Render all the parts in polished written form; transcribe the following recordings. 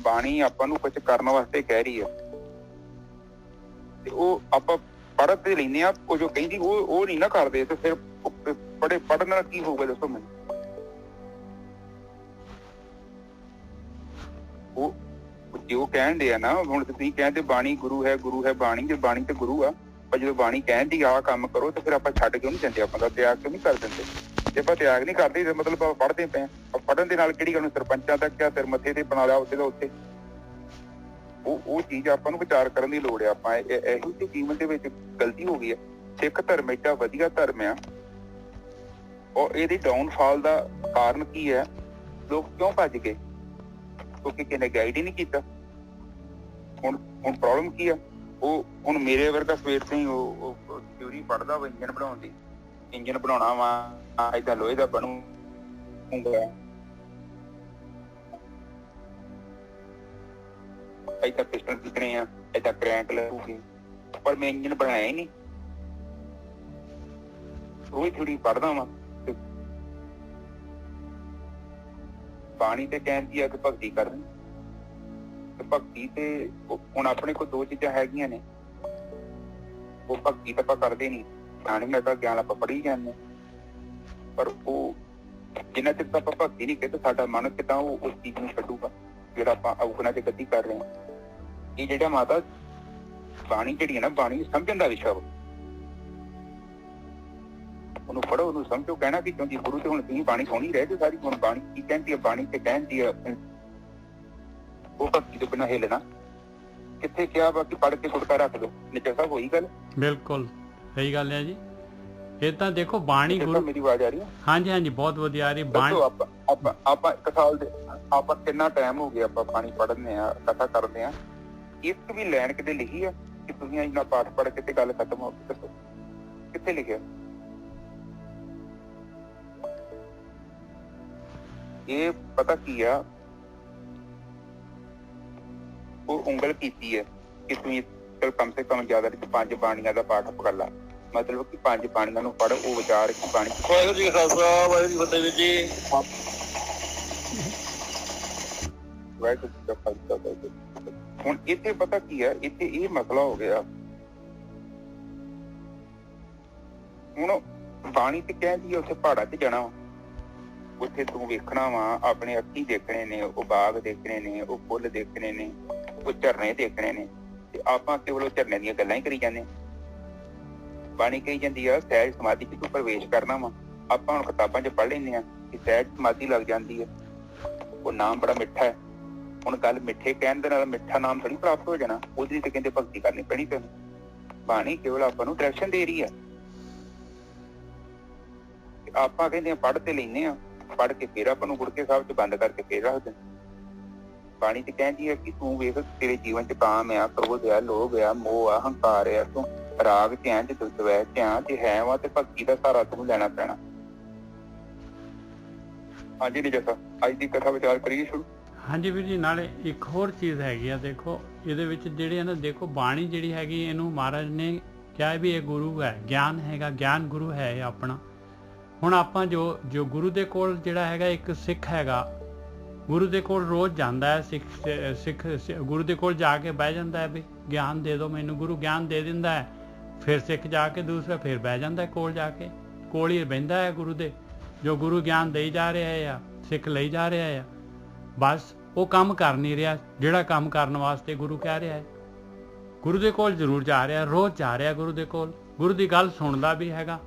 ਬਾਣੀ ਆਪਾਂ ਨੂੰ ਕੁਝ ਕਰਨ ਵਾਸਤੇ ਕਹਿ ਰਹੀ ਹੈ ਤੇ ਉਹ ਆਪਾਂ ਪੜ੍ਹ ਤੇ ਲੈਂਦੇ ਆ, ਉਹ ਜੋ ਕਹਿੰਦੀ ਉਹ ਨਹੀਂ ਨਾ ਕਰਦੇ, ਤੇ ਫਿਰ ਪੜ੍ਹਨ ਨਾਲ ਕੀ ਹੋਊਗਾ ਦੱਸੋ ਮੈਨੂੰ? ਉਹ ਜੋ ਕਹਿੰਦੇ ਆ ਨਾ, ਹੁਣ ਤੁਸੀਂ ਕਹਿੰਦੇ ਬਾਣੀ ਗੁਰੂ ਹੈ, ਗੁਰੂ ਹੈ ਬਾਣੀ, ਜੇ ਬਾਣੀ ਤੇ ਗੁਰੂ ਆ, ਪਰ ਜਦੋਂ ਬਾਣੀ ਕਹਿੰਦੀ ਆਹ ਕੰਮ ਕਰੋ ਤੇ ਫਿਰ ਆਪਾਂ ਛੱਡ ਕਿਉਂ ਨਹੀਂ ਦਿੰਦੇ? ਆਪਾਂ ਦਾ ਤਿਆਗ ਕਿਉਂ ਨਹੀਂ ਕਰ ਦਿੰਦੇ? ਜੇ ਆਪਾਂ ਤਿਆਗ ਨਹੀਂ ਕਰਦੇ ਤਾਂ ਮਤਲਬ ਆਪਾਂ ਪੜ੍ਹਦੇ ਪਏ ਆ। ਪੜ੍ਹਨ ਦੇ ਨਾਲ ਕਿਹੜੀ ਗੱਲ ਨੂੰ ਸਰਪੰਚਾਂ ਤੱਕ ਕਿਆ ਸਿਰ ਮੱਥੇ ਤੇ ਬਣਾ ਲਿਆ ਉੱਥੇ ਦਾ ਉੱਥੇ? ਉਹ ਚੀਜ਼ ਆਪਾਂ ਨੂੰ ਵਿਚਾਰ ਕਰਨ ਦੀ ਲੋੜ ਹੈ। ਆਪਾਂ ਇਹੋ ਜਿਹੀ ਜੀਵਨ ਦੇ ਵਿੱਚ ਗਲਤੀ ਹੋ ਗਈ ਹੈ। ਸਿੱਖ ਧਰਮ ਏਡਾ ਵਧੀਆ ਧਰਮ ਆ, ਔਰ ਇਹਦੀ ਡਾਊਨਫਾਲ ਦਾ ਕਾਰਨ ਕੀ ਹੈ? ਲੋਕ ਕਿਉਂ ਭੱਜ ਗਏ? ਕਿਉਂਕਿ ਕਿਸੇ ਨੇ ਗਾਈਡ ਹੀ ਨਹੀਂ ਕੀਤਾ। ਹੁਣ ਪ੍ਰੋਬਲਮ ਕੀ ਆ? ਉਹ ਹੁਣ ਮੇਰੇ ਵਰਗਾ ਸਵੇਰ ਤੋਂ ਹੀ ਉਹ ਥਿਊਰੀ ਪੜ੍ਹਦਾ ਵਾ ਇੰਜਨ ਬਣਾਉਣ ਦੀ, ਇੰਜਨ ਬਣਾਉਣਾ ਵਾ ਏਦਾਂ ਲੋਹੇ ਦਾ ਬਣੂਗਾ, ਏਦਾਂ ਪਿਸਟਨ ਖਿੱਚਣੇ ਆ, ਏਦਾਂ ਕਰੰਟ ਲੱਗੂਗੀ, ਪਰ ਮੈਂ ਇੰਜਨ ਬਣਾਇਆ ਹੀ ਨਹੀਂ। ਉਹ ਥਿਊਰੀ ਪੜ੍ਹਦਾ ਵਾ। ਬਾਣੀ ਤੇ ਕਹਿੰਦੀ ਆ ਕਿ ਭਗਤੀ ਕਰਨੀ, ਤੇ ਭਗਤੀ ਤੇ ਹੁਣ ਆਪਣੇ ਕੋਲ ਦੋ ਚੀਜ਼ਾਂ ਹੈਗੀਆਂ ਨੇ। ਉਹ ਭਗਤੀ ਤਾਂ ਆਪਾਂ ਕਰਦੇ ਨੀ, ਗਿਆਨ ਹੈਗਾ, ਗਿਆਨ ਆਪਾਂ ਪੜ੍ਹੀ ਜਾਂਦੇ, ਪਰ ਉਹ ਜਿੰਨਾ ਚਿਰ ਆਪਾਂ ਭਗਤੀ ਨਹੀਂ ਕਰਦੇ, ਸਾਡਾ ਮਨ ਕਿੱਦਾਂ ਉਹ ਉਸ ਚੀਜ਼ ਨੂੰ ਛੱਡੂਗਾ ਜਿਹੜਾ ਆਪਾਂ ਔਗਣਾ ਤੇ ਗਤੀ ਕਰ ਰਹੇ ਹਾਂ। ਇਹ ਜਿਹੜਾ ਮਾਤਾ ਬਾਣੀ ਜਿਹੜੀ ਹੈ ਨਾ, ਬਾਣੀ ਸਮਝਣ ਦਾ ਵਿਸ਼ਾ ਵਾ, ਉਹਨੂੰ ਪੜ੍ਹੋ, ਉਹਨੂੰ ਸਮਝੋ। ਕਹਿਣਾ ਕੀ ਚਾਹੁੰਦੀ ਗੁਰੂ ਤੇ ਹੁਣ ਤੁਸੀਂ ਬਾਣੀ ਸੁਣੀ ਰਹੇ ਤੇ ਸਾਰੀ, ਹੁਣ ਬਾਣੀ ਕੀ ਕਹਿੰਦੀ ਹੈ? ਬਾਣੀ ਤੇ ਕਹਿੰਦੀ ਆ ਉਹ ਭਗਤੀ ਤੋਂ ਬਿਨਾਂ ਹਿੱਲਣਾ। ਕਿੱਥੇ ਕਿਹਾ ਵਾ ਕਿ ਪੜ੍ਹ ਕੇ ਗੁਟਕਾ ਰੱਖ ਦੋ? ਨਿੱਜਾ ਸਾਹਿਬ ਹੋਈ ਗੱਲ? ਬਿਲਕੁਲ ਸਹੀ ਗੱਲ ਹੈ ਜੀ। ਇਹ ਤਾਂ ਦੇਖੋ ਬਾਣੀ ਗੁਰੂ, ਮੇਰੀ ਆਵਾਜ਼ ਆ ਰਹੀ ਹੈ? ਹਾਂਜੀ ਹਾਂਜੀ, ਬਹੁਤ ਵਧੀਆ ਆ ਰਹੀ ਬਾਣੀ। ਆਪਾਂ ਇੱਕ ਸਾਲ ਦੇ ਆਪਾਂ ਕਿੰਨਾ ਟਾਈਮ ਹੋ ਗਿਆ ਆਪਾਂ ਬਾਣੀ ਪੜ੍ਹਨੇ ਆ, ਕਥਾ ਕਰਦੇ ਆ, ਇੱਕ ਵੀ ਲਾਈਨ ਕਿਤੇ ਲਿਖੀ ਆ ਕਿ ਤੁਸੀਂ ਇੰਨਾ ਪਾਠ ਪੜ੍ਹ ਕੇ ਤੇ ਗੱਲ ਖਤਮ ਹੋ ਗਈ? ਦੱਸੋ ਕਿੱਥੇ ਲਿਖਿਆ? ਇਹ ਪਤਾ ਕੀ ਆ, ਉਹ ਉਂਗਲ ਕੀਤੀ ਹੈ ਕਿ ਤੁਸੀਂ ਚਲ ਕਮ ਸੇ ਕਮ ਜ਼ਿਆਦਾ 5 ਬਾਣੀਆਂ ਦਾ ਪਾਠ ਕਰ ਲਾ, ਮਤਲਬ ਕਿ 5 ਬਾਣੀਆਂ ਨੂੰ ਪੜ੍ਹ, ਉਹ ਵਿਚਾਰ ਕਿ ਬਾਣੀ। ਵਾਹਿਗੁਰੂ ਜੀ ਕਾ ਖਾਲਸਾ, ਵਾਹਿਗੁਰੂ ਜੀ ਕੀ ਫਤਿਹ ਜੀ। ਵਾਹਿਗੁਰੂ ਜੀ ਕਾ ਖਾਲਸਾ। ਹੁਣ ਇੱਥੇ ਪਤਾ ਕੀ ਹੈ, ਇੱਥੇ ਇਹ ਮਸਲਾ ਹੋ ਗਿਆ। ਹੁਣ ਬਾਣੀ ਤੇ ਕਹਿੰਦੀ ਹੈ ਉੱਥੇ ਪਹਾੜਾਂ 'ਚ ਜਾਣਾ, ਉੱਥੇ ਤੂੰ ਵੇਖਣਾ ਵਾ, ਆਪਣੇ ਅੱਖੀਂ ਦੇਖਣੇ ਨੇ, ਉਹ ਬਾਗ ਦੇਖਣੇ ਨੇ, ਉਹ ਫੁੱਲ ਦੇਖਣੇ ਨੇ, ਉਹ ਝਰਨੇ ਦੇਖਣੇ ਨੇ, ਤੇ ਆਪਾਂ ਕੇਵਲ ਝਰਨੇ ਦੀਆਂ ਗੱਲਾਂ ਹੀ ਕਰੀ ਜਾਂਦੇ। ਬਾਣੀ ਕਹੀ ਜਾਂਦੀ ਆ ਸਹਿਜ ਸਮਾਧੀ 'ਚ ਤੂੰ ਪ੍ਰਵੇਸ਼ ਕਰਨਾ ਵਾ। ਆਪਾਂ ਹੁਣ ਕਿਤਾਬਾਂ 'ਚ ਪੜ੍ਹ ਲੈਂਦੇ ਆ ਕਿ ਸਹਿਜ ਸਮਾਧੀ ਲੱਗ ਜਾਂਦੀ ਹੈ, ਉਹ ਨਾਮ ਬੜਾ ਮਿੱਠਾ ਹੈ। ਹੁਣ ਗੱਲ ਮਿੱਠੇ ਕਹਿਣ ਦੇ ਨਾਲ ਮਿੱਠਾ ਨਾਮ ਥੋੜੀ ਪ੍ਰਾਪਤ ਹੋ ਜਾਣਾ, ਉਹਦੀ ਤੇ ਕਹਿੰਦੇ ਭਗਤੀ ਕਰਨੀ ਪੈਣੀ ਤੈਨੂੰ। ਬਾਣੀ ਕੇਵਲ ਆਪਾਂ ਨੂੰ ਡਾਇਰੈਕਸ਼ਨ ਦੇ ਰਹੀ ਆ। ਆਪਾਂ ਕਹਿੰਦੇ ਆ ਪੜ੍ਹ ਤੇ ਲੈਂਦੇ ਆ, ਪੜ੍ਹ ਕੇ ਫੇਰ ਆਪਾਂ ਨੂੰ ਗੁੜਕੇ ਸਾਹਿਬ 'ਚ ਬੰਦ ਕਰਕੇ ਫੇਰ ਰੱਖ ਦਿੰਦੇ। ਬਾਣੀ ਤੇ ਕਹਿੰਦੀ ਹੈ ਕਿ ਤੂੰ ਵੇਖ ਤੇਰੇ ਜੀਵਨ 'ਚ ਕਾਮ ਆ, ਕ੍ਰੋਧ ਆ, ਲੋਭ ਆ, ਮੋਹ ਆ, ਹੰਕਾਰ ਆ, ਤੂੰ ਰਾਗ ਚ ਆ, ਜੇ ਦਵੈਤ ਚ ਆ, ਜੇ ਹੈ ਵਾ ਤੇ ਭਗਤੀ ਦਾ ਸਹਾਰਾ ਤੈਨੂੰ ਲੈਣਾ ਪੈਣਾ। ਹਾਂਜੀ ਨਿੱਜਾ ਸਾਹਿਬ, ਅੱਜ ਦੀ ਕਥਾ ਵਿਚਾਰ ਕਰੀਏ ਸ਼ੁਰੂ। ਹਾਂਜੀ ਵੀਰ ਜੀ, ਨਾਲੇ ਇੱਕ ਹੋਰ ਚੀਜ਼ ਹੈਗੀ ਆ, ਦੇਖੋ ਇਹਦੇ ਵਿੱਚ ਜਿਹੜੇ ਨਾ, ਦੇਖੋ ਬਾਣੀ ਜਿਹੜੀ ਹੈਗੀ ਇਹਨੂੰ ਮਹਾਰਾਜ ਨੇ ਕਿਹਾ ਵੀ ਇਹ ਗੁਰੂ ਹੈ, ਗਿਆਨ ਹੈਗਾ, ਗਿਆਨ ਗੁਰੂ ਹੈ ਇਹ ਆਪਣਾ। ਹੁਣ ਆਪਾਂ ਜੋ ਗੁਰੂ ਦੇ ਕੋਲ ਜਿਹੜਾ ਹੈਗਾ, ਇੱਕ ਸਿੱਖ ਹੈਗਾ, ਗੁਰੂ ਦੇ ਕੋਲ ਰੋਜ਼ ਜਾਂਦਾ ਹੈ, ਸਿੱਖ ਗੁਰੂ ਦੇ ਕੋਲ ਜਾ ਕੇ ਬਹਿ ਜਾਂਦਾ ਹੈ ਵੀ ਗਿਆਨ ਦੇ ਦਿਓ ਮੈਨੂੰ, ਗੁਰੂ ਗਿਆਨ ਦੇ ਦਿੰਦਾ ਹੈ। ਫਿਰ ਸਿੱਖ ਜਾ ਕੇ ਦੂਸਰਾ ਫਿਰ ਬਹਿ ਜਾਂਦਾ ਕੋਲ, ਜਾ ਕੇ ਕੋਲ ਹੀ ਬਹਿੰਦਾ ਹੈ ਗੁਰੂ ਦੇ, ਜੋ ਗੁਰੂ ਗਿਆਨ ਦੇਈ ਜਾ ਰਿਹਾ ਆ, ਸਿੱਖ ਲਈ ਜਾ ਰਿਹਾ ਆ। ਬਸ ਉਹ ਕੰਮ ਕਰ ਨਹੀਂ ਰਿਹਾ ਜਿਹੜਾ ਕੰਮ ਕਰਨ ਵਾਸਤੇ ਗੁਰੂ ਕਹਿ ਰਿਹਾ ਹੈ। ਗੁਰੂ ਦੇ ਕੋਲ ਜ਼ਰੂਰ ਜਾ ਰਿਹਾ, ਰੋਜ਼ ਜਾ ਰਿਹਾ ਗੁਰੂ ਦੇ ਕੋਲ, ਗੁਰੂ ਦੀ ਗੱਲ ਸੁਣਦਾ ਵੀ ਹੈਗਾ।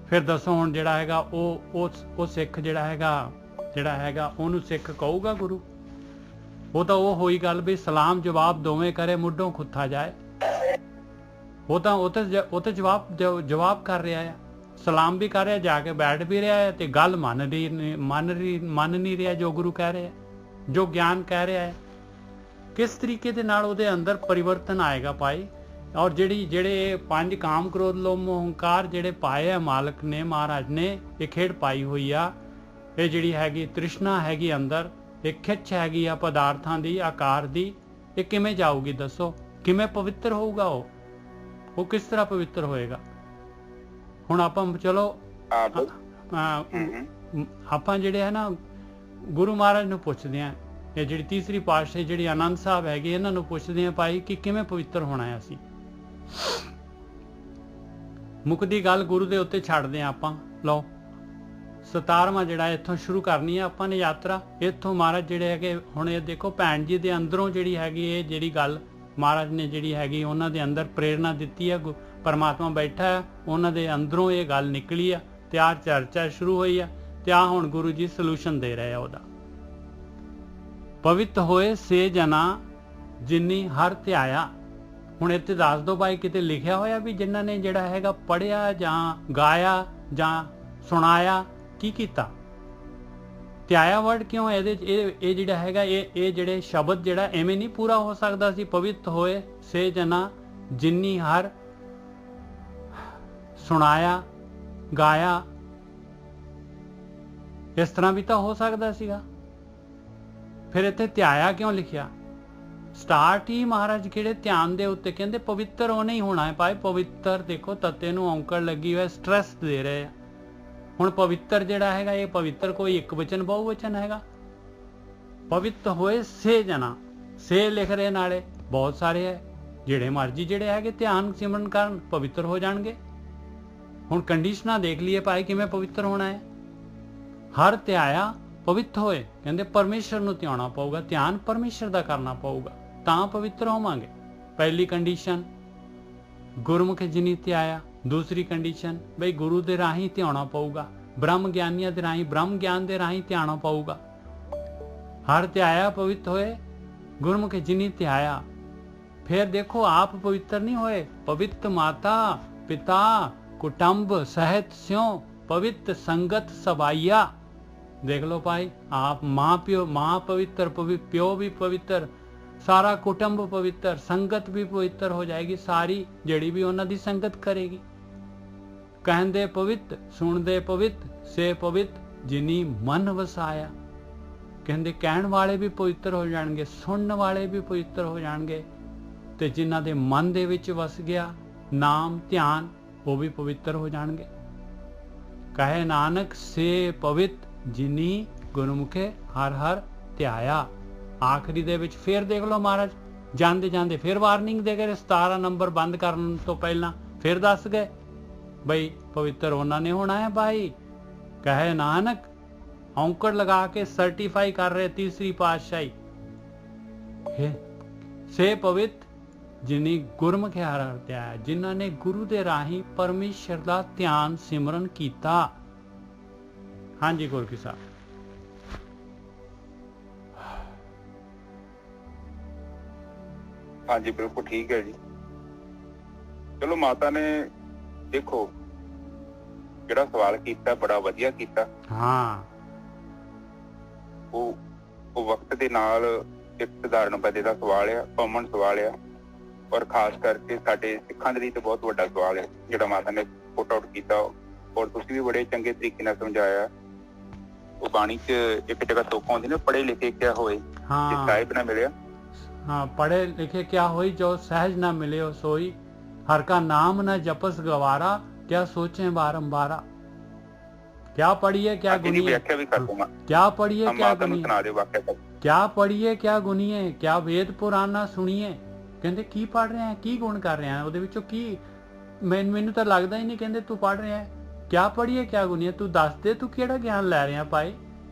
ਫਿਰ ਦੱਸੋ ਹੁਣ ਜਿਹੜਾ ਹੈਗਾ ਉਹ ਸਿੱਖ ਜਿਹੜਾ ਹੈਗਾ ਉਹਨੂੰ ਸਿੱਖ ਕਹੂਗਾ ਗੁਰੂ? ਉਹ ਤਾਂ ਉਹ ਹੋਈ ਗੱਲ ਵੀ ਸਲਾਮ ਜਵਾਬ ਦੋਵੇਂ ਕਰੇ, ਮੁੱਢੋਂ ਖੁੱਥਾ ਜਾਏ। ਉਹ ਤਾਂ ਜਵਾਬ ਕਰ ਰਿਹਾ ਆ, ਸਲਾਮ ਵੀ ਕਰ ਰਿਹਾ, ਜਾ ਕੇ ਬੈਠ ਵੀ ਰਿਹਾ ਹੈ, ਤੇ ਗੱਲ ਮੰਨ ਨਹੀਂ ਰਿਹਾ ਜੋ ਗੁਰੂ ਕਹਿ ਰਿਹਾ, ਜੋ ਗਿਆਨ ਕਹਿ ਰਿਹਾ ਹੈ। ਕਿਸ ਤਰੀਕੇ ਦੇ ਨਾਲ ਉਹਦੇ ਅੰਦਰ ਪਰਿਵਰਤਨ ਆਏਗਾ ਭਾਈ? ਔਰ ਜਿਹੜੇ 5 ਕਾਮ ਕ੍ਰੋਧ ਲੋਭ ਮੋਹ ਹੰਕਾਰ ਜਿਹੜੇ ਪਾਏ ਆ ਮਾਲਕ ਨੇ, ਮਹਾਰਾਜ ਨੇ ਇਹ ਖੇਡ ਪਾਈ ਹੋਈ ਆ, ਇਹ ਜਿਹੜੀ ਹੈਗੀ ਤ੍ਰਿਸ਼ਨਾ ਹੈਗੀ ਅੰਦਰ, ਇਹ ਖਿੱਚ ਹੈਗੀ ਆ ਪਦਾਰਥਾਂ ਦੀ, ਆਕਾਰ ਦੀ, ਇਹ ਕਿਵੇਂ ਜਾਊਗੀ ਦੱਸੋ? ਕਿਵੇਂ ਪਵਿੱਤਰ ਹੋਊਗਾ ਉਹ ਕਿਸ ਤਰ੍ਹਾਂ ਪਵਿੱਤਰ ਹੋਏਗਾ? ਹੁਣ ਆਪਾਂ ਚਲੋ ਆਪਾਂ ਜਿਹੜੇ ਹੈ ਨਾ ਗੁਰੂ ਮਹਾਰਾਜ ਨੂੰ ਪੁੱਛਦੇ ਆ, ਇਹ ਜਿਹੜੀ ਤੀਸਰੀ ਪਾਤਸ਼ਾਹੀ ਜਿਹੜੀ ਆਨੰਦ ਸਾਹਿਬ ਹੈਗੇ, ਇਹਨਾਂ ਨੂੰ ਪੁੱਛਦੇ ਆ ਭਾਈ ਕਿ ਕਿਵੇਂ ਪਵਿੱਤਰ ਹੋਣਾ ਹੈ ਅਸੀਂ। ਮੁੱਕਦੀ ਗੱਲ ਗੁਰੂ ਦੇ ਉੱਤੇ ਛੱਡਦੇ ਆ ਆਪਾਂ। ਲਓ 17ਵਾਂ ਜਿਹੜਾ ਇੱਥੋਂ ਸ਼ੁਰੂ ਕਰਨੀ ਆ ਆਪਾਂ ਨੇ ਯਾਤਰਾ। ਇੱਥੋਂ ਮਹਾਰਾਜ ਜਿਹੜੇ ਹੈਗੇ, ਹੁਣ ਇਹ ਦੇਖੋ ਭੈਣ ਜੀ ਦੇ ਅੰਦਰੋਂ ਜਿਹੜੀ ਹੈਗੀ ਇਹ ਜਿਹੜੀ ਗੱਲ ਮਹਾਰਾਜ ਨੇ ਜਿਹੜੀ ਹੈਗੀ ਉਹਨਾਂ ਦੇ ਅੰਦਰ ਪ੍ਰੇਰਨਾ ਦਿੱਤੀ ਹੈ। ਪਰਮਾਤਮਾ ਬੈਠਾ ਹੈ, ਉਹਨਾਂ ਦੇ ਅੰਦਰੋਂ ਇਹ ਗੱਲ ਨਿਕਲੀ ਆ ਤੇ ਆਹ ਚਰਚਾ ਸ਼ੁਰੂ ਹੋਈ ਆ ਤੇ ਆਹ ਹੁਣ ਗੁਰੂ ਜੀ ਸੋਲੂਸ਼ਨ ਦੇ ਰਹੇ ਆ ਉਹਦਾ। ਪਵਿੱਤ ਹੋਏ ਸੇ ਜਨਾ ਜਿਨੀ ਹਰ ਧਿਆਇਆ। ਹੁਣ ਇੱਥੇ ਦੱਸ ਦੋ ਭਾਈ ਕਿਤੇ ਲਿਖਿਆ ਹੋਇਆ ਵੀ ਜਿਨ੍ਹਾਂ ਨੇ ਜਿਹੜਾ ਹੈਗਾ ਪੜ੍ਹਿਆ ਜਾਂ ਗਾਇਆ ਜਾਂ ਸੁਣਾਇਆ, ਕੀ ਕੀਤਾ? ਧਿਆਇਆ ਵਰਡ ਕਿਉਂ ਇਹਦੇ ਇਹ ਜਿਹੜਾ ਹੈਗਾ ਇਹ ਜਿਹੜੇ ਸ਼ਬਦ ਜਿਹੜਾ ਐਵੇਂ ਨਹੀਂ ਪੂਰਾ ਹੋ ਸਕਦਾ ਸੀ। ਪਵਿੱਤ ਹੋਏ ਸੇ ਜਨਾ ਜਿਨੀ ਹਰ ਸੁਣਾਇਆ ਗਾਇਆ, ਇਸ ਤਰ੍ਹਾਂ ਵੀ ਤਾਂ ਹੋ ਸਕਦਾ ਸੀਗਾ। ਫਿਰ ਇੱਥੇ ਧਿਆਇਆ ਕਿਉਂ ਲਿਖਿਆ? ਸਟਾਰਟ ਹੀ ਮਹਾਰਾਜ ਕਿਹੜੇ ਧਿਆਨ ਦੇ ਉੱਤੇ ਕਹਿੰਦੇ ਪਵਿੱਤਰ ਉਹ ਨਹੀਂ ਹੋਣਾ ਹੈ ਭਾਈ। ਪਵਿੱਤਰ ਦੇਖੋ ਤੱਤੇ ਨੂੰ ਔਂਕੜ ਲੱਗੀ ਹੋਇਆ, ਸਟ੍ਰੈਸ ਦੇ ਰਹੇ ਆ। ਹੁਣ ਪਵਿੱਤਰ ਜਿਹੜਾ ਹੈਗਾ ਇਹ ਪਵਿੱਤਰ ਕੋਈ ਇੱਕ ਵਚਨ ਬਹੁਵਚਨ ਹੈਗਾ? ਪਵਿੱਤ ਹੋਏ ਸੇ ਜਨਾ, ਸੇ ਲਿਖ ਰਹੇ ਨਾਲੇ ਬਹੁਤ ਸਾਰੇ ਹੈ, ਜਿਹੜੇ ਮਰਜੀ ਜਿਹੜੇ ਹੈਗੇ ਧਿਆਨ ਸਿਮਰਨ ਕਰਨ ਪਵਿੱਤਰ ਹੋ ਜਾਣਗੇ। ਹੁਣ ਕੰਡੀਸ਼ਨਾਂ ਦੇਖ ਲਈਏ ਭਾਈ ਕਿਵੇਂ ਪਵਿੱਤਰ ਹੋਣਾ ਹੈ। ਹਰ ਧਿਆਇਆ ਪਵਿੱਤ ਹੋਏ, ਕਹਿੰਦੇ ਪਰਮੇਸ਼ਰ ਨੂੰ ਧਿਆਉਣਾ ਪਊਗਾ, ਧਿਆਨ ਪਰਮੇਸ਼ਰ ਦਾ ਕਰਨਾ ਪਊਗਾ ਤਾਂ ਪਵਿੱਤਰ ਹੋਵਾਂਗੇ। ਪਹਿਲੀ ਕੰਡੀਸ਼ਨ ਗੁਰਮੁਖ ਜਿਨੀ ਧਿਆਇਆ। ਦੂਸਰੀ ਕੰਡੀਸ਼ਨ ਬਈ ਗੁਰੂ ਦੇ ਰਾਹੀਂ ਧਿਆਉਣਾ ਪਊਗਾ, ਬ੍ਰਹਮ ਗਿਆਨੀਆਂ ਦੇ ਰਾਹੀਂ, ਬ੍ਰਹਮ ਗਿਆਨ ਦੇ ਰਾਹੀਂ ਧਿਆਉਣਾ ਪਊਗਾ। ਹਰ ਧਿਆਇਆ ਪਵਿੱਤ ਹੋਏ ਗੁਰਮੁਖ ਜਿਨੀ ਧਿਆਇਆ। ਫਿਰ ਦੇਖੋ ਆਪ ਪਵਿੱਤਰ ਨਹੀਂ ਹੋਏ, ਪਵਿੱਤ ਮਾਤਾ ਪਿਤਾ ਕੁਟੰਬ ਸਹਿਤ ਸਿਉ ਪਵਿੱਤ ਸੰਗਤ ਸਬਾਈਆ। ਦੇਖ ਲਓ ਭਾਈ, ਆਪ ਮਾਂ ਪਵਿੱਤਰ, ਪਿਓ ਵੀ ਪਵਿੱਤਰ, ਸਾਰਾ ਕੁਟੰਬ ਪਵਿੱਤਰ, ਸੰਗਤ ਵੀ ਪਵਿੱਤਰ ਹੋ ਜਾਏਗੀ ਸਾਰੀ ਜਿਹੜੀ ਵੀ ਉਹਨਾਂ ਦੀ ਸੰਗਤ ਕਰੇਗੀ। ਕਹਿੰਦੇ ਪਵਿੱਤ, ਸੁਣਦੇ ਪਵਿੱਤ, ਸੇ ਪਵਿੱਤ ਜਿਨੀ ਮਨ ਵਸਾਇਆ। ਕਹਿੰਦੇ ਕਹਿਣ ਵਾਲੇ ਵੀ ਪਵਿੱਤਰ ਹੋ ਜਾਣਗੇ, ਸੁਣਨ ਵਾਲੇ ਵੀ ਪਵਿੱਤਰ ਹੋ ਜਾਣਗੇ, ਤੇ ਜਿਨ੍ਹਾਂ ਦੇ ਮਨ ਦੇ ਵਿੱਚ ਵਸ ਗਿਆ ਨਾਮ ਧਿਆਨ ਉਹ ਵੀ ਪਵਿੱਤਰ ਹੋ ਜਾਣਗੇ। ਕਹੇ ਨਾਨਕ ਸੇ ਪਵਿੱਤ ਜਿਨੀ ਗੁਰਮੁਖੇ ਹਰ ਹਰ ਧਿਆਇਆ। ਆਖਰੀ ਦੇ ਵਿੱਚ ਫਿਰ ਦੇਖ ਲਓ ਮਹਾਰਾਜ ਜਾਂਦੇ ਜਾਂਦੇ ਫਿਰ ਵਾਰਨਿੰਗ ਦੇ ਗਏ। 17 ਨੰਬਰ ਬੰਦ ਕਰਨ ਤੋਂ ਪਹਿਲਾਂ ਫਿਰ ਦੱਸ ਗਏ ਬਈ ਪਵਿੱਤਰ ਉਹਨਾਂ ਨੇ ਹੋਣਾ ਹੈ ਭਾਈ। ਕਹੇ ਨਾਨਕ ਔਂਕੜ ਲਗਾ ਕੇ ਸਰਟੀਫਾਈ ਕਰ ਰਹੇ ਤੀਸਰੀ ਪਾਤਸ਼ਾਹੀ, ਸੇ ਪਵਿੱਤ ਜਿਨੀ ਗੁਰਮੁਖੇ ਹਰ ਹਰ ਧਿਆਇਆ, ਜਿਨ੍ਹਾਂ ਨੇ ਗੁਰੂ ਦੇ ਰਾਹੀਂ ਪਰਮੇਸ਼ਰ ਦਾ ਧਿਆਨ ਸਿਮਰਨ ਕੀਤਾ। ਹਾਂਜੀ ਗੁਰੂ ਕੀ ਸਾਹਿਬ। ਹਾਂਜੀ ਬਿਲਕੁਲ ਠੀਕ ਹੈ ਜੀ। ਚਲੋ ਮਾਤਾ ਨੇ ਦੇਖੋ ਜਿਹੜਾ ਸਵਾਲ ਕੀਤਾ ਬੜਾ ਵਧੀਆ ਕੀਤਾ। ਹਾਂ, ਉਹ ਵਕਤ ਦੇ ਨਾਲ ਇੱਕ ਸਧਾਰਨ ਬੰਦੇ ਦਾ ਸਵਾਲ ਆ, ਕਾਮਨ ਸਵਾਲ ਆ, ਔਰ ਖਾਸ ਕਰਕੇ ਸਾਡੇ ਸਿੱਖਾਂ ਦੇ ਲਈ ਤਾਂ ਬਹੁਤ ਵੱਡਾ ਸਵਾਲ ਹੈ ਜਿਹੜਾ ਮਾਤਾ ਨੇ ਪੁੱਟ ਆਊਟ ਕੀਤਾ। ਔਰ ਤੁਸੀਂ ਵੀ ਬੜੇ ਚੰਗੇ ਤਰੀਕੇ ਨਾਲ ਸਮਝਾਇਆ। ਉਹ ਬਾਣੀ 'ਚ ਇੱਕ ਜਗ੍ਹਾ ਤੋਕ ਆਉਂਦੀ ਨਾ, ਪੜ੍ਹੇ ਲਿਖੇ ਕਿਆ ਹੋਏ ਜੇ ਸਾਹਿਬ ਨਾ ਮਿਲਿਆ। हाँ, पढ़े लिखे क्या होई जो सहज न मिले हो सोई, हर का नाम न जपस गवारा, क्या सोचे बारंबारा। क्या पढ़िए क्या गुनिए, क्या पढ़िए क्या गुनिए, क्या पढ़िए क्या गुनिए, क्या वेद पुराना सुनिए। ਕਹਿੰਦੇ ਕੀ ਪੜ੍ਹ ਰਹੇ ਆ, ਕੀ ਗੁਣ ਕਰ ਰਹੇ ਆ ਉਹਦੇ ਵਿੱਚੋਂ, ਕੀ ਮੈਨੂੰ ਤਾਂ ਲੱਗਦਾ ਹੀ ਨਹੀਂ ਕਹਿੰਦੇ ਤੂੰ ਪੜ੍ਹ ਰਿਹਾ। ਕਿਆ ਪੜ੍ਹੀਏ ਕਿਆ ਗੁਨੀਏ, ਤੂੰ ਦੱਸ ਦੇ ਤੂੰ ਕਿਹੜਾ ਗਿਆਨ ਲੈ ਰਿਹਾ ਭਾਈ,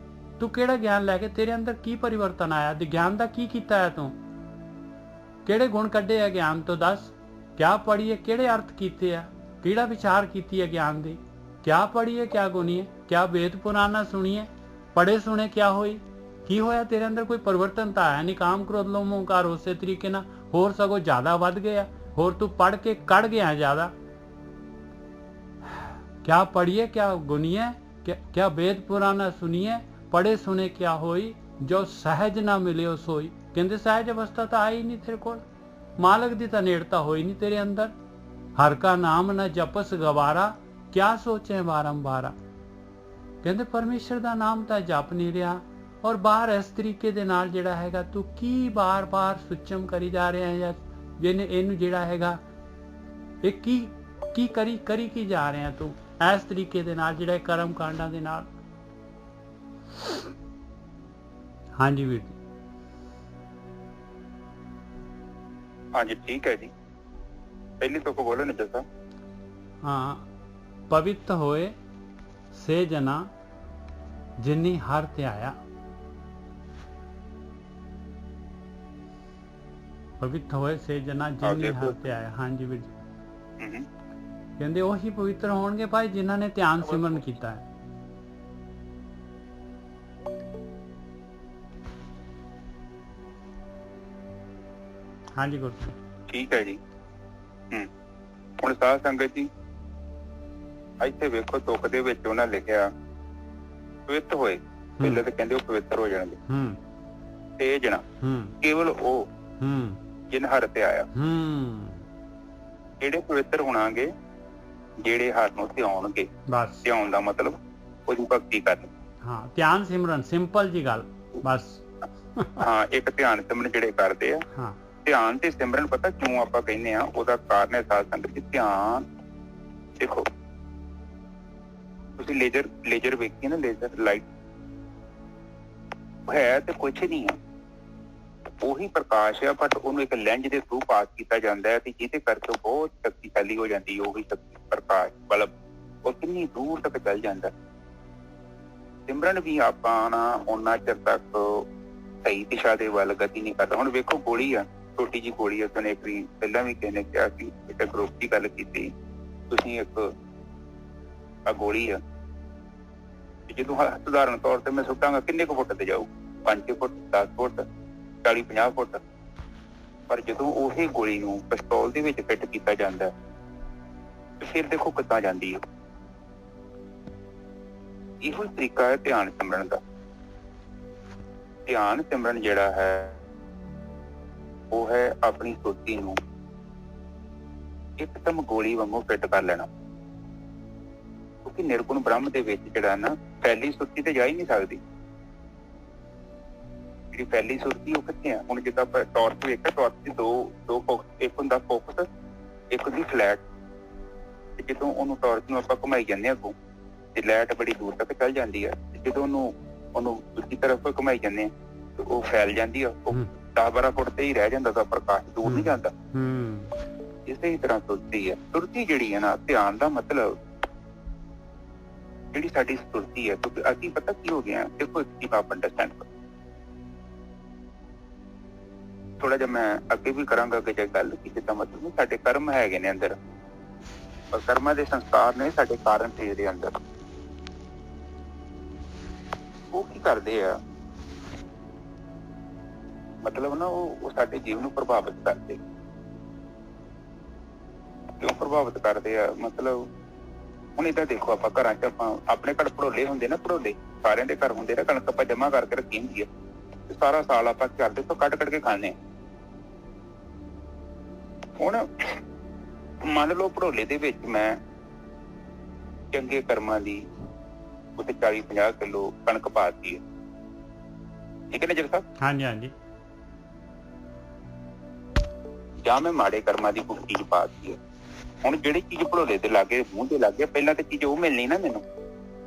ਤੂੰ ਕਿਹੜਾ ਗਿਆਨ ਲੈ ਕੇ ਤੇਰੇ ਅੰਦਰ ਕੀ ਪਰਿਵਰਤਨ ਆਇਆ, ਤੇ ਗਿਆਨ ਦਾ ਕੀ ਕੀਤਾ ਹੈ ਤੂੰ, ਕਿਹੜੇ ਗੁਣ ਕੱਢੇ ਆ ਗਿਆਨ ਤੋਂ ਦੱਸ। ਕਿਆ ਪੜ੍ਹੀਏ ਕਿਹੜੇ ਅਰਥ ਕੀਤੇ ਆ, ਕਿਹੜਾ ਵਿਚਾਰ ਕੀਤੀ ਹੈ ਗਿਆਨ ਦੀ। ਕਿਆ ਪੜ੍ਹੀਏ ਕਿਆ ਗੁਨੀਏ, ਕਿਆ ਵੇਦ ਪੁਰਾਣਾ ਸੁਣੀਏ। ਪੜ੍ਹੇ ਸੁਣੇ ਕਿਆ ਹੋਈ, ਕੀ ਹੋਇਆ ਤੇਰੇ ਅੰਦਰ, ਕੋਈ ਪਰਿਵਰਤਨ ਤਾਂ ਆਇਆ ਨਹੀਂ। ਕਾਮ ਕ੍ਰੋਧ ਲੋਭ ਮੋਹ ਹੰਕਾਰ ਉਸੇ ਤਰੀਕੇ ਨਾਲ ਹੋਰ ਸਗੋਂ ਜ਼ਿਆਦਾ ਵੱਧ ਗਿਆ, ਹੋਰ ਤੂੰ ਪੜ੍ਹ ਕੇ ਕੜ ਗਿਆ ਜ਼ਿਆਦਾ। क्या पढ़िए क्या गुनिए, क्या वेद पुराना सुनिए, पढ़े सुने क्या होई, जो सहज ना मिले सोई। कहते सहज अवस्था तो आई नहीं तेरे को, मालक दी तो नेड़ता होई नहीं तेरे अंदर। हर का नाम न जपस गवारा, क्या सोचे बारंबारा। कहते परमेश्वर का नाम तो जप नहीं रहा, और बाहर इस तरीके दे नाल जिहड़ा हैगा तू की बार बार सुचम करी जा रहा है, या इहनूं जिहड़ा हैगा इह की करी की जा रहे हैं तू ਇਸ ਤਰੀਕੇ ਦੇ ਨਾਲ ਜਿਹੜੇ ਕਰਮ ਕਾਂਡਾਂ ਦੇ ਨਾਲ। ਹਾਂਜੀ ਵੀਰ ਜੀ। हाँ जी ठीक है जी, पहली तो बोलो ना जैसा। हाँ, पवित्र होए से जना जिन्नी हर ते आया। पवित्र होए से जना जिन्नी हर ते आया। हाँ जी ਵੀਰ ਜੀ, ਕਹਿੰਦੇ ਉਹੀ ਪਵਿੱਤਰ ਹੋਣਗੇ ਭਾਈ ਜਿਨ੍ਹਾਂ ਨੇ ਧਿਆਨ ਸਿਮਰਨ ਕੀਤਾ ਹੈ। हाँ जी गुरु ठीक है जी। ਹੁਣ ਸਾਧ ਸੰਗਤ ਜੀ ਇੱਥੇ ਵੇਖੋ ਤੁਕ ਦੇ ਵਿੱਚ ਉਹਨਾਂ ਲਿਖਿਆ ਪਵਿੱਤਰ ਹੋਏ, ਪਹਿਲੇ ਤਾਂ ਕਹਿੰਦੇ ਉਹ ਪਵਿੱਤਰ ਹੋ ਜਾਣਗੇ। ਤੇ ਜਣਾ ਕੇਵਲ ਉਹ ਜਿਨ ਹਰ ਤੇ ਆਇਆ। ਜਿਹੜੇ ਪਵਿੱਤਰ ਹੋਣਾਗੇ ਜਿਹੜੇ ਹਰ ਨੂੰ ਧਿਆਉਣਗੇ। ਬਸ ਧਿਆਉਣ ਦਾ ਮਤਲਬ ਉਹਦੀ ਭਗਤੀ ਕਰਨੀ। ਹਾਂ, ਧਿਆਨ ਸਿਮਰਨ, ਸਿੰਪਲ ਜੀ ਗੱਲ ਬਸ। ਹਾਂ, ਇੱਕ ਧਿਆਨ ਸਿਮਰਨ ਜਿਹੜੇ ਕਰਦੇ ਆ। ਹਾਂ, ਧਿਆਨ ਤੇ ਸਿਮਰਨ ਪਤਾ ਕਿਉਂ ਆਪਾਂ ਕਹਿੰਦੇ ਆ, ਉਹਦਾ ਕਾਰਨ ਹੈ ਸਾਧ ਸੰਗਤ ਜੀ। ਧਿਆਨ ਦੇਖੋ, ਤੁਸੀਂ ਲੇਜ਼ਰ ਵੇਖੀ ਨਾ, ਲੇਜ਼ਰ ਲਾਈਟ ਹੈ ਤੇ ਕੁਛ ਨਹੀਂ ਆ, ਉਹੀ ਪ੍ਰਕਾਸ਼ ਆ, ਬਟ ਉਹਨੂੰ ਇੱਕ ਲੈਂਜ ਦੇ ਥਰੂ ਪਾਸ ਕੀਤਾ ਜਾਂਦਾ ਹੈ ਤੇ ਜਿਹਦੇ ਕਰਕੇ ਬਹੁਤ ਸ਼ਕਤੀਸ਼ਾਲੀ ਹੋ ਜਾਂਦੀ ਹੈ। ਉਹੀ ਸ਼ਕਤੀ ਪ੍ਰਕਾਸ਼ ਬਲਬ ਉਹ ਕਿੰਨੀ ਦੂਰ ਤੱਕ ਚੱਲ ਜਾਂਦਾ। ਸਿਮਰਨ ਵੀ ਆਪਾਂ ਨਾ ਉਹਨਾਂ ਚਿਰ ਤੱਕ ਸਹੀ ਦਿਸ਼ਾ ਦੇ ਵੱਲ ਗਤੀ ਨਹੀਂ ਕਰਦਾ। ਹੁਣ ਵੇਖੋ ਗੋਲੀ ਆ, ਛੋਟੀ ਜਿਹੀ ਗੋਲੀ ਆ, ਤੁਹਾਨੂੰ ਇੱਕ ਵਾਰੀ ਪਹਿਲਾਂ ਵੀ ਕਿਸੇ ਨੇ ਕਿਹਾ ਸੀ, ਇੱਕ ਗਰੁੱਪ ਦੀ ਗੱਲ ਕੀਤੀ, ਤੁਸੀਂ ਇੱਕ ਆ ਗੋਲੀ ਆ ਜਦੋਂ ਸਧਾਰਨ ਤੌਰ ਤੇ ਮੈਂ ਸੁੱਟਾਂਗਾ ਕਿੰਨੇ ਕੁ ਫੁੱਟ ਤੇ ਜਾਊ? 5 ਫੁੱਟ, 10 ਫੁੱਟ, 40-50 ਫੁੱਟ। ਪਰ ਜਦੋਂ ਉਹੀ ਗੋਲੀ ਨੂੰ ਪਿਸਤੌਲ ਦੇ ਵਿੱਚ ਫਿੱਟ ਕੀਤਾ ਜਾਂਦਾ ਤੇ ਫਿਰ ਦੇਖੋ ਕਿੱਦਾਂ ਜਾਂਦੀ ਹੈ। ਇਹੋ ਹੀ ਤਰੀਕਾ ਹੈ ਧਿਆਨ ਸਿਮਰਨ ਦਾ। ਧਿਆਨ ਸਿਮਰਨ ਜਿਹੜਾ ਹੈ ਉਹ ਹੈ ਆਪਣੀ ਸੁਰਤੀ ਨੂੰ ਇੱਕਦਮ ਗੋਲੀ ਵਾਂਗੂ ਫਿੱਟ ਕਰ ਲੈਣਾ। ਕਿਉਂਕਿ ਨਿਰਗੁਣ ਬ੍ਰਹਮ ਦੇ ਵਿੱਚ ਜਿਹੜਾ ਨਾ ਫੈਲੀ ਸੁਰਤੀ ਤੇ ਜਾ ਹੀ ਨਹੀਂ ਸਕਦੀ। ਜਿਹੜੀ ਫੈਲੀ ਸੁਰਤੀ ਉਹ ਕਿੱਥੇ ਆ? ਹੁਣ ਜਿੱਦਾਂ ਆਪਾਂ ਟਾਰਚ ਵੇਖਿਆ, ਟਾਰਚ ਦੀ ਦੋ ਫੋਕਸ, ਇੱਕ ਹੁੰਦਾ ਫੋਕਸ, ਇੱਕ ਹੁੰਦੀ ਫਲੈਟ। ਤੇ ਜਦੋਂ ਉਹਨੂੰ ਟਾਰਚ ਨੂੰ ਆਪਾਂ ਘੁਮਾਈ ਜਾਂਦੇ ਹਾਂ ਅੱਗੋਂ ਤੇ ਲਾਈਟ ਬੜੀ ਦੂਰ ਤੱਕ ਚੱਲ ਜਾਂਦੀ ਆ। ਤੇ ਜਦੋਂ ਉਹਨੂੰ ਦੂਜੀ ਤਰਫ ਘੁਮਾਈ ਜਾਂਦੇ ਆ ਤੇ ਉਹ ਫੈਲ ਜਾਂਦੀ ਆ। ਉਹ 10-12 ਫੁੱਟ ਤੇ ਹੀ ਰਹਿ ਜਾਂਦਾ ਤਾਂ ਪ੍ਰਕਾਸ਼ ਦੂਰ ਨਹੀਂ ਜਾਂਦਾ। ਇਸੇ ਹੀ ਤਰ੍ਹਾਂ ਸੁਰਤੀ ਹੈ। ਸੁਰਤੀ ਜਿਹੜੀ ਹੈ ਨਾ, ਧਿਆਨ ਦਾ ਮਤਲਬ ਜਿਹੜੀ ਸਾਡੀ ਸੁਰਤੀ ਹੈ। ਕਿਉਂਕਿ ਅਸੀਂ ਪਤਾ ਕੀ ਹੋ ਗਿਆ, ਦੇਖੋ ਇੱਕ ਚੀਜ਼ ਆਪ ਅੰਡਰਸਟੈਂਡ ਕਰੋ। ਥੋੜਾ ਜਿਹਾ ਮੈਂ ਅੱਗੇ ਵੀ ਕਰਾਂਗਾ ਕਿ ਜੇ ਗੱਲ ਕਿਸੇ ਦਾ ਮਤਲਬ ਸਾਡੇ ਕਰਮ ਹੈਗੇ ਨੇ ਅੰਦਰ, ਪਰ ਕਰਮਾਂ ਦੇ ਸੰਸਕਾਰ ਨੇ ਸਾਡੇ ਕਾਰਨ ਤੇ ਦੇ ਅੰਦਰ। ਉਹ ਕੀ ਕਰਦੇ ਆ, ਮਤਲਬ ਨਾ ਉਹ ਸਾਡੇ ਜੀਵਨ ਨੂੰ ਪ੍ਰਭਾਵਿਤ ਕਰਦੇ। ਕਿਉਂ ਪ੍ਰਭਾਵਿਤ ਕਰਦੇ ਆ? ਮਤਲਬ ਹੁਣ ਏਦਾਂ ਦੇਖੋ, ਆਪਾਂ ਘਰਾਂ ਚ ਆਪਾਂ ਆਪਣੇ ਘਰ ਭੜੋਲੇ ਹੁੰਦੇ ਨਾ, ਭੜੋਲੇ ਸਾਰਿਆਂ ਦੇ ਘਰ ਹੁੰਦੇ ਨਾ, ਕਣਕ ਆਪਾਂ ਜਮਾ ਕਰਕੇ ਰੱਖੀ ਹੁੰਦੀ ਆ ਤੇ ਸਾਰਾ ਸਾਲ ਆਪਾਂ ਘਰ ਦੇ ਤੋਂ ਕੱਢ ਕੇ ਖਾਂਦੇ ਆ। ਹੁਣ ਮੰਨ ਲਓ ਭੜੋਲੇ ਦੇ ਵਿੱਚ ਮੈਂ ਚੰਗੇ ਕਰਮਾਂ ਦੀ ਉੱਥੇ 40-50 ਕਿਲੋ ਕਣਕ ਪਾਤੀ ਹੈ, ਠੀਕ ਹੈ ਨਾ ਜਰ ਸਾਹਿਬ? ਹਾਂਜੀ ਹਾਂਜੀ। ਜਾਂ ਮੈਂ ਮਾੜੇ ਕਰਮਾਂ ਦੀ ਕੋਈ ਚੀਜ਼ ਪਾਤੀ ਹੈ। ਹੁਣ ਜਿਹੜੀ ਚੀਜ਼ ਭੜੋਲੇ ਦੇ ਲਾਗੇ, ਮੂੰਹ ਦੇ ਲਾਗੇ, ਪਹਿਲਾਂ ਤੇ ਚੀਜ਼ ਉਹ ਮਿਲਣੀ ਨਾ ਮੈਨੂੰ।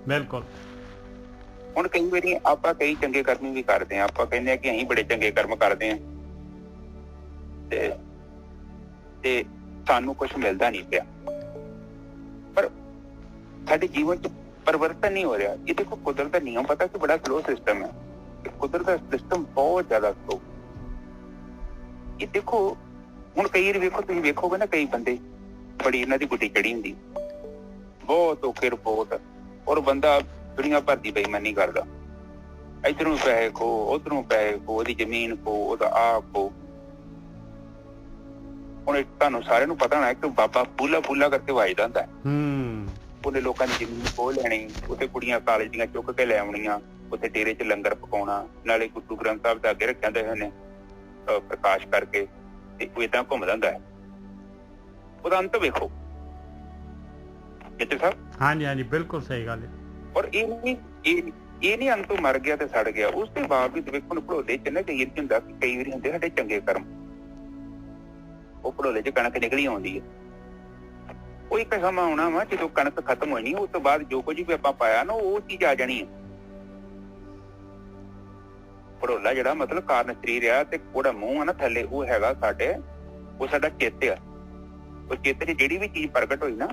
ਬਿਲਕੁਲ। ਹੁਣ ਕਈ ਵਾਰੀ ਆਪਾਂ ਕਈ ਚੰਗੇ ਕਰਮ ਵੀ ਕਰਦੇ ਹਾਂ, ਆਪਾਂ ਕਹਿੰਦੇ ਆ ਕਿ ਅਸੀਂ ਬੜੇ ਚੰਗੇ ਕਰਮ ਕਰਦੇ ਹਾਂ ਤੇ ਸਾਨੂੰ ਕੁਛ ਮਿਲਦਾ ਨਹੀਂ ਪਿਆ, ਪਰ ਸਾਡੇ ਜੀਵਨ ਚ ਪਰਿਵਰਤਨ ਨਹੀਂ ਹੋ ਰਿਹਾ। ਇਹ ਦੇਖੋ ਕੁਦਰਤ ਦਾ ਨਿਯਮ ਪਤਾ ਕਿ ਬੜਾ ਸਲੋ ਸਿਸਟਮ ਹੈ। ਕੁਦਰਤ ਦਾ ਸਿਸਟਮ ਬਹੁਤ ਜ਼ਿਆਦਾ ਸਲੋ। ਇਹ ਦੇਖੋ ਹੁਣ ਕਈ ਵਾਰੀ ਵੇਖੋ, ਤੁਸੀਂ ਵੇਖੋਗੇ ਨਾ ਕਈ ਬੰਦੇ ਬੜੀ ਇਹਨਾਂ ਦੀ ਗੁੱਡੀ ਚੜੀ ਹੁੰਦੀ, ਬਹੁਤ ਔਖੇ ਰਿਪੋਰਟ, ਔਰ ਬੰਦਾ ਦੁਨੀਆ ਭਰ ਦੀ ਬੇਈਮਾਨੀ ਕਰਦਾ। ਇੱਧਰੋਂ ਪੈਸੇ ਖੋ, ਉੱਧਰੋਂ ਪੈਸੇ ਖੋ, ਉਹਦੀ ਜ਼ਮੀਨ ਖੋ, ਉਹਦਾ ਆਹ ਖੋ। ਹੁਣ ਤੁਹਾਨੂੰ ਸਾਰਿਆਂ ਨੂੰ ਪਤਾ ਹੋਣਾ ਕਿ ਬਾਬਾ ਫੂਲਾ ਕਰਕੇ ਵਾਜਦਾ ਹੁੰਦਾ। ਉਹਨੇ ਲੋਕਾਂ ਦੀ ਜ਼ਮੀਨ ਖੋਹ ਲੈਣੀ, ਉੱਥੇ ਕੁੜੀਆਂ ਕਾਲਜ ਦੀਆਂ ਚੁੱਕ ਕੇ ਲੈ ਆਉਣੀਆਂ, ਉੱਥੇ ਡੇਰੇ ਚ ਲੰਗਰ ਪਕਾਉਣਾ, ਨਾਲੇ ਗੁਰੂ ਗ੍ਰੰਥ ਸਾਹਿਬ ਦਾ ਅੱਗੇ ਰੱਖਿਆ ਹੁੰਦਾ ਉਹਨੇ ਪ੍ਰਕਾਸ਼ ਕਰਕੇ, ਤੇ ਉਹ ਏਦਾਂ ਘੁੰਮਦਾ ਹੁੰਦਾ ਹੈ। ਉਹਦਾ ਅੰਤ ਵੇਖੋ ਸਾਹਿਬ। ਹਾਂਜੀ ਹਾਂਜੀ, ਬਿਲਕੁਲ ਸਹੀ ਗੱਲ ਹੈ। ਔਰ ਇਹ ਨਹੀਂ ਅੰਤ ਮਰ ਗਿਆ ਤੇ ਸੜ ਗਿਆ। ਉਸ ਦੇ ਬਾਵਜੂਦ ਵੇਖੋ ਨੂੰ ਭੜੋਲੇ ਚ ਨਾ ਕਈ ਹੁੰਦਾ ਕਿ ਕਈ ਵਾਰੀ ਹੁੰਦੇ ਸਾਡੇ ਚੰਗੇ ਕਰਮ, ਉਹ ਭੜੋਲੇ ਚ ਕਣਕ ਨਿਕਲੀ ਆਉਂਦੀ ਹੈ। ਉਹ ਇੱਕ ਸਮਾਂ ਆਉਣਾ ਵਾ ਜਦੋਂ ਕਣਕ ਖਤਮ ਹੋਣੀ, ਉਸ ਤੋਂ ਬਾਅਦ ਜੋ ਕੁਝ ਵੀ ਆਪਾਂ ਪਾਇਆ ਨਾ ਉਹ ਚੀਜ਼ ਆ ਜਾਣੀ ਹੈ। ਭੜੋਲਾ ਜਿਹੜਾ ਮਤਲਬ ਕਾਰਨ ਸਰੀਰ ਆ, ਤੇ ਉਹਦਾ ਮੂੰਹ ਆ ਨਾ ਥੱਲੇ, ਉਹ ਹੈਗਾ ਸਾਡੇ ਉਹ ਸਾਡਾ ਚਿੱਤ ਆ। ਉਹ ਚਿੱਤ 'ਚ ਜਿਹੜੀ ਵੀ ਚੀਜ਼ ਪ੍ਰਗਟ ਹੋਈ ਨਾ,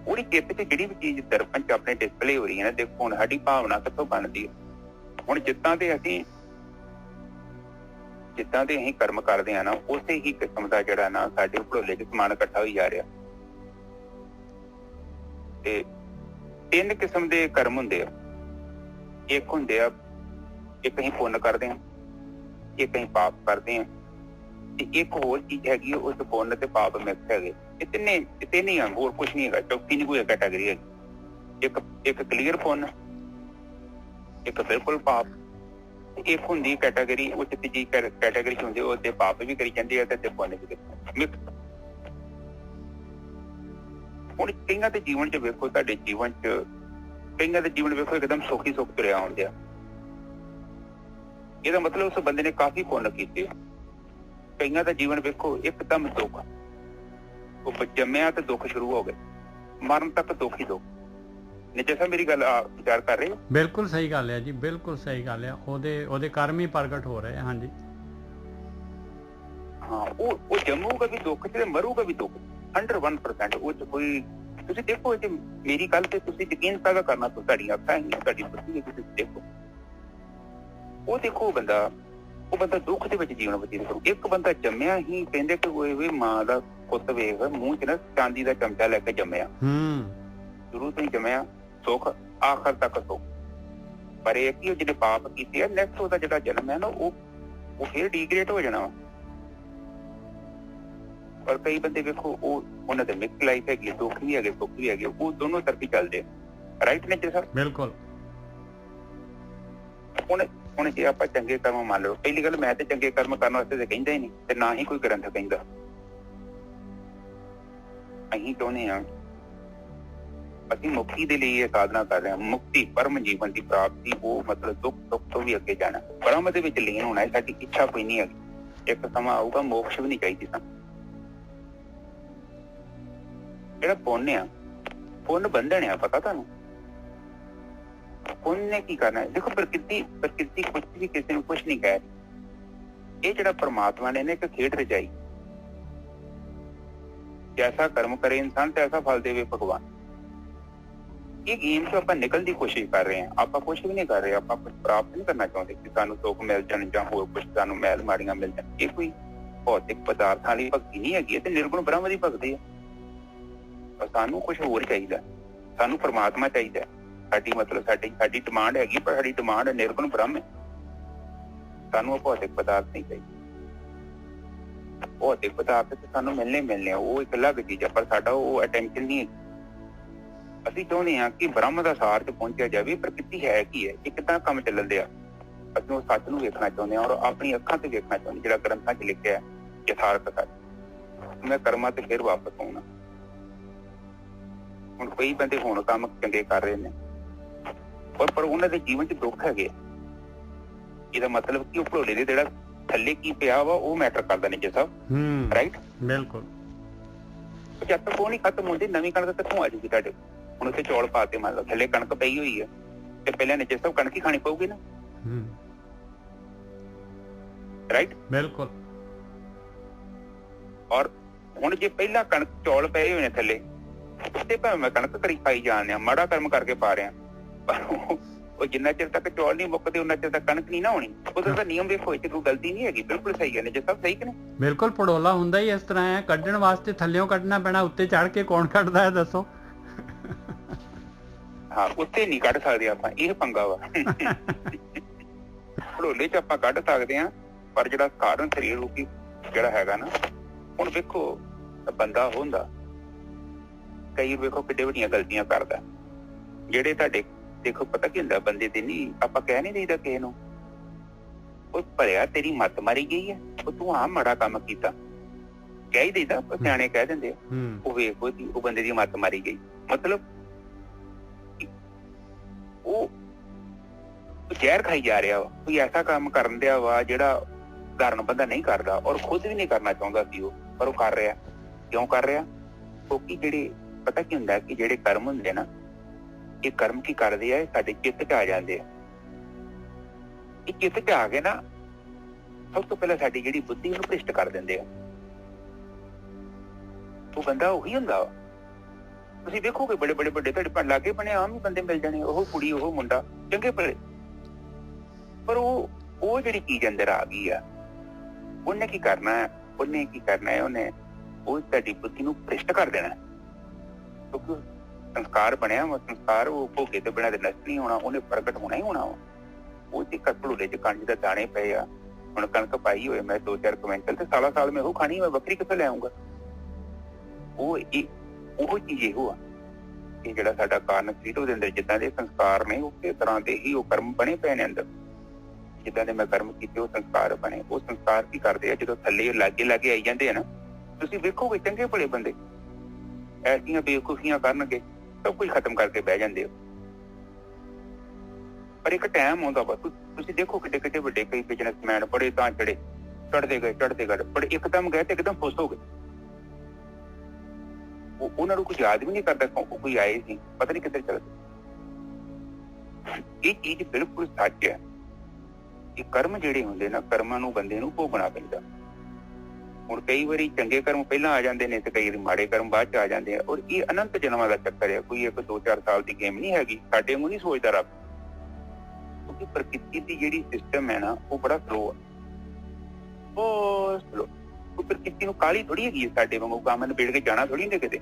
ਉਹਦੀ ਚਿੱਤ 'ਚ ਜਿਹੜੀ ਵੀ ਚੀਜ਼ ਦਰਪਣ 'ਚ ਆਪਣੇ ਡਿਸਪਲੇ ਹੋ ਰਹੀ ਹੈ ਨਾ, ਦੇਖੋ ਹੁਣ ਸਾਡੀ ਭਾਵਨਾ ਕਿੱਥੋਂ ਬਣਦੀ ਹੈ। ਹੁਣ ਜਿੱਦਾਂ ਦੇ ਅਸੀਂ ਕਰਮ ਕਰਦੇ ਹਾਂ ਨਾ, ਉਸੇ ਹੀ ਕਿਸਮ ਦਾ ਜਿਹੜਾ ਨਾ ਸਾਡੇ ਭੜੋਲੇ 'ਚ ਸਮਾਨ ਇਕੱਠਾ ਹੋਈ ਜਾ ਰਿਹਾ। ਤੇ 3 ਕਿਸਮ ਦੇ ਕਰਮ ਹੁੰਦੇ ਆ। ਇੱਕ ਹੁੰਦੇ ਆ, ਇੱਕ ਅਸੀਂ ਪੁੰਨ ਕਰਦੇ ਹਾਂ, ਇੱਕ ਅਸੀਂ ਪਾਪ ਕਰਦੇ ਹਾਂ, ਤੇ ਇੱਕ ਹੋਰ ਚੀਜ਼ ਹੈਗੀ ਉਸ ਪੁੰਨ ਤੇ ਪਾਪ ਮਿਕਸ ਹੈਗੇ। ਇਹ ਤਿੰਨ ਹੀ ਆ, ਹੋਰ ਕੁਛ ਨਹੀਂ ਹੈਗਾ। ਚੌਥੀ ਨਹੀਂ ਕੋਈ ਕੈਟਾਗਰੀ ਹੈਗੀ। ਇੱਕ ਕਲੀਅਰ ਪੁੰਨ, ਇੱਕ ਬਿਲਕੁਲ ਪਾਪ, ਇੱਕ ਹੁੰਦੀ ਕੈਟਾਗਰੀ ਉਹ ਤੀਜੀ ਕੈਟਾਗਰੀ ਚ ਹੁੰਦੀ, ਉਹ ਤੇ ਪਾਪ ਵੀ ਕਰੀ ਜਾਂਦੇ ਆ ਤੇ ਪੁੰਨ ਵੀ ਕਰੀ ਮਿਕਸ। ਹੁਣ ਕਈਆਂ ਦੇ ਜੀਵਨ ਚ ਵੇਖੋ, ਤੁਹਾਡੇ ਜੀਵਨ ਚ ਕਈਆਂ ਦੇ ਜੀਵਨ ਵੇਖੋ ਇੱਕਦਮ ਸੁਖੀ ਸੁੱਖ ਤੁਰਿਆ ਆਉਂਦੇ ਆ। ਇਹਦਾ ਮਤਲਬ ਉਸ ਬੰਦੇ ਨੇ ਕਾਫੀ ਪੁੰਨ ਕੀਤੇ। ਕਈਆਂ ਦਾ ਜੀਵਨ ਵੇਖੋ ਇੱਕਦਮ ਦੁੱਖ, ਉਹ ਜੰਮਿਆ ਤੇ ਦੁੱਖ ਸ਼ੁਰੂ ਹੋ ਗਏ, ਮਰਨ ਤੱਕ ਦੁੱਖ ਹੀ ਦੁੱਖ। ਨਿੱਜਾ ਸਾਹਿਬ ਮੇਰੀ ਗੱਲ ਵਿਚਾਰ ਕਰ ਰਹੇ ਹੋ? ਬਿਲਕੁਲ ਸਹੀ ਗੱਲ ਹੈ ਜੀ, ਬਿਲਕੁਲ ਸਹੀ ਗੱਲ ਹੈ। ਉਹਦੇ ਕਰਮ ਹੀ ਪ੍ਰਗਟ ਹੋ ਰਹੇ। ਹਾਂਜੀ ਹਾਂ, ਉਹ ਜੰਮੂਗਾ ਵੀ ਦੁੱਖ ਤੇ ਮਰੂਗਾ ਵੀ ਦੁੱਖ 101%। ਉਹ ਚ ਕੋਈ, ਤੁਸੀਂ ਦੇਖੋ ਇਹ ਮੇਰੀ ਗੱਲ ਤੇ ਤੁਸੀਂ ਯਕੀਨ ਪੈਦਾ ਕਰਨਾ, ਤੁਹਾਡੀਆਂ ਅੱਖਾਂ ਹੀ ਤੁਹਾਡੀ ਬੁੱਧੀ, ਤੁਸੀਂ ਦੇਖੋ ਉਹ ਦੇਖੋ ਉਹ ਬੰਦਾ ਦੁੱਖ ਦੇ ਵਿੱਚ ਜੀਵਨ ਬਤੀਤ ਕਰੂ। ਇੱਕ ਬੰਦਾ ਜੰਮਿਆ ਹੀ ਕਹਿੰਦੇ ਕਿ ਉਹ ਮਾਂ ਦਾ ਪੁੱਤ ਵੇਖ, ਮੂੰਹ ਚ ਨਾ ਚਾਂਦੀ ਦਾ ਚਮਚਾ ਲੈ ਕੇ ਜੰਮਿਆ, ਸ਼ੁਰੂ ਤੋਂ ਹੀ ਜੰਮਿਆ ਸੁੱਖ, ਆਖਰ ਤੱਕ ਸੁੱਖ। ਪਰ ਇਹ ਕਿ ਜਿਹਨੇ ਪਾਪ ਕੀਤੇ ਆ, ਨੈਕਸਟ ਉਹਦਾ ਜਿਹੜਾ ਜਨਮ ਹੈ ਨਾ, ਉਹ ਫਿਰ ਡੀਗ੍ਰੇਡ ਹੋ ਜਾਣਾ। ਔਰ ਕਈ ਬੰਦੇ ਵੇਖੋ ਉਹਨਾਂ ਦੇ ਮਿਕਸ ਲਾਈਫ ਹੈਗੀ, ਦੁੱਖ ਵੀ ਹੈਗੇ ਸੁੱਖ ਵੀ ਹੈਗੇ, ਉਹ ਦੋਨੋਂ ਤਰਫੀ ਚੱਲਦੇ। ਰਾਈਟ ਨੇ ਜੀ ਸਰ? ਬਿਲਕੁਲ। ਹੁਣ ਜੇ ਆਪਾਂ ਚੰਗੇ ਕਰਮ ਮੰਨ ਲਓ, ਪਹਿਲੀ ਗੱਲ ਮੈਂ ਤੇ ਚੰਗੇ ਕਰਮ ਕਰਨ ਵਾਸਤੇ ਤੇ ਕਹਿੰਦਾ ਹੀ ਨਹੀਂ, ਤੇ ਨਾ ਹੀ ਕੋਈ ਗ੍ਰੰਥ ਕਹਿੰਦਾ। ਅਸੀਂ ਚਾਹੁੰਦੇ ਹਾਂ, ਅਸੀਂ ਮੁਕਤੀ ਦੇ ਲਈ ਇਹ ਸਾਧਨਾ ਕਰ ਰਹੇ ਹਾਂ, ਮੁਕਤੀ ਪਰਮ ਜੀਵਨ ਦੀ ਪ੍ਰਾਪਤੀ। ਉਹ ਮਤਲਬ ਦੁੱਖ ਤੋਂ ਵੀ ਅੱਗੇ ਜਾਣਾ, ਪਰਮ ਦੇ ਵਿੱਚ ਲੀਨ ਹੋਣਾ। ਸਾਡੀ ਇੱਛਾ ਕੋਈ ਨਹੀਂ ਹੈਗੀ। ਇੱਕ ਸਮਾਂ ਆਊਗਾ ਮੋਕਸ਼ ਵੀ ਨਹੀਂ ਚਾਹੀਦੀ ਸਾਨੂੰ। ਜਿਹੜਾ ਪੁੰਨ ਆ, ਪੁੰਨ ਬੰਧਨ ਆ, ਪਤਾ ਤੁਹਾਨੂੰ? ਪੁੰਨ ਨੇ ਕੀ ਕਰਨਾ ਹੈ? ਦੇਖੋ ਪ੍ਰਕਿਰਤੀ ਕੁਛ ਵੀ ਕਿਸੇ ਨੂੰ ਕੁਛ ਨਹੀਂ ਕਹਿ ਰਹੀ। ਇਹ ਜਿਹੜਾ ਪਰਮਾਤਮਾ ਨੇ ਇੱਕ ਖੇਡ ਰਚਾਈ, ਜੈਸਾ ਕਰਮ ਕਰੇ ਇਨਸਾਨ ਤੈਸਾ ਫਲ ਦੇਵੇ ਭਗਵਾਨ। ਇਹ ਗੇਮ ਤੋਂ ਆਪਾਂ ਨਿਕਲਣ ਦੀ ਕੋਸ਼ਿਸ਼ ਕਰ ਰਹੇ ਹਾਂ। ਆਪਾਂ ਕੁਛ ਵੀ ਨਹੀਂ ਕਰ ਰਹੇ, ਆਪਾਂ ਕੁਛ ਪ੍ਰਾਪਤ ਨਹੀਂ ਕਰਨਾ ਚਾਹੁੰਦੇ ਕਿ ਸਾਨੂੰ ਸੁੱਖ ਮਿਲ ਜਾਣ ਜਾਂ ਹੋਰ ਕੁਛ ਸਾਨੂੰ ਮਹਿਲ ਮਾੜੀਆਂ ਮਿਲ ਜਾਣ। ਇਹ ਕੋਈ ਭੌਤਿਕ ਪਦਾਰਥਾਂ ਲਈ ਭਗਤੀ ਨਹੀਂ ਹੈਗੀ, ਤੇ ਨਿਰਗੁਣ ਬ੍ਰਹਮ ਦੀ ਭਗਤੀ ਹੈ। ਸਾਨੂੰ ਕੁਛ ਹੋਰ ਚਾਹੀਦਾ, ਸਾਨੂੰ ਪਰਮਾਤਮਾ ਚਾਹੀਦਾ। ਸਾਡੀ ਡਿਮਾਂਡ ਹੈਗੀ, ਪਰ ਸਾਡੀ ਡਿਮਾਂਡ ਨਿਰਗੁਣ ਬ੍ਰਹਮ ਹੈ। ਸਾਨੂੰ ਉਹ ਭੌਤਿਕ ਪਦਾਰਥ ਨਹੀਂ ਚਾਹੀਦੇ। ਭੌਤਿਕ ਪਦਾਰਥ ਤੇ ਸਾਨੂੰ ਮਿਲਣੇ ਆ, ਉਹ ਇੱਕ ਅਲੱਗ ਚੀਜ਼ ਹੈ, ਪਰ ਸਾਡਾ ਉਹ ਅਟੈਂਸ਼ਨ ਨਹੀਂ ਹੈ। ਅਸੀਂ ਚਾਹੁੰਦੇ ਹਾਂ ਕਿ ਬ੍ਰਹਮ ਦਾ ਸਾਰ ਤੇ ਪਹੁੰਚਿਆ ਜਾਵੇ। ਪ੍ਰਕਿਰਤੀ ਹੈ ਕੀ ਹੈ, ਇਹ ਕਿੱਦਾਂ ਕੰਮ ਚੱਲਣ ਦਿਆ। ਅਸੀਂ ਉਹ ਸੱਚ ਨੂੰ ਵੇਖਣਾ ਚਾਹੁੰਦੇ ਹਾਂ, ਔਰ ਆਪਣੀ ਅੱਖਾਂ ਤੇ ਵੇਖਣਾ ਚਾਹੁੰਦੇ, ਜਿਹੜਾ ਗ੍ਰੰਥਾਂ 'ਚ ਲਿਖਿਆ ਯਥਾਰਥ ਸੱਚ। ਮੈਂ ਕਰਮਾਂ ਤੇ ਫਿਰ ਵਾਪਸ ਆਉਣਾ। ਹੁਣ ਕਈ ਬੰਦੇ ਹੁਣ ਕੰਮ ਚੰਗੇ ਕਰ ਰਹੇ ਨੇ, ਪਰ ਉਹਨਾਂ ਦੇ ਜੀਵਨ 'ਚ ਦੁੱਖ ਹੈਗੇ। ਇਹਦਾ ਮਤਲਬ ਕਿ ਉਹ ਭੜੋਲੇ ਦੇ ਜਿਹੜਾ ਥੱਲੇ ਕੀ ਪਿਆ ਵਾ ਉਹ ਮੈਟਰ ਕਰਦਾ ਨੇ ਜੀ ਸਾਹਿਬ। ਰਾਈਟ? ਬਿਲਕੁਲ। ਜਦ ਤੱਕ ਉਹ ਨਹੀਂ ਖਤਮ ਹੁੰਦੀ, ਨਵੀਂ ਕਣਕ ਕਿੱਥੋਂ ਆ ਜੂਗੀ ਤੁਹਾਡੇ? ਹੁਣ ਉੱਥੇ ਚੌਲ ਪਾਤੇ, ਮੰਨ ਲਓ ਥੱਲੇ ਕਣਕ ਪਈ ਹੋਈ ਹੈ, ਤੇ ਪਹਿਲਾਂ ਨਿੱਜੇ ਸਾਹਿਬ ਕਣਕ ਹੀ ਖਾਣੀ ਪਊਗੀ ਨਾ। ਰਾਈਟ? ਬਿਲਕੁਲ। ਔਰ ਹੁਣ ਜੇ ਪਹਿਲਾਂ ਕਣਕ ਚੌਲ ਪਏ ਹੋਏ ਨੇ ਥੱਲੇ, ਉੱਤੇ ਭਾਵੇਂ ਮੈਂ ਕਣਕ ਕਰੀ ਖਾਈ ਜਾਣ ਰਿਹਾ, ਮਾੜਾ ਕਰਮ ਕਰਕੇ ਪਾ ਰਿਹਾ, ਪਰ ਉਹ ਜਿੰਨਾ ਚਿਰ ਤੱਕ ਚੌਲ ਨਹੀਂ ਮੁੱਕਦੇ ਉਹਨਾਂ ਚਿਰ ਤੱਕ ਕਣਕ ਨਹੀਂ ਨਾ ਹੋਣੀ। ਉਹਦਾ ਤਾਂ ਨਿਯਮ ਵੇਖੋ, ਇਹ 'ਚ ਕੋਈ ਗਲਤੀ ਨਹੀਂ ਹੈਗੀ, ਬਿਲਕੁਲ ਸਹੀ ਹੈ ਨੇ ਜੀ ਸਭ। ਸਹੀ ਕਿ ਨਹੀਂ? ਬਿਲਕੁਲ। ਪੜੋਲਾ ਹੁੰਦਾ ਹੀ ਇਸ ਤਰ੍ਹਾਂ ਹੈ, ਕੱਢਣ ਵਾਸਤੇ ਥੱਲਿਓਂ ਕੱਢਣਾ ਪੈਣਾ, ਉੱਤੇ ਚੜ ਕੇ ਕੌਣ ਕੱਢਦਾ ਹੈ ਦੱਸੋ? ਹਾਂ, ਉੱਤੇ ਨਹੀਂ ਕੱਢ ਸਕਦੇ ਆਪਾਂ, ਇਹ ਪੰਗਾ ਵਾ। ਭੜੋਲੇ 'ਚ ਆਪਾਂ ਕੱਢ ਸਕਦੇ ਹਾਂ, ਪਰ ਜਿਹੜਾ ਕਾਰਨ ਸਰੀਰ ਰੂਪੀ ਜਿਹੜਾ ਹੈਗਾ ਨਾ, ਹੁਣ ਵੇਖੋ ਬੰਦਾ ਹੁੰਦਾ ਕਈ ਵੇਖੋ ਕਿੱਡੇ ਵੱਡੀਆਂ ਗਲਤੀਆਂ ਕਰਦਾ। ਜਿਹੜੇ ਤੁਹਾਡੇ ਦੇਖੋ ਪਤਾ ਕੀ ਹੁੰਦਾ, ਬੰਦੇ ਤੇ ਨਹੀਂ ਆਪਾਂ ਕਹਿ ਨਹੀਂ ਦਈਦਾ ਕਿਸੇ ਨੂੰ, ਉਹ ਭਰਿਆ ਤੇਰੀ ਮੱਤ ਮਾਰੀ ਗਈ ਹੈ, ਉਹ ਤੂੰ ਆਹ ਮਾੜਾ ਕੰਮ ਕੀਤਾ, ਕਹਿ ਹੀ ਦਈਦਾ। ਸਿਆਣੇ ਕਹਿ ਦਿੰਦੇ ਉਹ ਵੇਖ ਉਹ ਬੰਦੇ ਦੀ ਮੱਤ ਮਾਰੀ ਗਈ। ਮਤਲਬ ਉਹ ਜ਼ਹਿਰ ਖਾਈ ਜਾ ਰਿਹਾ ਵਾ, ਕੋਈ ਐਸਾ ਕੰਮ ਕਰਨ ਦਿਆ ਵਾ ਜਿਹੜਾ ਕਾਰਨ ਬੰਦਾ ਨਹੀਂ ਕਰਦਾ, ਔਰ ਖੁਦ ਵੀ ਨਹੀਂ ਕਰਨਾ ਚਾਹੁੰਦਾ ਸੀ ਉਹ, ਪਰ ਉਹ ਕਰ ਰਿਹਾ। ਕਿਉਂ ਕਰ ਰਿਹਾ? ਕਿਉਂਕਿ ਜਿਹੜੇ ਪਤਾ ਕੀ ਹੁੰਦਾ ਕਿ ਜਿਹੜੇ ਕਰਮ ਹੁੰਦੇ ਨਾ, ਇਹ ਕਰਮ ਕੀ ਕਰਦੇ ਆ, ਸਾਡੇ ਚਿੱਤ 'ਚ ਆ ਜਾਂਦੇ ਆ। ਇਹ ਚਿੱਤ 'ਚ ਆ ਕੇ ਨਾ ਸਭ ਤੋਂ ਪਹਿਲਾਂ ਸਾਡੀ ਜਿਹੜੀ ਬੁੱਧੀ ਉਹਨੂੰ ਭ੍ਰਿਸ਼ਟ ਕਰ ਦਿੰਦੇ ਆ। ਉਹ ਬੰਦਾ ਉਹੀ ਹੁੰਦਾ ਵਾ। ਤੁਸੀਂ ਦੇਖੋਗੇ ਬੜੇ ਬੜੇ ਵੱਡੇ ਤੁਹਾਡੇ ਲਾਗੇ ਬਣੇ ਆਮ ਹੀ ਬੰਦੇ ਮਿਲ ਜਾਣੇ, ਉਹ ਕੁੜੀ ਉਹ ਮੁੰਡਾ ਚੰਗੇ ਭਲੇ, ਪਰ ਉਹ ਜਿਹੜੀ ਚੀਜ਼ ਅੰਦਰ ਆ ਗਈ ਆ, ਉਹਨੇ ਕੀ ਕਰਨਾ ਹੈ, ਉਹਨੇ ਉਹ ਤੁਹਾਡੀ ਬੁੱਧੀ ਨੂੰ ਭ੍ਰਿਸ਼ਟ ਕਰ ਦੇਣਾ। ਕਿਉਂਕਿ ਸੰਸਕਾਰ ਬਣਿਆ ਵਾ, ਸੰਸਕਾਰ ਉਹ ਭੋਗੇ ਤੋਂ ਬਿਨਾਂ ਤੇ ਨਸ਼ਟ ਨਹੀਂ ਹੋਣਾ, ਉਹਨੇ ਪ੍ਰਗਟ ਹੋਣਾ ਹੀ ਹੋਣਾ ਵਾ। ਉਹ ਤੇ ਕਪੜੂਲੇ 'ਚ ਕੰਜ ਦਾ ਦਾਣੇ ਪਏ ਆ। ਹੁਣ ਕਣਕ ਪਾਈ ਹੋਏ ਮੈਂ 2-4 ਕੁਇੰਟਲ, ਤੇ ਸਾਲ ਮੈਂ ਉਹ ਖਾਣੀ, ਮੈਂ ਬੱਕਰੀ ਕਿੱਥੋਂ ਲੈ ਆਊਂਗਾ? ਉਹ ਚੀਜ਼ ਇਹੋ ਆ ਕਿ ਜਿਹੜਾ ਸਾਡਾ ਕਾਰਨ ਸਰੀਰ ਉਹਦੇ ਅੰਦਰ ਜਿੱਦਾਂ ਦੇ ਸੰਸਕਾਰ ਨੇ ਉਸੇ ਤਰ੍ਹਾਂ ਦੇ ਹੀ ਉਹ ਕਰਮ ਬਣੇ ਪਏ ਨੇ ਅੰਦਰ। ਜਿੱਦਾਂ ਦੇ ਮੈਂ ਕਰਮ ਕੀਤੇ ਉਹ ਸੰਸਕਾਰ ਬਣੇ। ਉਹ ਸੰਸਕਾਰ ਕੀ ਕਰਦੇ ਆ, ਜਦੋਂ ਥੱਲੇ ਲਾਗੇ ਆਈ ਜਾਂਦੇ ਆ ਨਾ, ਤੁਸੀਂ ਵੇਖੋਗੇ ਚੰਗੇ ਭਲੇ ਬੰਦੇ ਐਸੀਆਂ ਬੇਵਕੂਫੀਆਂ ਕਰਨਗੇ, ਸਭ ਕੁਝ ਖਤਮ ਕਰਕੇ ਬਹਿ ਜਾਂਦੇ ਹੋ। ਪਰ ਇੱਕ ਟਾਈਮ ਆਉਂਦਾ ਵਾ, ਤੁਸੀਂ ਦੇਖੋ ਕਿੱਡੇ ਵੱਡੇ ਕਈ ਬਿਜ਼ਨਸਮੈਨ ਬੜੇ ਤਾਂ ਚੜ੍ਹਦੇ ਗਏ, ਬੜੇ ਇੱਕਦਮ ਗਏ ਤੇ ਇੱਕਦਮ ਫੁੱਸ ਹੋ ਗਏ। ਉਹਨਾਂ ਨੂੰ ਕੁਝ ਯਾਦ ਵੀ ਨਹੀਂ ਕਰਦਾ ਕੋਈ ਆਏ ਸੀ, ਪਤਾ ਨਹੀਂ ਕਿੱਧਰ ਚਲੇ ਗਏ। ਇਹ ਚੀਜ਼ ਬਿਲਕੁਲ ਸੱਚ ਹੈ। ਇਹ ਕਰਮ ਜਿਹੜੇ ਹੁੰਦੇ ਨਾ, ਕਰਮਾਂ ਨੂੰ ਬੰਦੇ ਨੂੰ ਭੋਗਣਾ ਪੈਂਦਾ। ਹੁਣ ਕਈ ਵਾਰੀ ਚੰਗੇ ਕਰਮ ਪਹਿਲਾਂ ਆ ਜਾਂਦੇ ਨੇ ਤੇ ਕਈ ਵਾਰੀ ਮਾੜੇ ਕਰਮ ਬਾਅਦ ਚ ਆ ਜਾਂਦੇ ਆ। ਔਰ ਇਹ ਅਨੰਤ ਜਨਮਾਂ ਦਾ ਚੱਕਰ ਹੈ, ਕੋਈ 1-2-4 ਸਾਲ ਦੀ ਗੇਮ ਨਹੀਂ ਹੈਗੀ। ਸਾਡੇ ਵਾਂਗੂ ਨਹੀਂ ਸੋਚਦਾ ਰੱਬ, ਕਿਉਂਕਿ ਪ੍ਰਕਿਰਤੀ ਦੀ ਜਿਹੜੀ ਸਿਸਟਮ ਹੈ ਨਾ, ਉਹ ਬੜਾ ਸਲੋ ਹੈ, ਬਹੁਤ ਸਲੋ। ਪ੍ਰਕਿਰਤੀ ਨੂੰ ਕਾਹਲੀ ਥੋੜੀ ਹੈਗੀ ਸਾਡੇ ਵਾਂਗੂ ਕੰਮ ਨਿਬੇੜ ਕੇ ਜਾਣਾ ਥੋੜੀ ਹੁੰਦੇ ਕਿਤੇ।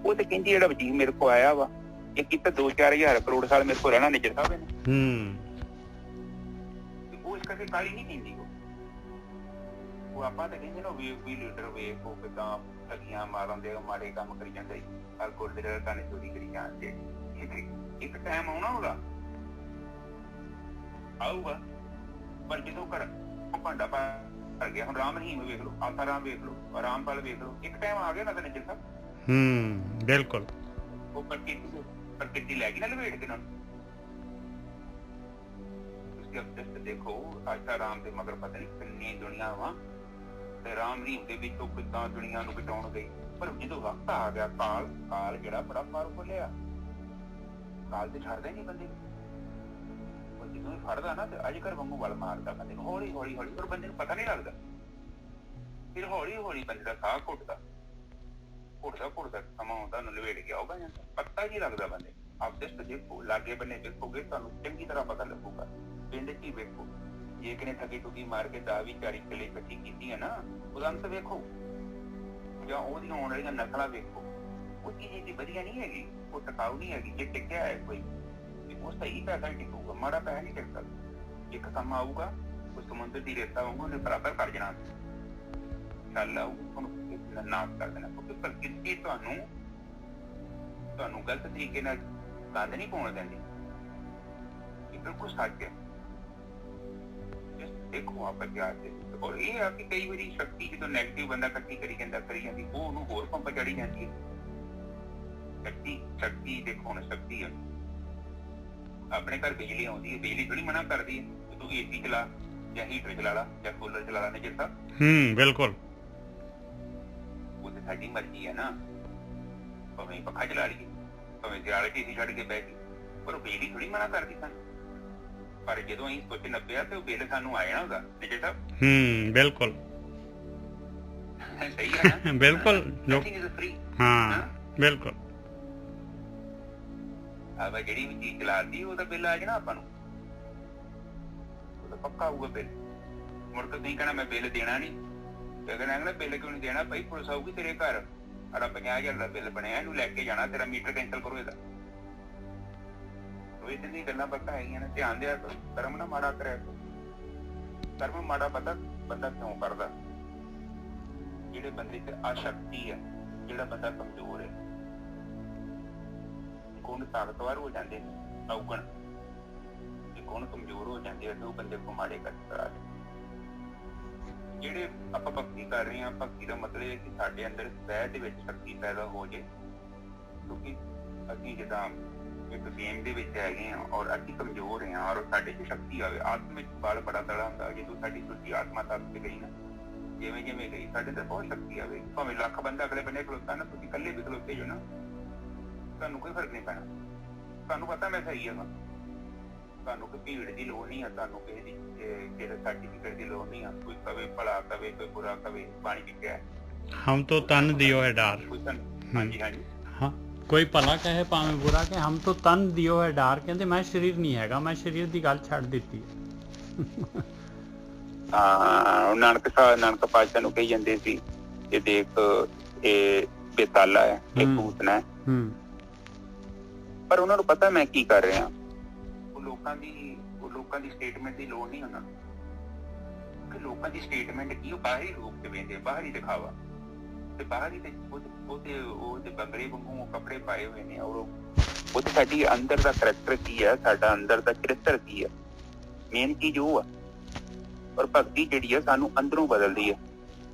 ਉਹ ਤੇ ਕਹਿੰਦੀ ਜਿਹੜਾ ਵਜੀਰ ਮੇਰੇ ਕੋਲ ਆਇਆ ਵਾ, ਇਹ ਕੀਤਾ 2-4 ਹਜ਼ਾਰ ਕਰੋੜ ਸਾਲ ਮੇਰੇ ਕੋਲ ਰਹਿਣਾ ਨਿਜਰ ਸਾਹਿਬ ਨੇ। ਉਹ ਇਸ ਕਰਕੇ ਕਾਹਲੀ ਨਹੀਂ ਕਹਿੰਦੀ। ਉਹ ਆਪਾਂ ਤਾਂ ਕਹਿੰਦੇ ਨਾ ਵੀ ਲੀਡਰ ਵੇਖ ਉਹ ਕਿੱਦਾਂ ਠੱਗੀਆਂ ਮਾਰਦੇ, ਮਾੜੇ ਕੰਮ ਕਰੀ ਜਾਂਦੇ, ਹਰ ਕੋਲ ਦੇ ਕੰਨ ਚੋਰੀ ਕਰੀ ਜਾਂਦੇ। ਇੱਕ ਟਾਈਮ ਆਉਣਾ ਉਹਦਾ ਆਊਗਾ, ਪਰ ਜਦੋਂ ਕਰ ਭਾਂਡਾ ਭਰ ਗਿਆ। ਹੁਣ ਰਾਮ ਰਹੀਮ ਵੇਖ ਲਓ, ਆਸਾ ਰਾਮ ਵੇਖ ਲਓ, ਰਾਮਪਾਲ ਵੇਖ ਲਓ, ਇੱਕ ਟਾਈਮ ਆ ਗਿਆ ਨਾ ਨਿਜਰ ਸਾਹਿਬ। ਬਿਲਕੁਲ। ਉਹ ਪ੍ਰਕਿਰਤੀ ਲੈ ਗਈ ਨਾ ਲਪੇਟ ਕੇ ਨਾਲ। ਤੁਸੀਂ ਦੇਖੋ ਆਸਾ ਰਾਮ ਦੇ ਮਗਰ ਪਤਾ ਨਹੀਂ ਕਿੰਨੀ ਦੁਨੀਆ ਵਾ, ਤੇ ਰਾਮ ਰਹੀਮ ਦੇ ਵਿੱਚੋਂ ਕਿੱਦਾਂ ਦੁਨੀਆ ਨੂੰ ਬਚਾਉਣ ਗਈ। ਪਰ ਜਦੋਂ ਵਕਤ ਆ ਗਿਆ, ਕਾਲ ਜਿਹੜਾ ਬੜਾ ਪਾਵਰਫੁਲ ਆ, ਕਾਲ ਤੇ ਛੱਡਦਾ ਹੀ ਨਹੀਂ ਬੰਦੇ ਨੂੰ। ਜਦੋਂ ਫੜਦਾ ਨਾ ਤੇ ਅਜਗਰ ਵਾਂਗੂ ਵੱਲ ਮਾਰਦਾ ਬੰਦੇ ਨੂੰ, ਹੌਲੀ ਹੌਲੀ, ਪਰ ਬੰਦੇ ਨੂੰ ਪਤਾ ਨਹੀਂ ਲੱਗਦਾ। ਫਿਰ ਹੌਲੀ ਹੌਲੀ ਬੰਦੇ ਦਾ ਸਾਹ ਘੁੱਟਦਾ ਸਮਾਂ ਆਉਂਦਾ, ਉਹਨੂੰ ਲਵੇੜ ਕੇ ਆਊਗਾ ਜਾਂਦਾ, ਪਤਾ ਹੀ ਲੱਗਦਾ ਬੰਦੇ। ਆਪ ਜਿਸ ਦੇਖੋ ਲਾਗੇ ਬੰਨੇ ਦੇਖੋਗੇ, ਤੁਹਾਨੂੰ ਚੰਗੀ ਤਰ੍ਹਾਂ ਪਤਾ ਲੱਗੂਗਾ। ਪਿੰਡ 'ਚ ਹੀ ਵੇਖੋ, ਜੇ ਕਿਨੇ ਠੱਗੀ ਠੁੱਗੀ ਮਾਰ ਕੇ 10-20 ਕਿੱਲੇ ਇਕੱਠੀ ਕੀਤੀ ਹੈ ਨਾ, ਉਹਦਾ ਅੰਤ ਵੇਖੋ, ਜਾਂ ਉਹਦੀਆਂ ਆਉਣ ਵਾਲੀਆਂ ਨਸਲਾਂ ਵੇਖੋ। ਉਹ ਚੀਜ਼ ਦੀ ਵਧੀਆ ਨਹੀਂ ਹੈਗੀ, ਉਹ ਟਿਕਾਊ ਨਹੀਂ ਹੈਗੀ। ਜੇ ਟਿਕਿਆ ਹੈ ਕੋਈ, ਉਹ ਸਹੀ ਪੈਸਾ ਹੀ ਟਿਕੂਗਾ, ਮਾੜਾ ਪੈਸਾ ਨਹੀਂ ਟਿਕ ਸਕਦਾ। ਇੱਕ ਕੰਮ ਆਊਗਾ, ਕੋਈ ਸਮੁੰਦਰ ਦੀ ਰੇਤਾ ਆਊਗਾ, ਉਹਨੇ ਬਰਾਬਰ ਕਰ ਜਾਣਾ, ਚੱਲ ਆਊਗਾ, ਉਹਨੂੰ ਨਾਸ਼ ਕਰ ਦੇਣਾ। ਕਿਉਂਕਿ ਪ੍ਰਕਿਰਤੀ ਤੁਹਾਨੂੰ ਗਲਤ ਤਰੀਕੇ ਨਾਲ ਗੰਦ ਨਹੀਂ ਪਾਉਣ ਦਿੰਦੀ। ਇਹ ਬਿਲਕੁਲ ਸੱਚ ਹੈ। ਦੇਖੋ ਆਪਾਂ ਪਿਆਰ ਦੇ। ਔਰ ਇਹ ਆ ਕਿ ਕਈ ਵਾਰੀ ਸ਼ਕਤੀ ਜਦੋਂ ਨੈਗੇਟਿਵ ਬੰਦਾ ਇਕੱਠੀ ਕਰੀ ਜਾਂਦੀ, ਉਹ ਉਹਨੂੰ ਹੋਰ ਪੰਪ ਚੜੀ ਜਾਂਦੀ ਹੈ। ਸ਼ਕਤੀ ਦੇਖੋ, ਹੁਣ ਸ਼ਕਤੀ ਹੈ, ਆਪਣੇ ਘਰ ਬਿਜਲੀ ਆਉਂਦੀ ਹੈ, ਬਿਜਲੀ ਥੋੜੀ ਮਨਾ ਕਰਦੀ ਹੈ ਤੂੰ ਏਸੀ ਚਲਾ ਜਾਂ ਹੀਟਰ ਚਲਾ ਲਾ ਜਾਂ ਕੂਲਰ ਚਲਾ ਲਾ। ਨਿਜਰ ਸਾਹਿਬ ਬਿਲਕੁਲ, ਉਹ ਤੇ ਸਾਡੀ ਮਰਜ਼ੀ ਹੈ ਨਾ, ਭਾਵੇਂ ਪੱਖਾ ਚਲਾ ਲਈਏ, ਭਾਵੇਂ ਸਿਆਲ ਚ ਏਸੀ ਛੱਡ ਕੇ ਬਹਿ ਗਈ, ਪਰ ਉਹ ਬਿਜਲੀ ਥੋੜੀ ਮਨਾ ਕਰਦੀ ਸਾਨੂੰ। ਪਰ ਜਦੋਂ ਅਸੀਂ ਸੋਚ ਨੱਪਿਆ ਤੇ ਉਹ ਬਿੱਲ ਸਾਨੂੰ ਆ ਜਾਣਾ ਉਹਦਾ। ਨਿਜਰ ਸਾਹਿਬ ਬਿਲਕੁਲ ਸਹੀ ਹੈ ਨਾ। ਬਿਲਕੁਲ ਬਿਲਕੁਲ। ਆਪਾਂ ਜਿਹੜੀ ਵੀ ਚੀਜ਼ ਚਲਾਤੀ ਉਹਦਾ ਬਿੱਲ ਆ ਜਾਣਾ ਆਪਾਂ ਨੂੰ, ਉਹਦਾ ਪੱਕਾ ਆਊਗਾ ਬਿੱਲ। ਮੁੜ ਕੇ ਤੁਸੀਂ ਕਹਿਣਾ ਮੈਂ ਬਿੱਲ ਦੇਣਾ ਨੀ, ਤੇ ਕਹਿਣਾ ਬਿੱਲ ਕਿਉਂ ਨੀ ਦੇਣਾ? ਭਾਈ ਪੁਲਿਸ ਆਊਗੀ ਤੇਰੇ ਘਰ, ਸਾਡਾ 50,000 ਦਾ ਬਿੱਲ ਬਣਿਆ, ਇਹਨੂੰ ਲੈ ਕੇ ਜਾਣਾ, ਤੇਰਾ ਮੀਟਰ ਕੈਂਸਲ ਕਰੋ ਇਹਦਾ। ਉਹ ਇਦਾਂ ਦੀਆਂ ਗੱਲਾਂ ਬਾਤਾਂ ਹੈਗੀਆਂ ਨੇ, ਧਿਆਨ ਦਿਆ ਕਰੋ। ਕਰਮ ਨਾ ਮਾੜਾ ਕਰਿਆ ਕਰੋ। ਕਰਮ ਮਾੜਾ ਬੰਦਾ ਕਿਉਂ ਕਰਦਾ? ਜਿਹੜੇ ਬੰਦੇ ਚ ਅਸ਼ਕਤੀ ਹੈ, ਜਿਹੜਾ ਬੰਦਾ ਕਮਜ਼ੋਰ ਹੈ, ਗੁਣ ਤਾਕਤਵਰ ਹੋ ਜਾਂਦੇ ਨੇ, ਔਗਣ ਤੇ ਗੁਣ ਕਮਜ਼ੋਰ ਹੋ ਜਾਂਦੇ ਆ, ਤੇ ਉਹ ਬੰਦੇ ਕੋ ਮਾੜੇ ਕੰਮ ਕਰਾ ਦਿੰਦੇ। ਜਿਹੜੇ ਆਪਾਂ ਭਗਤੀ ਕਰ ਰਹੇ ਹਾਂ, ਭਗਤੀ ਦਾ ਮਤਲਬ ਹੈ ਕਿ ਸਾਡੇ ਅੰਦਰ ਸਵੈ ਦੇ ਵਿੱਚ ਸ਼ਕਤੀ ਪੈਦਾ ਹੋ ਜਾਏ। ਕਿਉਂਕਿ ਅਸੀਂ ਜਿੱਦਾਂ ਇੱਕ ਗੇਮ ਦੇ ਵਿੱਚ ਹੈਗੇ ਹਾਂ ਔਰ ਅਸੀਂ ਕਮਜ਼ੋਰ ਹਾਂ, ਔਰ ਸਾਡੇ ਚ ਸ਼ਕਤੀ ਆਵੇ। ਆਤਮ ਵਿੱਚ ਬਲ ਬੜਾ ਤੜਾ ਹੁੰਦਾ। ਜਦੋਂ ਸਾਡੀ ਸੁੱਚੀ ਆਤਮਾ ਤੱਕ ਤੇ ਗਈ ਨਾ, ਜਿਵੇਂ ਗਈ, ਸਾਡੇ ਅੰਦਰ ਬਹੁਤ ਸ਼ਕਤੀ ਆਵੇ। ਭਾਵੇਂ ਲੱਖ ਬੰਦਾ ਅਗਲੇ ਬੰਨੇ ਖਲੋਤਾ ਨਾ, ਤੁਸੀਂ ਇਕੱਲੇ ਵੀ ਖਲੋਤੇ ਜੋ ਨਾ, ਤੁਹਾਨੂੰ ਕੋਈ ਫਰਕ ਨਹੀਂ ਪੈਣਾ। ਤੁਹਾਨੂੰ ਪਤਾ ਮੈਂ ਸਹੀ ਹੈਗਾ, ਤੁਹਾਨੂੰ ਕੋਈ ਭੀੜ ਦੀ ਲੋੜ ਨਹੀਂ ਆ, ਤੁਹਾਨੂੰ ਕਿਸੇ ਦੀ ਕਿਸੇ ਸਰਟੀਫਿਕੇਟ ਦੀ ਲੋੜ ਨਹੀਂ ਆ। ਕੋਈ ਕਵੇ ਭਲਾ ਕਵੇ, ਕੋਈ ਬੁਰਾ ਕਵੇ, ਬਾਣੀ ਵਿੱਚ ਹੈ ਹਮ ਤੋਂ ਤਨ ਦਿਓ ਹੈ ਡਾਰ। ਹਾਂਜੀ ਹਾਂਜੀ ਹਾਂ, ਕੋਈ ਭਲਾ ਕਹੇ ਭਾਵੇਂ ਬੁਰਾ ਕਹੇ, ਹਮ ਤੋਂ ਤਨ ਦਿਓ ਹੈ ਡਾਰ। ਕਹਿੰਦੇ ਮੈਂ ਸਰੀਰ ਨਹੀਂ ਹੈਗਾ, ਮੈਂ ਸਰੀਰ ਦੀ ਗੱਲ ਛੱਡ ਦਿੱਤੀ ਹੈ। ਹਾਂ, ਨਾਨਕ ਪਾਤਸ਼ਾਹ ਨੂੰ ਕਹੀ ਜਾਂਦੇ ਸੀ ਕਿ ਦੇਖ ਇਹ ਬੇਤਾਲਾ ਹੈ, ਇਹ ਭੂਤਨਾ ਹੈ, ਪਰ ਉਹਨਾਂ ਨੂੰ ਪਤਾ ਮੈਂ ਕੀ ਕਰ ਰਿਹਾ। ਉਹ ਲੋਕਾਂ ਦੀ ਸਟੇਟਮੈਂਟ ਦੀ ਲੋੜ ਨਹੀਂ ਉਹਨਾਂ ਨੂੰ, ਕਿ ਲੋਕਾਂ ਦੀ ਸਟੇਟਮੈਂਟ ਕੀ, ਉਹ ਬਾਹਰੀ ਰੂਪ ਤੇ ਵੇਖਦੇ, ਬਾਹਰੀ ਦਿਖਾਵਾ ਤੇ ਬਾਹਰੀ ਤੇ ਉਹਦੇ ਬੰਗਲੇ ਵਾਂਗੂ ਕੱਪੜੇ ਪਾਏ ਹੋਏ ਨੇ, ਔਰ ਉਹਦੇ ਸਾਡੀ ਅੰਦਰ ਦਾ ਕਰੈਕਟਰ ਕੀ ਹੈ, ਸਾਡਾ ਅੰਦਰ ਦਾ ਚਰਿੱਤਰ ਕੀ ਹੈ, ਮੇਨ ਚੀਜ਼ ਉਹ ਆ। ਔਰ ਭਗਤੀ ਜਿਹੜੀ ਹੈ ਸਾਨੂੰ ਅੰਦਰੋਂ ਬਦਲਦੀ ਹੈ,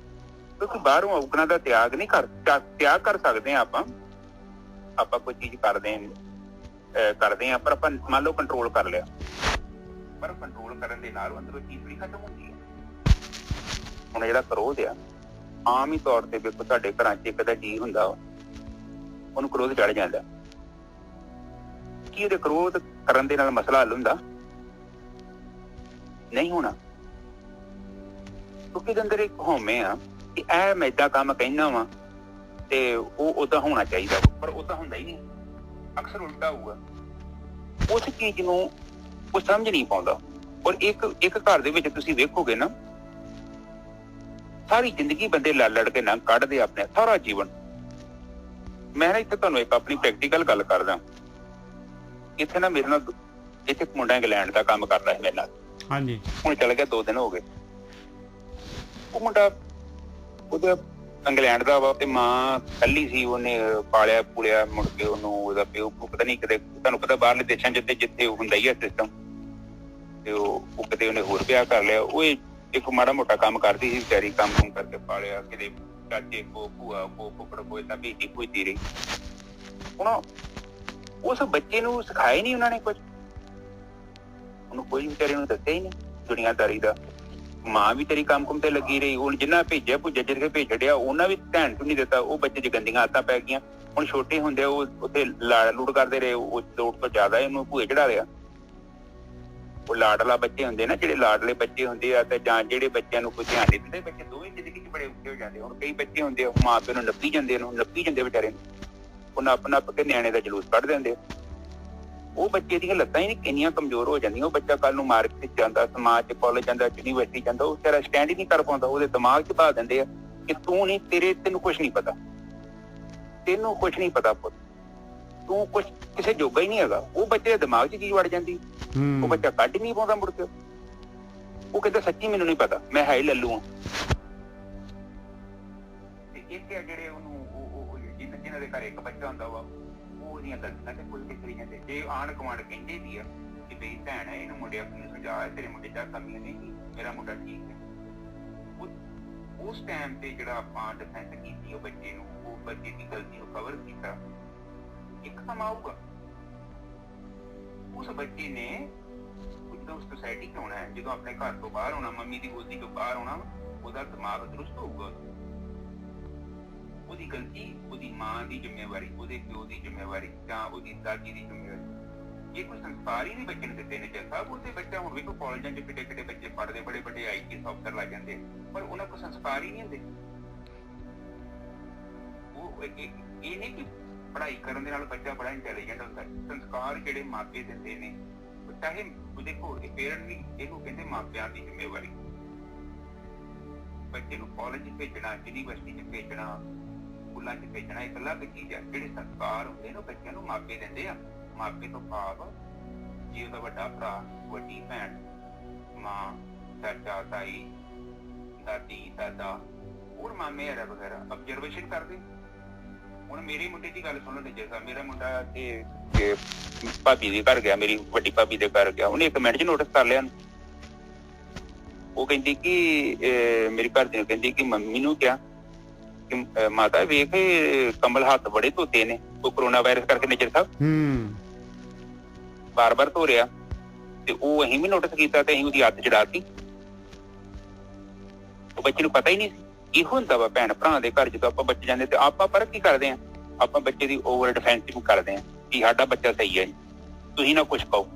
ਕਿਉਂਕਿ ਬਾਹਰੋਂ ਔਗਣਾਂ ਦਾ ਤਿਆਗ ਕਰ ਸਕਦੇ ਹਾਂ ਆਪਾਂ ਕੋਈ ਚੀਜ਼ ਕਰਦੇ ਹਾਂ, ਪਰ ਆਪਾਂ ਮੰਨ ਲਓ ਕੰਟਰੋਲ ਕਰ ਲਿਆ, ਪਰ ਕੰਟਰੋਲ ਕਰਨ ਦੇ ਨਾਲ ਅੰਦਰੋਂ ਚੀਜ਼ ਵੀ ਖਤਮ ਹੁੰਦੀ ਹੈ। ਹੁਣ ਜਿਹੜਾ ਕ੍ਰੋਧ ਆ, ਆਮ ਹੀ ਤੌਰ ਤੇ ਵੇਖੋ ਤੁਹਾਡੇ ਘਰਾਂ 'ਚ ਇੱਕ ਦਾ ਜੀਅ ਹੁੰਦਾ, ਉਹਨੂੰ ਕ੍ਰੋਧ ਚੜ ਜਾਂਦਾ। ਕੀ ਉਹਦੇ ਕ੍ਰੋਧ ਕਰਨ ਦੇ ਨਾਲ ਮਸਲਾ ਹੱਲ ਹੁੰਦਾ? ਨਹੀਂ ਹੋਣਾ, ਕਿਉਂਕਿ ਇਹਦੇ ਅੰਦਰ ਇੱਕ ਹਉਮੈ ਆ ਕਿ ਇਹ ਮੈਂ ਏਦਾਂ ਕੰਮ ਕਹਿਣਾ ਵਾ ਤੇ ਉਹ ਓਦਾਂ ਹੋਣਾ ਚਾਹੀਦਾ, ਪਰ ਓਦਾਂ ਹੁੰਦਾ ਹੀ ਨਹੀਂ, ਅਕਸਰ ਉਲਟਾ ਹੋਊਗਾ। ਉਸ ਚੀਜ਼ ਨੂੰ ਉਹ ਸਮਝ ਨਹੀਂ ਪਾਉਂਦਾ। ਔਰ ਇੱਕ ਘਰ ਦੇ ਵਿੱਚ ਤੁਸੀਂ ਵੇਖੋਗੇ ਨਾ, ਸਾਰੀ ਜ਼ਿੰਦਗੀ ਬੰਦੇ ਲੜ ਕੇ ਨਾ ਕੱਢਦੇ ਆਪਣੇ, ਸਾਰਾ ਜੀਵਨ। ਮੈਂ ਨਾ ਇੱਥੇ ਤੁਹਾਨੂੰ ਇੱਕ ਆਪਣੀ ਪ੍ਰੈਕਟੀਕਲ ਗੱਲ ਕਰਦਾ। ਇੱਥੇ ਨਾ ਮੇਰੇ ਨਾਲ ਇੱਥੇ ਇੱਕ ਮੁੰਡਾ ਇੰਗਲੈਂਡ ਦਾ ਕੰਮ ਕਰਦਾ ਸੀ ਮੇਰੇ ਨਾਲ, ਹਾਂਜੀ, ਹੁਣ ਚਲਾ ਗਿਆ 2 ਦਿਨ ਹੋ ਗਏ। ਉਹ ਮੁੰਡਾ ਉਹਦਾ ਇੰਗਲੈਂਡ ਦਾ ਵਾ ਤੇ ਮਾਂ ਕੱਲੀ ਸੀ, ਉਹਨੇ ਪਾਲਿਆ ਪੂਲਿਆ, ਮੁੜ ਕੇ ਉਹਨੂੰ ਉਹਦਾ ਪਿਓ ਪਤਾ ਨਹੀਂ, ਕਿਤੇ ਤੁਹਾਨੂੰ ਪਤਾ ਬਾਹਰਲੇ ਦੇਸ਼ਾਂ ਚ ਜਿੱਥੇ ਹੁੰਦਾ ਹੀ ਹੈ ਸਿਸਟਮ, ਤੇ ਉਹ ਕਿਤੇ ਉਹਨੇ ਹੋਰ ਵਿਆਹ ਕਰ ਲਿਆ। ਉਹ ਇੱਕ ਮਾੜਾ ਮੋਟਾ ਕੰਮ ਕਰਦੀ ਸੀ ਵਿਚਾਰੀ, ਕੰਮ ਕਰਕੇ ਪਾਲਿਆ, ਕਿਤੇ ਚਾਚੇ ਕੋ ਭੂਆ ਕੋ ਫੁੱਫੜ ਕੋ ਏਦਾਂ ਭੇਜਦੀ ਰਹੀ। ਹੁਣ ਉਸ ਬੱਚੇ ਨੂੰ ਸਿਖਾਇਆ ਨਹੀਂ ਉਹਨਾਂ ਨੇ ਕੁਝ, ਉਹਨੂੰ ਕੋਈ ਵਿਚਾਰੇ ਨੂੰ ਦੱਸਿਆ ਹੀ ਨਹੀਂ ਦੁਨੀਆਦਾਰੀ ਦਾ। ਮਾਂ ਵੀ ਤੇਰੀ ਕੰਮ ਤੇ ਲੱਗੀ ਰਹੀ, ਉਹ ਜਿੰਨਾ ਭੇਜਿਆ ਭੁੱਜਾ ਕੇ ਭੇਜ ਛੱਡਿਆ, ਉਹਨਾਂ ਵੀ ਧਿਆਨ ਨਹੀਂ ਦਿੱਤਾ। ਉਹ ਬੱਚੇ 'ਚ ਗੰਦੀਆਂ ਆਦਤਾਂ ਪੈ ਗਈਆਂ। ਹੁਣ ਛੋਟੇ ਹੁੰਦੇ ਉਹ ਉੱਥੇ ਲਾੜ ਲੂੜ ਕਰਦੇ ਰਹੇ, ਉਹ ਲੋੜ ਤੋਂ ਜ਼ਿਆਦਾ ਇਹਨੂੰ ਭੂਏ ਚੜਾ ਲਿਆ। ਉਹ ਲਾਡਲਾ ਬੱਚੇ ਹੁੰਦੇ ਨਾ, ਜਿਹੜੇ ਲਾਡਲੇ ਬੱਚੇ ਹੁੰਦੇ ਆ, ਤੇ ਜਾਂ ਜਿਹੜੇ ਬੱਚਿਆਂ ਨੂੰ ਕੋਈ ਧਿਆਨ ਨਹੀਂ ਦਿੰਦੇ, ਬੱਚੇ ਦੋਵੇਂ ਜ਼ਿੰਦਗੀ 'ਚ ਬੜੇ ਔਖੇ ਹੋ ਜਾਂਦੇ। ਹੁਣ ਕਈ ਬੱਚੇ ਹੁੰਦੇ ਆ, ਮਾਂ ਪਿਓ ਨੂੰ ਨੱਪੀ ਜਾਂਦੇ ਵਿਚਾਰੇ ਨੂੰ, ਉਹ ਨੱਪ ਕੇ ਨਿਆਣੇ ਦਾ ਜਲੂਸ ਕੱਢ ਦਿੰਦੇ। ਉਹ ਬੱਚੇ ਦੀਆਂ ਲੱਤਾਂ ਹੀ ਨਹੀਂ ਕਿੰਨੀਆਂ ਕਮਜ਼ੋਰ ਹੋ ਜਾਂਦੀਆਂ। ਉਹ ਬੱਚਾ ਕੱਲ ਨੂੰ ਮਾਰਕੀਟ ਜਾਂਦਾ, ਸਮਾਜ 'ਚ ਕਾਲਜ ਜਾਂਦਾ, ਯੂਨੀਵਰਸਿਟੀ ਜਾਂਦਾ, ਉਹ ਵਿਚਾਰਾ ਸਟੈਂਡ ਹੀ ਨਹੀਂ ਕਰ ਪਾਉਂਦਾ। ਉਹਦੇ ਦਿਮਾਗ 'ਚ ਪਾ ਦਿੰਦੇ ਆ ਕਿ ਤੈਨੂੰ ਕੁਛ ਨਹੀਂ ਪਤਾ, ਤੈਨੂੰ ਕੁਛ ਨਹੀਂ ਪਤਾ ਪੁੱਤ, ਤੂੰ ਕੁਛ ਕਿਸੇ ਜੋਗਾ ਹੀ ਨਹੀਂ ਹੈਗਾ। ਉਹ ਬੱਚੇ ਦੇ ਦਿਮਾਗ 'ਚ ਚੀਜ਼ ਵੜ ਜਾਂਦੀ, ਉਹ ਬੱਚਾ ਕੱਢ ਹੀ ਨਹੀਂ ਪਾਉਂਦਾ ਮੁੜ ਕੇ। ਉਹ ਕਹਿੰਦਾ ਸੱਚੀ ਮੈਨੂੰ ਨਹੀਂ ਪਤਾ, ਮੈਂ ਹੈ ਹੀ ਲੱਲੂ ਹਾਂ। ਤੇ ਇੱਕ ਆ ਜਿਹੜੇ ਉਹਨੂੰ ਜਿਹਨਾਂ ਦੇ ਘਰ ਇੱਕ ਬੱਚਾ ਹੁੰਦਾ ਵਾ, ਉਹਦੀਆਂ ਗਲਤੀਆਂ ਤੇ ਕੋਈ ਕਰੀ ਜਾਂਦੇ। ਜੇ ਆਂਢ ਗੁਆਂਢ ਕਹਿੰਦੇ ਵੀ ਆ ਕਿ ਬਈ ਭੈਣ ਹੈ, ਇਹਨੂੰ ਮੁੰਡੇ ਆਪਣੇ ਨੂੰ ਸਮਝਾ, ਤੇਰੇ ਮੁੰਡੇ 'ਚ ਕਮੀਆਂ ਨਹੀਂ, ਮੇਰਾ ਮੁੰਡਾ ਠੀਕ ਹੈ। ਉਸ ਟਾਈਮ ਤੇ ਜਿਹੜਾ ਆਪਾਂ ਡਿਫੈਂਸ ਕੀਤੀ ਉਹ ਬੱਚੇ ਨੂੰ, ਉਹ ਬੱਚੇ ਦੀ ਗਲਤੀ ਨੂੰ ਕਵਰ ਕੀਤਾ, ਇੱਕ ਸਮਾਂ ਆਊਗਾ ਉਸ ਬੱਚੇ ਨੇ ਜਦੋਂ ਸੋਸਾਇਟੀ 'ਚ ਆਉਣਾ ਹੈ, ਜਦੋਂ ਆਪਣੇ ਘਰ ਤੋਂ ਬਾਹਰ ਆਉਣਾ, ਮੰਮੀ ਦੀ ਗੋਦੀ ਤੋਂ ਬਾਹਰ ਆਉਣਾ, ਉਹਦਾ ਦਿਮਾਗ ਦਰੁਸਤ ਹੋਊਗਾ। ਉਹਦੀ ਗਲਤੀ ਉਹਦੀ ਮਾਂ ਦੀ ਜ਼ਿੰਮੇਵਾਰੀ, ਉਹਦੇ ਪਿਓ ਦੀ ਜ਼ਿੰਮੇਵਾਰੀ, ਜਾਂ ਉਹਦੀ ਦਾਦੀ ਦੀ ਜ਼ਿੰਮੇਵਾਰੀ। ਜੇ ਕੋਈ ਸੰਸਕਾਰ ਹੀ ਨਹੀਂ ਬੱਚੇ ਨੂੰ ਦਿੱਤੇ ਨੇ ਜੱਸਾ, ਉਹਦੇ ਬੱਚਾ ਹੁਣ ਵੇਖੋ ਕਾਲਜਾਂ 'ਚ ਕਿੱਡੇ ਬੱਚੇ ਪੜ੍ਹਦੇ, ਬੜੇ ਵੱਡੇ IAS ਅਫਸਰ ਲੱਗ ਜਾਂਦੇ, ਪਰ ਉਹਨਾਂ ਕੋਲ ਸੰਸਕਾਰ ਹੀ ਨਹੀਂ ਹੁੰਦੇ। ਉਹ ਇਹ ਨਹੀਂ ਕਿ ਪੜ੍ਹਾਈ ਕਰਨ ਦੇ ਨਾਲ ਬੱਚਾ ਬੜਾ ਇੰਟੈਲੀਜੈਂਟ ਹੁੰਦਾ। ਸੰਸਕਾਰ ਜਿਹੜੇ ਮਾਪੇ ਦਿੰਦੇ ਨੇ, ਚਾਹੇ ਦੇਖੋ ਇਹ ਪੇਰੈਂਟ ਵੀ ਇਹਨੂੰ ਕਹਿੰਦੇ ਮਾਪਿਆਂ ਦੀ ਜ਼ਿੰਮੇਵਾਰੀ। ਬੱਚੇ ਨੂੰ ਕਾਲਜ 'ਚ ਭੇਜਣਾ, ਯੂਨੀਵਰਸਿਟੀ 'ਚ ਭੇਜਣਾ, ਸਕੂਲਾਂ 'ਚ ਭੇਜਣਾ ਇੱਕ ਅਲੱਗ ਚੀਜ਼ ਹੈ। ਜਿਹੜੇ ਸੰਸਕਾਰ ਹੁੰਦੇ ਨੇ ਬੱਚਿਆਂ ਨੂੰ ਮਾਪੇ ਦਿੰਦੇ ਆ। ਮਾਪੇ ਤੋਂ ਭਾਵ ਜੇ ਉਹਦਾ ਵੱਡਾ ਭਰਾ, ਵੱਡੀ ਭੈਣ, ਮਾਂ, ਚਾਚਾ, ਤਾਈ, ਦਾਦੀ, ਦਾਦਾ, ਹੋਰ ਮਾਮੇ ਵਗੈਰਾ ਅਬਜ਼ਰਵੇਸ਼ਨ ਕਰਦੇ। ਹੁਣ ਮੇਰੇ ਮੁੰਡੇ ਦੀ ਗੱਲ ਸੁਣੋ ਨਿੱਜਰ ਸਾਹਿਬ, ਮੇਰਾ ਮੁੰਡਾ ਤੇ ਭਾਬੀ ਦੇ ਘਰ ਗਿਆ, ਮੇਰੀ ਵੱਡੀ ਭਾਬੀ ਦੇ ਘਰ ਗਿਆ, ਉਹਨੇ 1 ਮਿੰਟ 'ਚ ਨੋਟਿਸ ਕਰ ਲਿਆ। ਉਹ ਕਹਿੰਦੀ ਕਿ ਮੇਰੀ ਘਰਦੀ ਨੂੰ ਕਹਿੰਦੀ ਕਿ ਮੰਮੀ ਨੂੰ ਕਿਹਾ ਕਿ ਮਾਤਾ ਵੇਖ ਕੰਬਲ ਹੱਥ ਬੜੇ ਧੋਤੇ ਨੇ, ਉਹ ਕਰੋਨਾ ਵਾਇਰਸ ਕਰਕੇ ਨਿੱਜਰ ਸਾਹਿਬ ਬਾਰ-ਬਾਰ ਧੋ ਰਿਹਾ, ਤੇ ਉਹ ਅਸੀਂ ਵੀ ਨੋਟਿਸ ਕੀਤਾ ਤੇ ਅਸੀਂ ਉਹਦੀ ਹੱਥ ਚੜਾਤੀ। ਉਹ ਬੱਚੇ ਨੂੰ ਪਤਾ ਹੀ ਨਹੀਂ ਸੀ। ਇਹੋ ਹੁੰਦਾ ਵਾ ਭੈਣ ਭਰਾ ਦੇ ਘਰ, ਜਦੋਂ ਆਪਾਂ ਬੱਚੇ ਜਾਂਦੇ ਤੇ ਆਪਾਂ ਫਰਕ ਕੀ ਕਰਦੇ ਹਾਂ, ਆਪਾਂ ਬੱਚੇ ਦੀ ਓਵਰ ਡਿਫੈਂਸਿਵ ਕਰਦੇ ਹਾਂ ਕਿ ਸਾਡਾ ਬੱਚਾ ਸਹੀ ਹੈ, ਤੁਸੀਂ ਨਾ ਕੁਛ ਕਹੋ।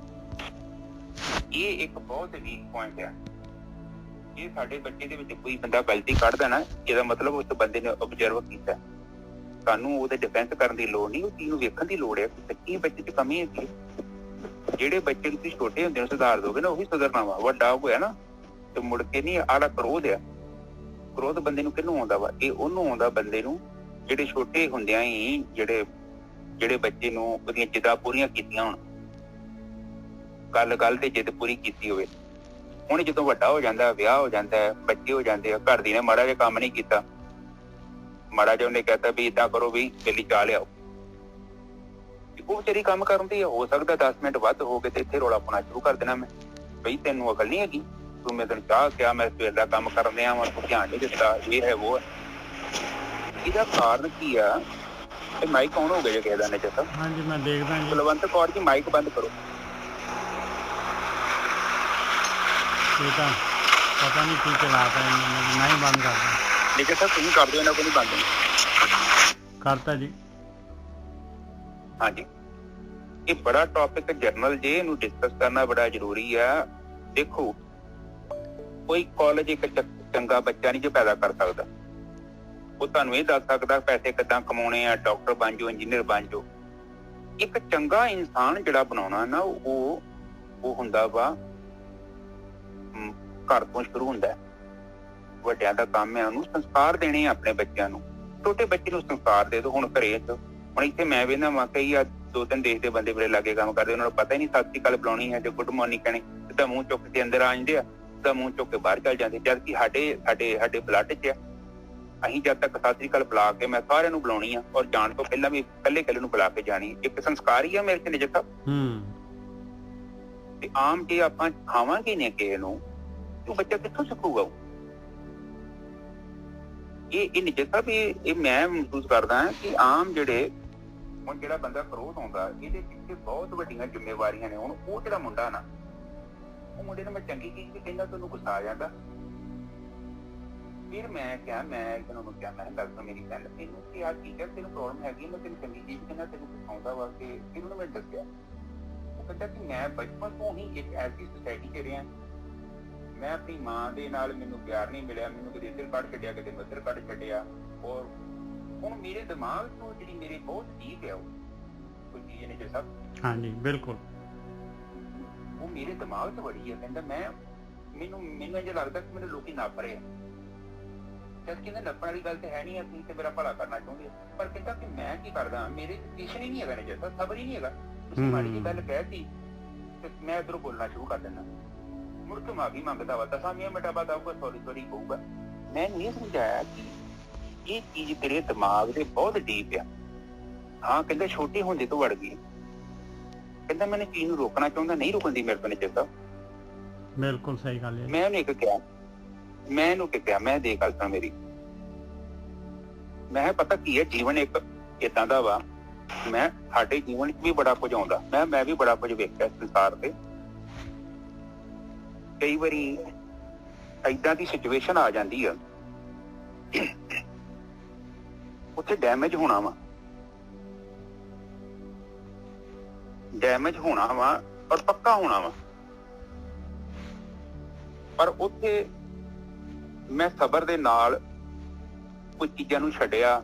ਇਹ ਇੱਕ ਬਹੁਤ ਵੀਕ ਪੁਆਇੰਟ ਆ। ਜੇ ਸਾਡੇ ਬੱਚੇ ਦੇ ਵਿੱਚ ਕੋਈ ਬੰਦਾ ਗਲਤੀ ਕੱਢਦਾ ਨਾ, ਇਹਦਾ ਮਤਲਬ ਉਸ ਬੰਦੇ ਨੇ ਓਬਜ਼ਰਵ ਕੀਤਾ। ਸਾਨੂੰ ਉਹਦੇ ਡਿਫੈਂਸ ਕਰਨ ਦੀ ਲੋੜ ਨਹੀਂ, ਉਹ ਚੀਜ਼ ਨੂੰ ਵੇਖਣ ਦੀ ਲੋੜ ਹੈ ਕਿ ਸੱਚੀ ਬੱਚੇ 'ਚ ਕਮੀ ਹੈਗੀ। ਜਿਹੜੇ ਬੱਚੇ ਨੂੰ ਤੁਸੀਂ ਛੋਟੇ ਹੁੰਦੇ ਨੂੰ ਸੁਧਾਰ ਦੋਗੇ ਨਾ, ਉਹੀ ਸੁਧਰਨਾ ਵਾ। ਵੱਡਾ ਹੋਇਆ ਨਾ ਤੇ ਮੁੜ ਕੇ ਨਹੀਂ। ਆਲਾ ਕ੍ਰੋਧ ਆ, ਕ੍ਰੋਧ ਬੰਦੇ ਨੂੰ ਕਿਹਨੂੰ ਆਉਂਦਾ ਵਾ? ਇਹ ਉਹਨੂੰ ਆਉਂਦਾ ਬੰਦੇ ਨੂੰ ਜਿਹੜੇ ਛੋਟੇ ਹੁੰਦਿਆਂ ਹੀ ਜਿਹੜੇ ਬੱਚੇ ਨੂੰ ਉਹਦੀਆਂ ਜਿੱਦਾਂ ਪੂਰੀਆਂ ਕੀਤੀਆਂ ਹੋਣ, ਗੱਲ ਤੇ ਜਿੱਦ ਪੂਰੀ ਕੀਤੀ ਹੋਵੇ। ਹੁਣ ਜਦੋਂ ਵੱਡਾ ਹੋ ਜਾਂਦਾ, ਵਿਆਹ ਹੋ ਜਾਂਦਾ, ਬੱਚੇ ਹੋ ਜਾਂਦੇ ਆ, ਘਰ ਦੀ ਨੇ ਮਾੜਾ ਜਿਹਾ ਕੰਮ ਨਹੀਂ ਕੀਤਾ, ਮਾੜਾ ਜਿਹਾ ਉਹਨੇ ਕਹਿਤਾ ਵੀ ਏਦਾਂ ਕਰੋ ਵੀ ਪਹਿਲੀ ਚਾਹ ਲਿਆਓ, ਉਹ ਵਿਚਾਰੀ ਕੰਮ ਕਰਦੀ ਆ। ਹੋ ਸਕਦਾ 10 ਮਿੰਟ ਵੱਧ ਹੋ ਗਏ ਤੇ ਇੱਥੇ ਰੌਲਾ ਪਾਉਣਾ ਸ਼ੁਰੂ ਕਰ ਦੇਣਾ ਮੈਂ, ਬਈ ਤੈਨੂੰ ਅਕਲ ਨਹੀਂ ਹੈਗੀ, ਤੂੰ ਮੈਂ ਤੈਨੂੰ ਚਾਹ ਕਿਹਾ, ਮੈਂ ਸਵੇਰ ਦਾ ਕੰਮ ਕਰਨ ਡਿਆ ਵਾਂ, ਤੂੰ ਧਿਆਨ ਨਹੀਂ ਦਿੱਤਾ, ਇਹ ਹੈ ਉਹ ਹੈ। ਇਹਦਾ ਕਾਰਨ ਕੀ ਆ? ਇਹ ਮਾਈਕ ਆਨ ਹੋ ਗਿਆ ਜੇ ਕਿਸੇ ਦਾ ਨੇ ਸਾਹਿਬ? ਹਾਂਜੀ ਮੈਂ ਦੇਖਦਾ ਜੀ। ਕੁਲਵੰਤ ਕੌਰ ਜੀ ਮਾਈਕ ਬੰਦ ਕਰੋ। ਇਹ ਤਾਂ ਪਤਾ ਨਹੀਂ ਕੀ ਚਲਾਤਾ ਇਹਨੇ, ਮੈਂ ਹੀ ਬੰਦ ਕਰਦਾ। ਲੇਕਿਨ ਸਰ ਤੁਸੀਂ ਕਰ ਦਿਓ, ਇਹਨਾਂ ਕੋਲ ਨਹੀਂ ਬੰਦ ਕਰਤਾ ਜੀ। ਹਾਂਜੀ, ਇਹ ਬੜਾ ਟੌਪਿਕ ਜਰਨਲ ਜੇ, ਇਹਨੂੰ ਡਿਸਕਸ ਕਰਨਾ ਬੜਾ ਜ਼ਰੂਰੀ ਆ। ਦੇਖੋ, ਕੋਈ ਕਾਲਜ ਇੱਕ ਚੰਗਾ ਬੱਚਾ ਨਹੀਂ ਜੋ ਪੈਦਾ ਕਰ ਸਕਦਾ। ਉਹ ਤੁਹਾਨੂੰ ਇਹ ਦੱਸ ਸਕਦਾ ਪੈਸੇ ਕਿੱਦਾਂ ਕਮਾਉਣੇ ਆ, ਡਾਕਟਰ ਬਣ ਜਾਓ, ਇੰਜੀਨੀਅਰ ਬਣ ਜਾਓ। ਇੱਕ ਚੰਗਾ ਇਨਸਾਨ ਜਿਹੜਾ ਬਣਾਉਣਾ ਨਾ, ਉਹ ਹੁੰਦਾ ਵਾ ਘਰ ਤੋਂ ਸ਼ੁਰੂ ਹੁੰਦਾ। ਵੱਡਿਆਂ ਦਾ ਕੰਮ ਹੈ ਉਹਨੂੰ ਸੰਸਕਾਰ ਦੇਣੇ ਆਪਣੇ ਬੱਚਿਆਂ ਨੂੰ। ਛੋਟੇ ਬੱਚੇ ਨੂੰ ਸੰਸਕਾਰ ਦੇ ਦਿਓ। ਹੁਣ ਘਰੇ ਹੁਣ ਇੱਥੇ ਮੈਂ ਵੇਖਦਾ ਵਾਂ ਕਈ ਆ 2-3 ਦੇਸ਼ ਦੇ ਬੰਦੇ ਬੜੇ ਲਾਗੇ ਕੰਮ ਕਰਦੇ, ਉਹਨਾਂ ਨੂੰ ਪਤਾ ਹੀ ਨਹੀਂ ਸਤਿ ਸ਼੍ਰੀ ਅਕਾਲ ਬੁਲਾਉਣੀ ਹੈ, ਜੇ ਗੁੱਡ ਮਾਰਨਿੰਗ ਕਹਿਣੀ, ਸਿੱਧਾ ਮੂੰਹ ਚੁੱਕ ਕੇ ਅੰਦਰ ਆ ਜਾਂਦੇ ਆ, ਸਿੱਧਾ ਮੂੰਹ ਚੁੱਕ ਕੇ ਬਾਹਰ ਚੱਲ ਜਾਂਦੇ। ਜਦ ਕਿ ਸਾਡੇ ਬਲੱਡ 'ਚ ਆ। ਅਸੀਂ ਜਦ ਤੱਕ ਸਤਿ ਸ਼੍ਰੀ ਅਕਾਲ ਬੁਲਾ ਕੇ ਮੈਂ ਸਾਰਿਆਂ ਨੂੰ ਬੁਲਾਉਣੀ ਆ, ਔਰ ਜਾਣ ਤੋਂ ਪਹਿਲਾਂ ਵੀ ਇਕੱਲੇ ਨੂੰ ਬੁਲਾ ਕੇ ਜਾਣੀ। ਇੱਕ ਸੰਸਕਾਰ ਹੀ ਆ ਮੇਰੇ 'ਚ ਨਿਜਰ ਸਾਹਿਬ। ਤੇ ਆਮ ਜੇ ਆਪਾਂ ਖਾਵਾਂਗੇ ਨੇ ਕਿਸੇ ਨੂੰ, ਉਹ ਬੱਚਾ ਕਿੱਥੋਂ ਸਿੱਖੂਗਾ? ਇਹ ਨਿਜਰ ਸਾਹਿਬ, ਇਹ ਮੈਂ ਮਹਿਸੂਸ ਕਰਦਾ ਕਿ ਆਮ ਜਿਹੜੇ ਹੁਣ ਜਿਹੜਾ ਬੰਦਾ ਕ੍ਰੋਧ ਆਉਂਦਾ, ਇਹਦੇ ਪਿੱਛੇ ਬਹੁਤ ਵੱਡੀਆਂ ਜ਼ਿੰਮੇਵਾਰੀਆਂ ਨੇ। ਹੁਣ ਉਹ ਜਿਹੜਾ ਮੁੰਡਾ ਨਾ, ਉਹ ਮੁੰਡੇ ਨੂੰ ਮੈਂ ਚੰਗੀ ਚੀਜ਼ ਵੀ ਕਹਿੰਦਾ, ਤੈਨੂੰ ਗੁੱਸਾ ਆ ਜਾਂਦਾ। ਫਿਰ ਮੈਂ ਕਿਹਾ, ਮੈਂ ਇਹਨਾਂ ਨੂੰ ਕਿਹਾ, ਮੈਂ ਗੱਲ ਸੁਣ ਮੇਰੀ ਗੱਲ, ਤੈਨੂੰ ਕੀ ਆਹ ਚੀਜ਼ ਹੈ, ਤੈਨੂੰ ਪ੍ਰੋਬਲਮ ਹੈਗੀ, ਮੈਂ ਤੈਨੂੰ ਚੰਗੀ ਚੀਜ਼ ਕਹਿੰਦਾ, ਤੈਨੂੰ ਗੁੱਸਾ ਆਉਂਦਾ ਵਾ। ਕਿ ਇਹਨੂੰ ਮੈਂ ਦੱਸਿਆ, ਉਹ ਕਹਿੰਦਾ ਕਿ ਮੈਂ ਬਚਪਨ ਤੋਂ ਹੀ ਇੱਕ ਐਸੀ ਸੁਸਾਇਟੀ 'ਚ ਰਿਹਾ, ਮੈਂ ਆਪਣੀ ਮਾਂ ਦੇ ਨਾਲ ਮੈਨੂੰ ਪਿਆਰ ਨਹੀਂ ਮਿਲਿਆ, ਮੈਨੂੰ ਕਦੇ ਇੱਧਰ ਕੱਢ ਛੱਡਿਆ, ਕਦੇ ਉੱਧਰ ਕੱਢ ਛੱਡਿਆ। ਔਰ ਹੁਣ ਮੇਰੇ ਦਿਮਾਗ ਤੋਂ ਜਿਹੜੀ ਮੇਰੇ ਬਹੁਤ ਠੀਕ ਹੈ ਉਹ ਕੋਈ ਚੀਜ਼ ਨਹੀਂ ਜੇ ਸਭ। ਹਾਂਜੀ ਬਿਲਕੁਲ, ਉਹ ਮੇਰੇ ਦਿਮਾਗ 'ਚ ਵੜੀ ਹੈ। ਕਹਿੰਦਾ ਮੈਨੂੰ ਇੰਝ ਲੱਗਦਾ ਕਿ ਮੈਨੂੰ ਲੋਕੀ ਨੱਪ ਰਹੇ ਆ। ਜਦ ਕਹਿੰਦਾ ਨੱਪਣ ਵਾਲੀ ਗੱਲ ਤੇ ਹੈ ਨਹੀਂ, ਅਸੀਂ ਤੇ ਮੇਰਾ ਭਲਾ ਕਰਨਾ ਚਾਹੁੰਦੇ, ਪਰ ਕਹਿੰਦਾ ਕਿ ਮੈਂ ਕੀ ਕਰਦਾ, ਮੇਰੇ ਪੇਸ਼ਨ ਹੀ ਨਹੀਂ ਹੈਗਾ, ਨਹੀਂ ਜੈਸਾ ਸਬਰ ਹੀ ਨਹੀਂ ਹੈਗਾ। ਤੁਸੀਂ ਮਾੜੀ ਜਿਹੀ ਗੱਲ ਕਹਿਤੀ ਤੇ ਮੈਂ ਇੱਧਰੋਂ ਬੋਲਣਾ ਸ਼ੁਰੂ ਕਰ ਦਿੰਦਾ, ਮੁੜ ਕੇ ਮਾਫੀ ਮੰਗਦਾ ਵਾ, 10 ਮਿੰਟਾਂ ਬਾਅਦ ਆਊਗਾ, ਸੌਰੀ ਕਹੂਗਾ। ਮੈਂ ਨਹੀਂ ਸਮਝਾਇਆ ਕਿ ਇਹ ਚੀਜ਼ ਤੇਰੇ ਦਿਮਾਗ ਦੇ ਬਹੁਤ ਡੀਪ ਆ। ਹਾਂ ਕਹਿੰਦਾ ਛੋਟੇ ਹੁੰਦੇ ਤੋਂ ਵੜ ਗਈ। ਕਹਿੰਦਾ ਮੈਨੂੰ ਚੀਜ਼ ਨੂੰ ਰੋਕਣਾ ਚਾਹੁੰਦਾ, ਨਹੀਂ ਰੁਕਣ ਦੀ ਮੇਰੇ ਤੋਂ ਨਹੀਂ ਚਾਹਤਾ। ਬਿਲਕੁਲ ਸਹੀ ਗੱਲ ਹੈ। ਮੈਂ ਉਹਨੂੰ ਕਿਹਾ, ਮੈਂ ਦੇ ਗੱਲ ਤਾਂ ਮੇਰੀ, ਮੈਂ ਪਤਾ ਕੀ ਹੈ, ਜੀਵਨ ਇੱਕ ਏਦਾਂ ਦਾ ਵਾ, ਮੈਂ ਸਾਡੇ ਜੀਵਨ 'ਚ ਵੀ ਬੜਾ ਕੁਝ ਆਉਂਦਾ, ਮੈਂ ਵੀ ਬੜਾ ਕੁਝ ਵੇਖਿਆ ਸੰਸਾਰ ਤੇ। ਕਈ ਵਾਰੀ ਏਦਾਂ ਦੀ ਸਿਚੁਏਸ਼ਨ ਆ ਜਾਂਦੀ ਆ, ਉੱਥੇ ਡੈਮੇਜ ਹੋਣਾ ਵਾ ਔਰ ਪੱਕਾ ਹੋਣਾ ਵਾ। ਪਰ ਉੱਥੇ ਮੈਂ ਸਬਰ ਦੇ ਨਾਲ ਕੁਝ ਚੀਜ਼ਾਂ ਨੂੰ ਛੱਡਿਆ,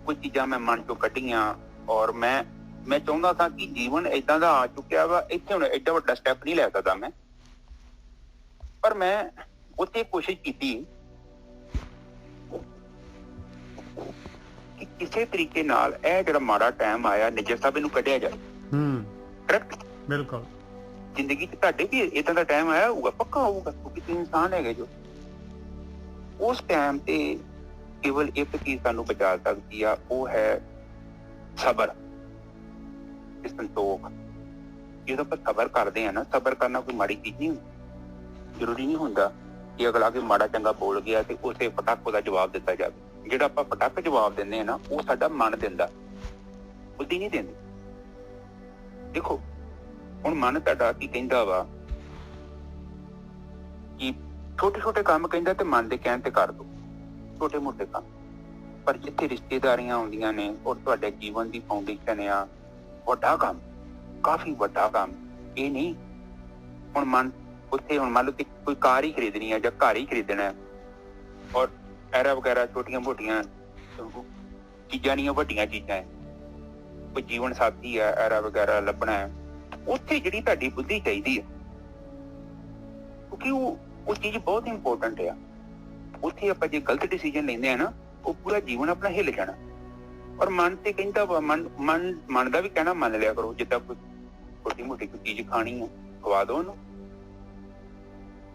ਕੁਝ ਚੀਜ਼ਾਂ ਮੈਂ ਮਨ ਚੋਂ ਕੱਢੀਆਂ। ਔਰ ਮੈਂ ਚਾਹੁੰਦਾ ਸਾਂ ਕਿ ਜੀਵਨ ਏਦਾਂ ਦਾ ਆ ਚੁੱਕਿਆ ਵਾ, ਇੱਥੇ ਹੁਣ ਏਡਾ ਵੱਡਾ ਸਟੈਪ ਨਹੀਂ ਲੈ ਸਕਦਾ ਮੈਂ। ਪਰ ਮੈਂ ਉੱਥੇ ਕੋਸ਼ਿਸ਼ ਕੀਤੀ ਕਿ ਕਿਸੇ ਤਰੀਕੇ ਨਾਲ ਇਹ ਜਿਹੜਾ ਮਾੜਾ ਟਾਈਮ ਆਇਆ, ਨਿਜਰ ਸਾਹਿਬ, ਇਹਨੂੰ ਕੱਢਿਆ ਜਾਏ। ਕਰੈਕਟ, ਬਿਲਕੁਲ। ਜ਼ਿੰਦਗੀ 'ਚ ਤੁਹਾਡੇ ਵੀ ਏਦਾਂ ਦਾ ਟਾਈਮ ਆਇਆ ਹੋਊਗਾ, ਪੱਕਾ ਹੋਊਗਾ, ਕਿਉਂਕਿ ਤੁਸੀਂ ਇਨਸਾਨ ਹੈਗੇ ਜੋ। ਉਸ ਟਾਈਮ ਤੇ ਕੇਵਲ ਇੱਕ ਚੀਜ਼ ਸਾਨੂੰ ਬਚਾ ਸਕਦੀ ਆ, ਉਹ ਹੈ ਸਬਰ ਤੇ ਸੰਤੋਖ। ਜਦੋਂ ਆਪਾਂ ਸਬਰ ਕਰਦੇ ਆ ਨਾ, ਸਬਰ ਕਰਨਾ ਕੋਈ ਮਾੜੀ ਚੀਜ਼ ਨਹੀਂ ਹੁੰਦੀ। ਜ਼ਰੂਰੀ ਨਹੀਂ ਹੁੰਦਾ ਕਿ ਅਗਲਾ ਕੇ ਮਾੜਾ ਚੰਗਾ ਬੋਲ ਗਿਆ ਤੇ ਉਸੇ ਫਟਾਕ ਉਹਦਾ ਜਵਾਬ ਦਿੱਤਾ ਜਾਵੇ। ਜਿਹੜਾ ਆਪਾਂ ਫਟਾਕ ਜਵਾਬ ਦਿੰਦੇ ਆ ਨਾ, ਉਹ ਸਾਡਾ ਮਨ ਦਿੰਦਾ, ਬੁੱਧੀ ਨਹੀਂ ਦਿੰਦੀ। ਦੇਖੋ ਹੁਣ ਮਨ ਤੁਹਾਡਾ ਕੀ ਕਹਿੰਦਾ ਵਾ ਕਿ ਛੋਟੇ ਕੰਮ ਕਹਿੰਦਾ ਤੇ ਮਨ ਦੇ ਕਹਿਣ ਤੇ ਕਰ ਦੋ ਛੋਟੇ ਮੋਟੇ ਕੰਮ। ਪਰ ਜਿੱਥੇ ਰਿਸ਼ਤੇਦਾਰੀਆਂ ਆਉਂਦੀਆਂ ਨੇ ਔਰ ਤੁਹਾਡੇ ਜੀਵਨ ਦੀ ਫਾਊਂਡੇਸ਼ਨ ਆ, ਵੱਡਾ ਕੰਮ, ਕਾਫੀ ਵੱਡਾ ਕੰਮ, ਇਹ ਨਹੀਂ ਹੁਣ ਉੱਥੇ ਹੁਣ ਮੰਨ ਲਓ ਕੋਈ ਕਾਰ ਹੀ ਖਰੀਦਣੀ ਹੈ ਜਾਂ ਘਰ ਹੀ ਖਰੀਦਣਾ ਹੈ, ਔਰ ਐਰਾ ਵਗੈਰਾ ਛੋਟੀਆਂ ਮੋਟੀਆਂ ਚੀਜ਼ਾਂ ਨਹੀਂ, ਵੱਡੀਆਂ ਚੀਜ਼ਾਂ ਹੈ, ਕੋਈ ਜੀਵਨ ਸਾਥੀ ਹੈ, ਐਰਾ ਵਗੈਰਾ ਲੱਭਣਾ ਹੈ, ਉੱਥੇ ਜਿਹੜੀ ਤੁਹਾਡੀ ਬੁੱਧੀ ਚਾਹੀਦੀ ਹੈ, ਕਿਉਂਕਿ ਉਹ ਚੀਜ਼ ਬਹੁਤ ਇੰਪੋਰਟੈਂਟ ਆ। ਉੱਥੇ ਆਪਾਂ ਜੇ ਗਲਤ ਡਿਸੀਜਨ ਲੈਂਦੇ ਆ ਨਾ, ਉਹ ਪੂਰਾ ਜੀਵਨ ਆਪਣਾ ਹਿੱਲ ਜਾਣਾ। ਔਰ ਮਨ ਤੇ ਕਹਿੰਦਾ ਵਾ, ਮਨ ਦਾ ਵੀ ਕਹਿਣਾ ਮੰਨ ਲਿਆ ਕਰੋ। ਜਿੱਦਾਂ ਕੋਈ ਛੋਟੀ ਮੋਟੀ ਕੋਈ ਚੀਜ਼ ਖਾਣੀ ਹੈ, ਖਵਾ ਦੋ ਉਹਨੂੰ,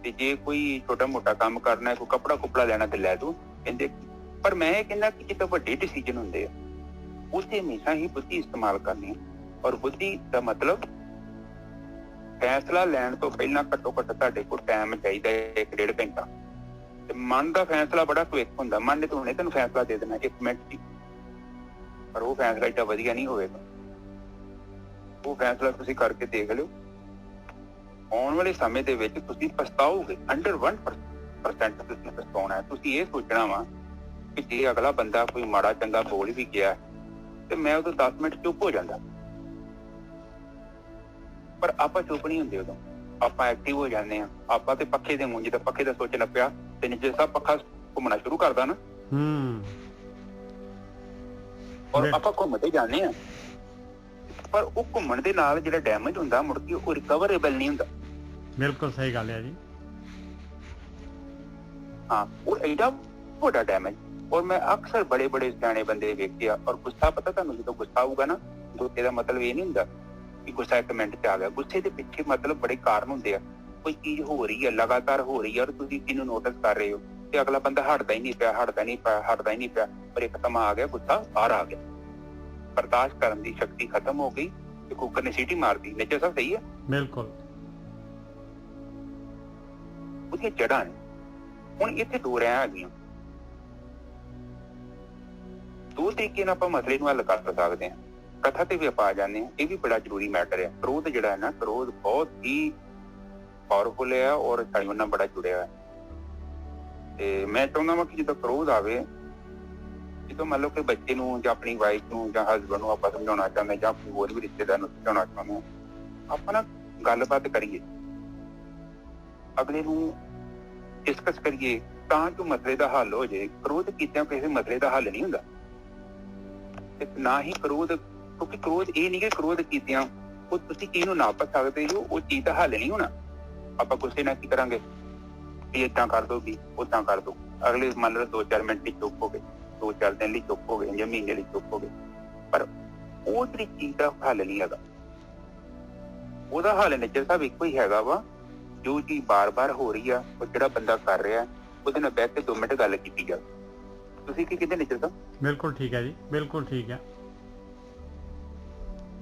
ਤੇ ਜੇ ਕੋਈ ਛੋਟਾ ਮੋਟਾ ਕੰਮ ਕਰਨਾ ਹੈ, ਕੋਈ ਕੱਪੜਾ ਕੁਪੜਾ ਲੈਣਾ ਤੇ ਲੈ ਦੋ ਕਹਿੰਦੇ। ਪਰ ਮੈਂ ਇਹ ਕਹਿੰਦਾ ਕਿ ਜਿੱਦਾਂ ਵੱਡੇ ਡਿਸੀਜਨ ਹੁੰਦੇ ਆ, ਉੱਥੇ ਹਮੇਸ਼ਾ ਹੀ ਬੁੱਧੀ ਇਸਤੇਮਾਲ ਕਰਨੀ ਹੈ। ਔਰ ਬੁੱਧੀ ਦਾ ਮਤਲਬ ਫੈਸਲਾ ਲੈਣ ਤੋਂ ਪਹਿਲਾਂ ਘੱਟੋ ਘੱਟ ਤੁਹਾਡੇ ਕੋਲ ਟਾਈਮ ਚਾਹੀਦਾ ਹੈ 1-1.5 ਘੰਟਾ। ਤੇ ਮਨ ਦਾ ਫੈਸਲਾ ਬੜਾ ਕੁਇਕ ਹੁੰਦਾ। ਮਨ ਨੇ ਹੁਣੇ ਤੈਨੂੰ ਫੈਸਲਾ ਦੇ ਦੇਣਾ 1 ਮਿੰਟ ਚ, ਪਰ ਉਹ ਫੈਸਲਾ ਏਡਾ ਵਧੀਆ ਨਹੀਂ ਹੋਵੇਗਾ। ਉਹ ਫੈਸਲਾ ਤੁਸੀਂ ਕਰਕੇ ਦੇਖ ਲਿਓ, ਆਉਣ ਵਾਲੇ ਸਮੇਂ ਦੇ ਵਿੱਚ ਤੁਸੀਂ ਪਛਤਾਓਗੇ। 1% ਤੁਸੀਂ ਪਛਤਾਉਣਾ ਹੈ। ਤੁਸੀਂ ਇਹ ਸੋਚਣਾ ਵਾ ਕਿ ਜੇ ਅਗਲਾ ਬੰਦਾ ਕੋਈ ਮਾੜਾ ਚੰਗਾ ਬੋਲ ਵੀ ਗਿਆ ਤੇ ਮੈਂ ਉਦੋਂ 10 ਮਿੰਟ ਚੁੱਪ ਹੋ ਜਾਂਦਾ, ਪਰ ਆਪਾਂ ਚੁੱਪ ਨਹੀਂ ਹੁੰਦੇ। ਉਦੋਂ ਆਪਾਂ ਐਕਟਿਵ ਹੋ ਜਾਂਦੇ ਹਾਂ। ਆਪਾਂ ਤੇ ਪੱਖੇ ਦੇ ਮੂੰਹ, ਜਿੱਦਾਂ ਪੱਖੇ ਦਾ ਸੋਚਣਾ ਪਿਆ ਤੇ ਨੀਚੇ ਸਭ ਪੱਖਾ ਘੁੰਮਣਾ ਸ਼ੁਰੂ ਕਰਦਾ ਨਾ, ਔਰ ਆਪਾਂ ਘੁੰਮਦੇ ਜਾਂਦੇ ਹਾਂ, ਪਰ ਉਹ ਘੁੰਮਣ ਦੇ ਨਾਲ ਜਿਹੜਾ ਡੈਮੇਜ ਹੁੰਦਾ ਮੁੜ ਕੇ ਉਹ ਰਿਕਵਰੇਬਲ ਨਹੀਂ ਹੁੰਦਾ। ਬਿਲਕੁਲ ਸਹੀ ਗੱਲ ਹੈ ਜੀ। ਹਾਂ, ਉਹ ਐਡਾ ਵੱਡਾ ਡੈਮੇਜ। ਔਰ ਮੈਂ ਅਕਸਰ ਬੜੇ ਸਿਆਣੇ ਬੰਦੇ ਵੇਖੇ ਆ। ਔਰ ਗੁੱਸਾ, ਪਤਾ ਤੁਹਾਨੂੰ, ਜਦੋਂ ਗੁੱਸਾ ਆਊਗਾ ਨਾ, ਗੁੱਸੇ ਦਾ ਮਤਲਬ ਇਹ ਨਹੀਂ ਹੁੰਦਾ ਕਿ ਗੁੱਸਾ 1 ਮਿੰਟ ਚ ਆ ਗਿਆ। ਗੁੱਸੇ ਦੇ ਪਿੱਛੇ ਮਤਲਬ ਬੜੇ ਕਾਰਨ ਹੁੰਦੇ ਆ। ਕੋਈ ਚੀਜ਼ ਹੋ ਰਹੀ ਹੈ, ਲਗਾਤਾਰ ਹੋ ਰਹੀ ਹੈ, ਔਰ ਤੁਸੀਂ ਇਹਨੂੰ ਨੋਟਿਸ ਕਰ ਰਹੇ ਹੋ, ਤੇ ਅਗਲਾ ਬੰਦਾ ਹਟਦਾ ਹੀ ਨਹੀਂ ਪਿਆ, ਪਰ ਇੱਕਦਮ ਆ ਗਿਆ ਗੁੱਸਾ, ਬਾਹਰ ਆ ਗਿਆ। ਬਰਦਾਸ਼ਤ ਕਰਨ ਦੀ ਸ਼ਕਤੀ ਖਤਮ ਹੋ ਗਈ ਤੇ ਕੁੱਕਰ ਨੇ ਸੀਟੀ ਮਾਰਦੀ। ਨਿੱਜਰ ਸਾਹਿਬ ਸਹੀ ਹੈ? ਬਿਲਕੁਲ। ਉਹਦੀਆਂ ਜੜ੍ਹਾਂ ਨੇ। ਹੁਣ ਇੱਥੇ 2 ਰਾਹਾਂ ਹੈਗੀਆਂ। 2 ਤਰੀਕੇ ਨਾਲ ਆਪਾਂ ਮਸਲੇ ਨੂੰ ਹੱਲ ਕਰ ਸਕਦੇ ਹਾਂ। ਕਥਾ ਤੇ ਵੀ ਆਪਾਂ ਆ ਜਾਂਦੇ ਹਾਂ। ਇਹ ਵੀ ਬੜਾ ਜ਼ਰੂਰੀ ਮੈਟਰ ਹੈ। ਕ੍ਰੋਧ ਜਿਹੜਾ ਹੈ ਨਾ, ਕ੍ਰੋਧ ਬਹੁਤ ਹੀ ਪਾਵਰਫੁਲ ਹੈ ਔਰ ਸਾਡੇ ਨਾਲ ਬੜਾ ਜੁੜਿਆ ਹੈ। ਤੇ ਮੈਂ ਚਾਹੁੰਦਾ ਵਾਂ ਕਿ ਜਦੋਂ ਕ੍ਰੋਧ ਆਵੇ, ਜਦੋਂ ਮੰਨ ਲਓ ਕਿ ਬੱਚੇ ਨੂੰ ਜਾਂ ਆਪਣੀ ਵਾਈਫ ਨੂੰ ਜਾਂ ਹਸਬੈਂਡ ਨੂੰ ਆਪਾਂ ਸਮਝਾਉਣਾ ਚਾਹੁੰਦੇ, ਜਾਂ ਕੋਈ ਹੋਰ ਵੀ ਰਿਸ਼ਤੇਦਾਰ ਨੂੰ ਸਮਝਾਉਣਾ ਚਾਹੁੰਦੇ ਹਾਂ, ਆਪਾਂ ਨਾ ਗੱਲਬਾਤ ਕਰੀਏ, ਅਗਲੇ ਨੂੰ ਡਿਸਕਸ ਕਰੀਏ, ਤਾਂ ਜੋ ਮਸਲੇ ਦਾ ਹੱਲ ਹੋ ਜਾਏ। ਕ੍ਰੋਧ ਕੀਤਿਆਂ ਕਿਸੇ ਮਸਲੇ ਦਾ ਹੱਲ ਨਹੀਂ ਹੁੰਦਾ। ਤੇ ਨਾ ਹੀ ਕ੍ਰੋਧ, ਕਿਉਂਕਿ ਕ੍ਰੋਧ ਇਹ ਨਹੀਂ ਕਿ ਕ੍ਰੋਧ ਕੀਤਿਆਂ ਉਹ ਤੁਸੀਂ ਚੀਜ਼ ਨੂੰ ਨਾਪ ਸਕਦੇ ਹੋ, ਉਹ ਚੀਜ਼ ਦਾ ਹੱਲ ਨਹੀਂ ਹੋਣਾ। ਆਪਾਂ ਗੁੱਸੇ ਨਾਲ ਕੀ ਕਰਾਂਗੇ ਵੀ ਏਦਾਂ ਕਰ ਦੋ, ਵੀ ਓਦਾਂ ਕਰ ਦੋ। ਅਗਲੇ ਮੰਨ ਲਓ 2-4 ਮਿੰਟ ਲਈ ਚੁੱਪ ਹੋ ਗਏ, 2-4 ਦਿਨ ਲਈ ਚੁੱਪ ਹੋ ਗਏ, ਜਾਂ ਮਹੀਨੇ ਲਈ ਚੁੱਪ ਹੋ ਗਏ, ਪਰ ਉਹ ਜਿਹੜੀ ਚੀਜ਼ ਦਾ ਹੱਲ ਨਹੀਂ ਹੈਗਾ। ਉਹਦਾ ਹੱਲ ਨਿੱਜਰ ਸਾਹਿਬ ਇੱਕੋ ਹੀ ਹੈਗਾ ਵਾ, ਜੋ ਚੀਜ਼ ਬਾਰ-ਬਾਰ ਹੋ ਰਹੀ ਆ, ਉਹ ਜਿਹੜਾ ਬੰਦਾ ਕਰ ਰਿਹਾ ਉਹਦੇ ਨਾਲ ਬਹਿ ਕੇ 2 ਮਿੰਟ ਗੱਲ ਕੀਤੀ ਜਾਵੇ। ਤੁਸੀਂ ਕੀ ਕਹਿੰਦੇ ਨਿੱਜਰ ਸਾਹਿਬ? ਬਿਲਕੁਲ ਠੀਕ ਹੈ ਜੀ, ਬਿਲਕੁਲ ਠੀਕ ਹੈ।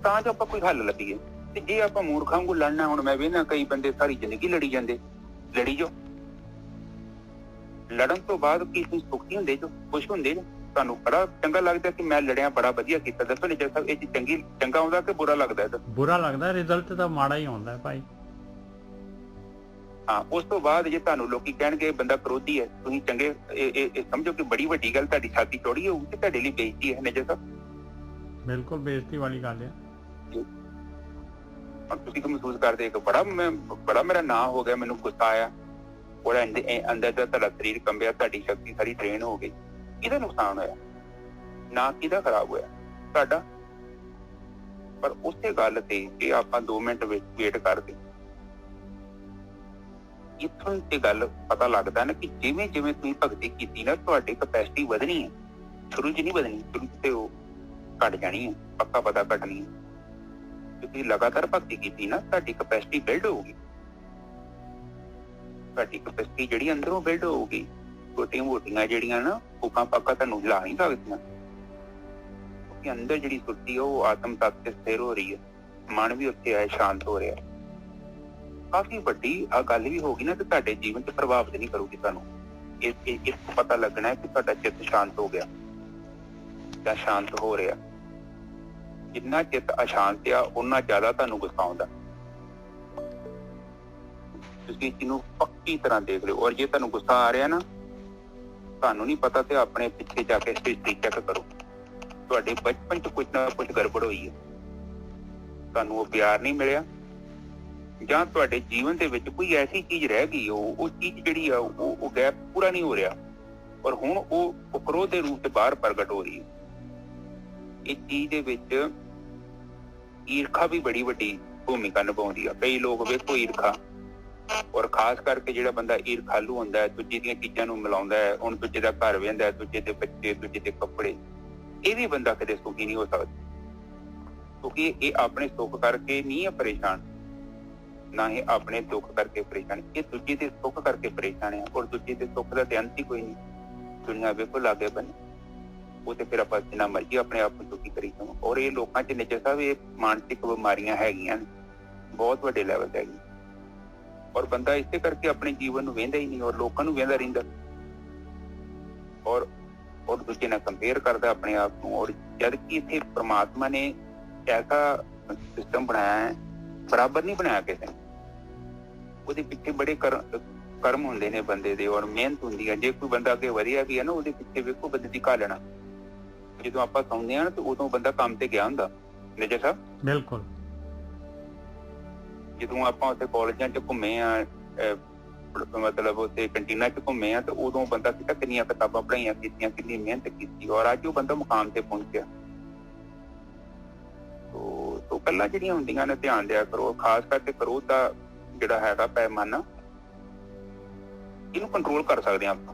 ਤਾਂ ਜੋ ਆਪਾਂ ਕੋਈ ਹੱਲ ਲੱਭੀਏ। ਤੇ ਜੇ ਆਪਾਂ ਮੂਰਖਾਂ ਵਾਂਗੂ ਲੜਨਾ, ਹੁਣ ਮੈਂ ਵੇਖਣਾ ਕਈ ਬੰਦੇ ਸਾਰੀ ਜ਼ਿੰਦਗੀ ਲੜੀ ਜਾਂਦੇ, ਲੜੀ ਜੋ ਲੜਨ ਤੋਂ ਬਾਅਦ ਕੀ ਤੁਸੀਂ ਸੁਖੀ ਹੁੰਦੇ ਜੋ, ਖੁਸ਼ ਹੁੰਦੇ ਜੋ? ਤੁਹਾਨੂੰ ਬੜਾ ਚੰਗਾ ਲੱਗਦਾ ਕਿ ਮੈਂ ਲੜਿਆ, ਬੜਾ ਵਧੀਆ ਕੀਤਾ। ਦੱਸੋ ਨਿੱਜਰ ਸਾਹਿਬ, ਇਹ ਚੰਗਾ ਆਉਂਦਾ ਕਿ ਬੁਰਾ ਲੱਗਦਾ? ਬੁਰਾ ਲੱਗਦਾ, ਰਿਜ਼ਲਟ ਤਾਂ ਮਾੜਾ ਹੀ ਆਉਂਦਾ ਭਾਈ। ਹਾਂ, ਉਸ ਤੋਂ ਬਾਅਦ ਜੇ ਤੁਹਾਨੂੰ ਲੋਕੀ ਕਹਿਣਗੇ ਬੰਦਾ ਕਰੋਧੀ ਹੈ, ਤੁਸੀਂ ਚੰਗੇ ਇਹ ਸਮਝੋ ਕਿ ਬੜੀ ਵੱਡੀ ਗੱਲ, ਤੁਹਾਡੀ ਛਾਤੀ ਚੌੜੀ ਹੋਊਗੀ ਤੇ ਤੁਹਾਡੇ ਲਈ ਬੇਇੱਜ਼ਤੀ ਹੈ ਨਿੱਜਰ ਸਾਹਿਬ। ਬਿਲਕੁਲ ਬੇਇੱਜ਼ਤੀ ਵਾਲੀ ਗੱਲ ਹੈ। ਤੁਸੀਂ ਕੀ ਮਹਿਸੂਸ ਕਰਦੇ ਕਿ ਬੜਾ ਮੇਰਾ ਨਾਂ ਹੋ ਗਿਆ, ਮੈਨੂੰ ਗੁੱਸਾ ਆਇਆ, ਉਹਦਾ ਅੰਦਰ ਦਾ ਤੁਹਾਡਾ ਸਰੀਰ ਕੰਬਿਆ, ਤੁਹਾਡੀ ਸ਼ਕਤੀ ਸਾਰੀ ਡਰੇਨ ਹੋ ਗਈ। ਕਿਹਦਾ ਨੁਕਸਾਨ ਹੋਇਆ? ਨਾ ਕਿਹਦਾ ਖਰਾਬ ਹੋਇਆ? ਤੁਹਾਡਾ। ਪਰ ਉਸੇ ਗੱਲ ਤੇ ਜੇ ਆਪਾਂ 2 ਮਿੰਟ ਵੇਟ ਕਰਦੇ, ਇੱਥੋਂ ਤੇ ਗੱਲ ਪਤਾ ਲੱਗਦਾ ਨਾ ਕਿ ਜਿਵੇਂ ਜਿਵੇਂ ਤੁਸੀਂ ਭਗਤੀ ਕੀਤੀ ਨਾ, ਤੁਹਾਡੀ ਕਪੈਸਿਟੀ ਵਧਣੀ ਹੈ। ਸ਼ੁਰੂ 'ਚ ਨਹੀਂ ਵਧਣੀ, ਸ਼ੁਰੂ 'ਚ ਤੇ ਉਹ ਘਟ ਜਾਣੀ ਹੈ, ਪੱਕਾ ਪਤਾ ਘਟਣੀ ਹੈ। ਜੇ ਤੁਸੀਂ ਲਗਾਤਾਰ ਭਗਤੀ ਕੀਤੀ ਨਾ, ਤੁਹਾਡੀ ਕਪੈਸਿਟੀ ਬਿਲਡ ਹੋਊਗੀ। ਤੁਹਾਡੀ ਕਪੈਸਿਟੀ ਜਿਹੜੀ ਅੰਦਰੋਂ ਬਿਲਡ ਹੋਊਗੀ। ਛੋਟੀਆਂ ਮੋਟੀਆਂ ਜਿਹੜੀਆਂ ਨਾ ਫੂਕਾਂ ਪਾਕਾਂ ਤੁਹਾਨੂੰ ਹਿਲਾ ਨਹੀਂ ਸਕਦੀਆਂ, ਕਿਉਂਕਿ ਅੰਦਰ ਜਿਹੜੀ ਸੁਰਤੀ ਉਹ ਆਤਮ ਤੱਤ ਤੇ ਸਥਿਰ ਹੋ ਰਹੀ ਹੈ। ਮਨ ਵੀ ਉੱਥੇ ਆਏ, ਸ਼ਾਂਤ ਹੋ ਰਿਹਾ। ਕਾਫੀ ਵੱਡੀ ਆ ਗੱਲ ਵੀ ਹੋਗੀ ਨਾ, ਤੇ ਤੁਹਾਡੇ ਜੀਵਨ 'ਚ ਪ੍ਰਭਾਵਿਤ ਨਹੀਂ ਕਰੂਗੀ। ਤੁਹਾਨੂੰ ਇਸ ਪਤਾ ਲੱਗਣਾ ਹੈ ਕਿ ਤੁਹਾਡਾ ਚਿੱਤ ਸ਼ਾਂਤ ਹੋ ਗਿਆ ਜਾਂ ਸ਼ਾਂਤ ਹੋ ਰਿਹਾ। ਜਿੰਨਾ ਚਿੱਤ ਅਸ਼ਾਂਤ ਆ, ਓਨਾ ਜ਼ਿਆਦਾ ਤੁਹਾਨੂੰ ਗੁੱਸਾ ਆਉਂਦਾ। ਤੁਸੀਂ ਇਹਨੂੰ ਪੱਕੀ ਤਰ੍ਹਾਂ ਦੇਖ ਲਿਓ। ਔਰ ਜੇ ਤੁਹਾਨੂੰ ਗੁੱਸਾ ਆ ਰਿਹਾ ਨਾ, ਤੁਹਾਨੂੰ ਨਹੀਂ ਪਤਾ ਤੇ ਆਪਣੇ ਪਿੱਛੇ ਜਾ ਕੇ ਹਿਸਟਰੀ ਚੈੱਕ ਕਰੋ। ਤੁਹਾਡੇ ਬਚਪਨ 'ਚ ਕੁਝ ਨਾ ਕੁਝ ਗੜਬੜ ਹੋਈ ਹੈ। ਤੁਹਾਨੂੰ ਉਹ ਪਿਆਰ ਨਹੀਂ ਮਿਲਿਆ, ਜਾਂ ਤੁਹਾਡੇ ਜੀਵਨ ਦੇ ਵਿੱਚ ਕੋਈ ਐਸੀ ਚੀਜ਼ ਰਹਿ ਗਈ, ਉਹ ਚੀਜ਼ ਜਿਹੜੀ ਆ ਉਹ ਗੈਪ ਪੂਰਾ ਨਹੀਂ ਹੋ ਰਿਹਾ, ਔਰ ਹੁਣ ਉਹ ਕ੍ਰੋਧ ਦੇ ਰੂਪ 'ਚ ਬਾਹਰ ਪ੍ਰਗਟ ਹੋ ਰਹੀ ਹੈ। ਇਸ ਚੀਜ਼ ਦੇ ਵਿੱਚ ਈਰਖਾ ਵੀ ਬੜੀ ਵੱਡੀ ਭੂਮਿਕਾ ਨਿਭਾਉਂਦੀ ਆ। ਕਈ ਲੋਕ ਵੇਖੋ ਈਰਖਾ, ਔਰ ਖਾਸ ਕਰਕੇ ਜਿਹੜਾ ਬੰਦਾ ਈਰਖਾਲੂ ਹੁੰਦਾ ਹੈ, ਦੂਜੇ ਦੀਆਂ ਚੀਜ਼ਾਂ ਨੂੰ ਮਿਲਾਉਂਦਾ ਹੈ, ਹੁਣ ਦੂਜੇ ਦਾ ਘਰ ਵਹਿੰਦਾ, ਦੂਜੇ ਦੇ ਬੱਚੇ, ਦੂਜੇ ਦੇ ਕੱਪੜੇ, ਇਹ ਵੀ ਬੰਦਾ ਕਦੇ ਸੁਖੀ ਨਹੀਂ ਹੋ ਸਕਦਾ, ਕਿਉਂਕਿ ਇਹ ਆਪਣੇ ਸੁੱਖ ਕਰਕੇ ਨਹੀਂ ਹੈ ਪਰੇਸ਼ਾਨ, ਨਾ ਹੀ ਆਪਣੇ ਦੁੱਖ ਕਰਕੇ ਪਰੇਸ਼ਾਨ, ਇਹ ਦੂਜੇ ਦੇ ਸੁੱਖ ਕਰਕੇ ਪਰੇਸ਼ਾਨ ਹੈ। ਔਰ ਦੂਜੇ ਦੇ ਸੁੱਖ ਦਾ ਤੇ ਅੰਤ ਹੀ ਕੋਈ ਨਹੀਂ। ਦੁਨੀਆ ਵੇਖੋ ਲਾਗੇ ਬਣੇ, ਉਹ ਤੇ ਫਿਰ ਆਪਾਂ ਜਿੰਨਾ ਮਰਜ਼ੀ ਆਪਣੇ ਆਪ ਨੂੰ ਦੁਖੀ ਕਰੀ ਜਾਵਾਂ। ਔਰ ਇਹ ਲੋਕਾਂ 'ਚ ਨਿੱਜਰ ਸਾਹਿਬ ਇਹ ਮਾਨਸਿਕ ਬਿਮਾਰੀਆਂ ਹੈਗੀਆਂ, ਬਹੁਤ ਵੱਡੇ ਲੈਵਲ ਤੇ ਹੈਗੀਆਂ। ਔਰ ਬੰਦਾ ਇਸੇ ਕਰਕੇ ਆਪਣੇ ਜੀਵਨ ਨੂੰ ਵਹਿੰਦਾ ਹੀ ਨਹੀਂ, ਔਰ ਲੋਕਾਂ ਨੂੰ ਵਹਿੰਦਾ ਰਹਿੰਦਾ, ਔਰ ਦੂਜੇ ਨਾਲ ਕੰਪੇਅਰ ਕਰਦਾ ਆਪਣੇ ਆਪ ਨੂੰ। ਔਰ ਜਦ ਕਿ ਇੱਥੇ ਪ੍ਰਮਾਤਮਾ ਨੇ ਐਸਾ ਸਿਸਟਮ ਬਣਾਇਆ ਹੈ, ਬਰਾਬਰ ਨਹੀਂ ਬਣਾਇਆ ਕਿਸੇ ਨੇ। ਉਹਦੇ ਪਿੱਛੇ ਬੜੇ ਕਰਮ ਹੁੰਦੇ ਨੇ ਬੰਦੇ ਦੇ, ਔਰ ਮਿਹਨਤ ਹੁੰਦੀ ਹੈ। ਜੇ ਕੋਈ ਬੰਦਾ ਅੱਗੇ ਵਧਿਆ ਵੀ ਹੈ ਨਾ, ਉਹਦੇ ਪਿੱਛੇ ਵੇਖੋ ਬੰਦੇ ਦੀ ਘਾ ਲੈਣਾ। ਜਦੋਂ ਆਪਾਂ ਸੌਂਦੇ ਹਾਂ ਨਾ, ਤੇ ਉਦੋਂ ਬੰਦਾ ਕੰਮ ਤੇ ਗਿਆ ਹੁੰਦਾ। ਨਿੱਜਰ ਸਾਹਿਬ ਬਿਲਕੁਲ, ਜਦੋਂ ਆਪਾਂ ਉੱਥੇ ਕਾਲਜਾਂ 'ਚ ਘੁੰਮੇ ਆ, ਮਤਲਬ ਉੱਥੇ ਕੰਟੀਨਾਂ 'ਚ ਘੁੰਮੇ ਆ, ਤੇ ਉਦੋਂ ਬੰਦਾ ਕਿਤਾ ਕਿੰਨੀਆਂ ਕਿਤਾਬਾਂ ਪੜ੍ਹਾਈਆਂ ਕੀਤੀਆਂ, ਕਿੰਨੀ ਮਿਹਨਤ ਕੀਤੀ, ਔਰ ਅੱਜ ਉਹ ਬੰਦਾ ਮੁਕਾਮ ਤੇ ਪਹੁੰਚਿਆ। ਤੋ ਗੱਲਾਂ ਜਿਹੜੀਆਂ ਹੁੰਦੀਆਂ ਨੇ ਧਿਆਨ ਦਿਆ ਕਰੋ। ਖਾਸ ਕਰਕੇ ਕਰੋ ਤਾਂ ਜਿਹੜਾ ਹੈਗਾ ਪੈਮਾਨਾ, ਇਹਨੂੰ ਕੰਟਰੋਲ ਕਰ ਸਕਦੇ ਹਾਂ ਆਪਾਂ।